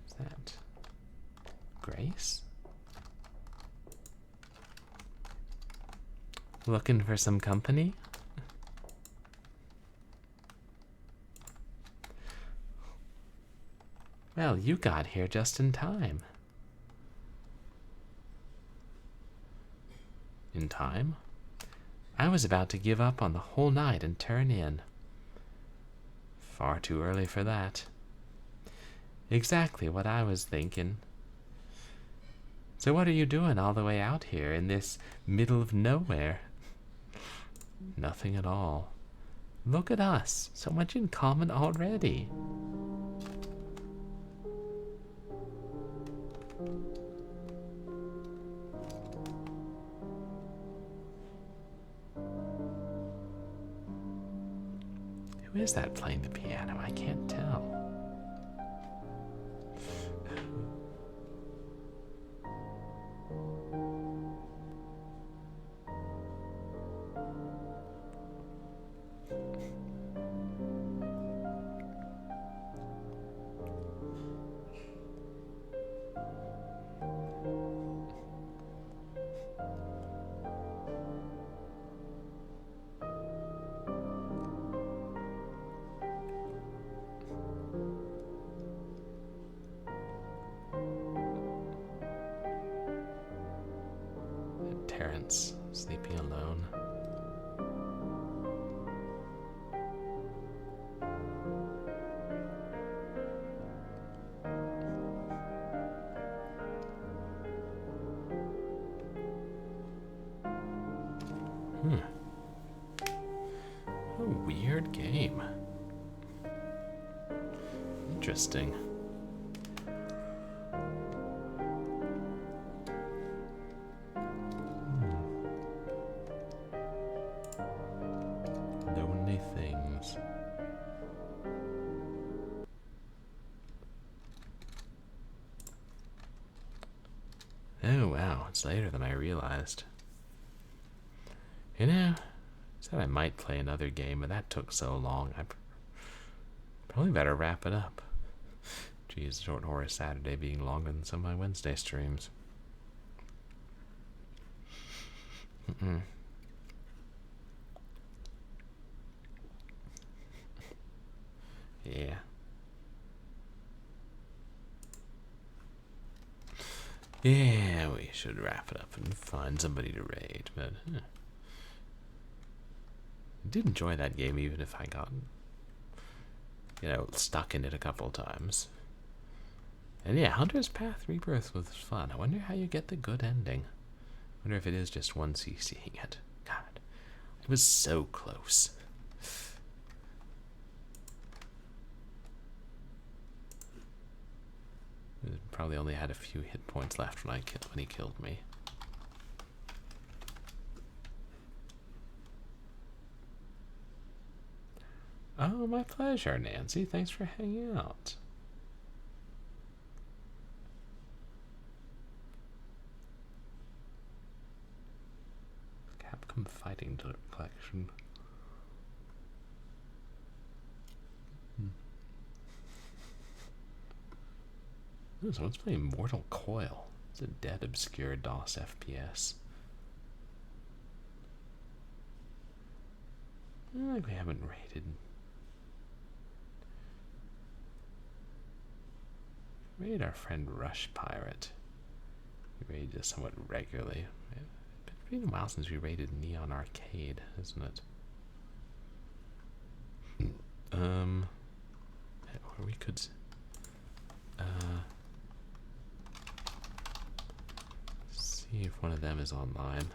Is that Grace? Looking for some company? Well, you got here just in time. In time? I was about to give up on the whole night and turn in. Far too early for that. Exactly what I was thinking. So what are you doing all the way out here in this middle of nowhere? Nothing at all. Look at us. So much in common already. Who is that playing the piano? I can't tell. Terrence, sleeping alone. A weird game. Interesting. Lonely things. Oh wow, it's later than I realized. You know, I said I might play another game, but that took so long. I probably better wrap it up. Geez, Short Horror Saturday being longer than some of my Wednesday streams. Yeah. Yeah, we should wrap it up and find somebody to raid, but I did enjoy that game, even if I got, you know, stuck in it a couple times. And yeah, Hunter's Path Rebirth was fun. I wonder how you get the good ending. I wonder if it is just one CCing it. God, it was so close. Probably only had a few hit points left when he killed me. Oh, my pleasure, Nancy. Thanks for hanging out. Capcom Fighting Collection. Oh, someone's playing Mortal Coil. It's a dead, obscure DOS FPS. I feel like we haven't raided. Raid our friend Rush Pirate. We raid this somewhat regularly. It's been a while since we raided Neon Arcade, isn't it? Or we could. See if one of them is online.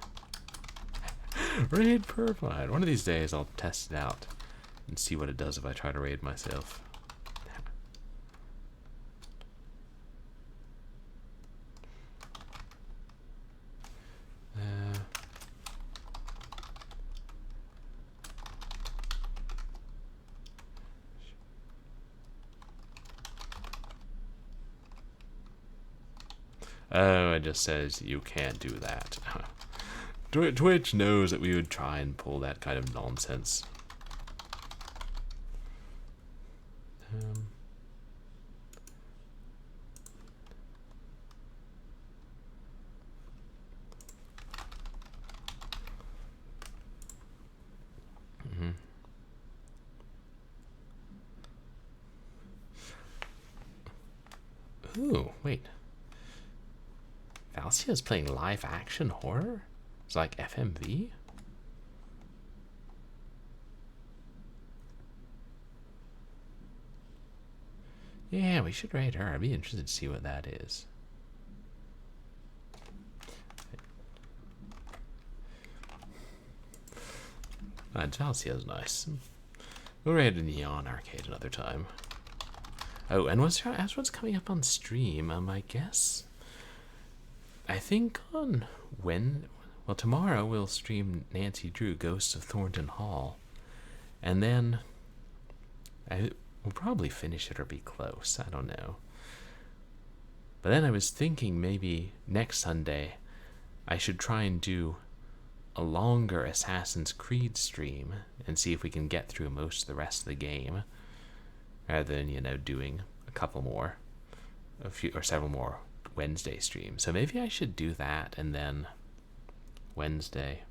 Raid Purfine. One of these days I'll test it out and see what it does if I try to raid myself. Oh, it just says you can't do that. Twitch knows that we would try and pull that kind of nonsense. Ooh, wait. Valsia's playing live action horror? It's like FMV? Yeah, we should raid her. I'd be interested to see what that is. Valsia's nice. We'll raid a Neon Arcade another time. Oh, and what's coming up on stream? I guess. I think on well, tomorrow we'll stream Nancy Drew Ghosts of Thornton Hall, and then we'll probably finish it or be close. I don't know. But then I was thinking maybe next Sunday I should try and do a longer Assassin's Creed stream and see if we can get through most of the rest of the game, rather than, you know, doing several more Wednesday streams. So maybe I should do that, and then Wednesday.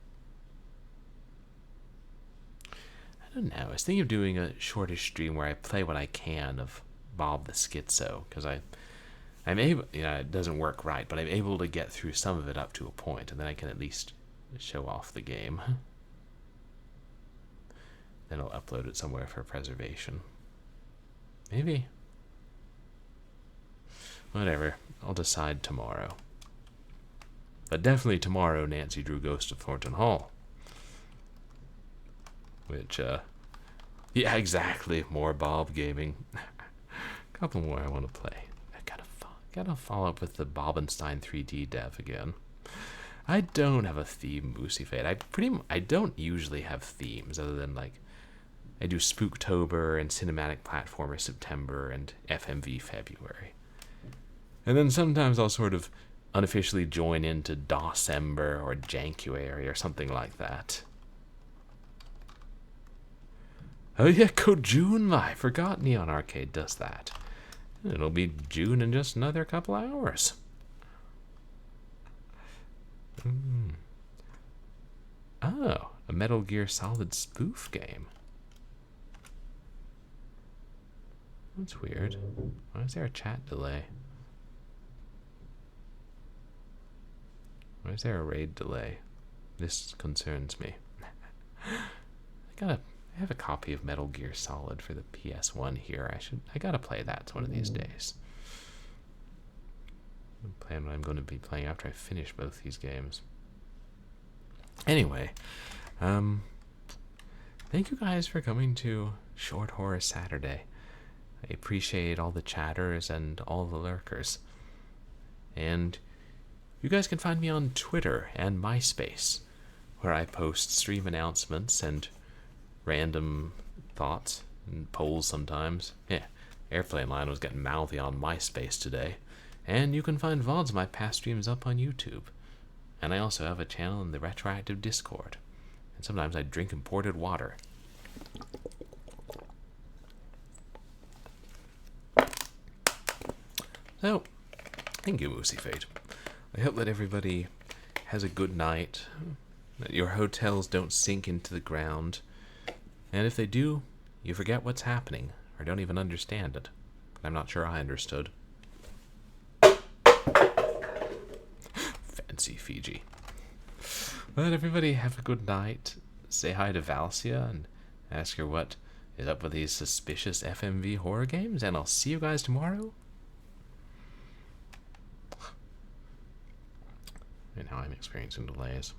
I don't know. I was thinking of doing a shortish stream where I play what I can of Bob the Schizo, because I'm able, you know, it doesn't work right, but I'm able to get through some of it up to a point, and then I can at least show off the game. Then I'll upload it somewhere for preservation. Maybe. Whatever. I'll decide tomorrow. But definitely tomorrow, Nancy Drew Ghost of Thornton Hall. Which, yeah, exactly. More Bob gaming. A couple more I want to play. I gotta follow up with the Bobenstein 3D dev again. I don't have a theme, Moosey Fade. I don't usually have themes other than, like, I do Spooktober and Cinematic Platformer September and FMV February. And then sometimes I'll sort of unofficially join into Dawsember or Jankuary or something like that. Oh yeah, Kojunla! I forgot Neon Arcade does that. It'll be June in just another couple hours. Oh, a Metal Gear Solid spoof game. That's weird. Why is there a chat delay? Why is there a raid delay? This concerns me. I have a copy of Metal Gear Solid for the PS1 here. I gotta play that one of these days. Plan what I'm going to be playing after I finish both these games. Anyway, thank you guys for coming to Short Horror Saturday. I appreciate all the chatters and all the lurkers. And you guys can find me on Twitter and MySpace, where I post stream announcements and random thoughts and polls sometimes. Yeah, Airplane Line was getting mouthy on MySpace today. And you can find VODs of my past streams up on YouTube. And I also have a channel in the Retroactive Discord. And sometimes I drink imported water. So, thank you, Moosey Fate. I hope that everybody has a good night, that your hotels don't sink into the ground, and if they do, you forget what's happening, or don't even understand it. I'm not sure I understood. Fancy Fiji. But everybody have a good night. Say hi to Valsia and ask her what is up with these suspicious FMV horror games, and I'll see you guys tomorrow. And now I'm experiencing delays.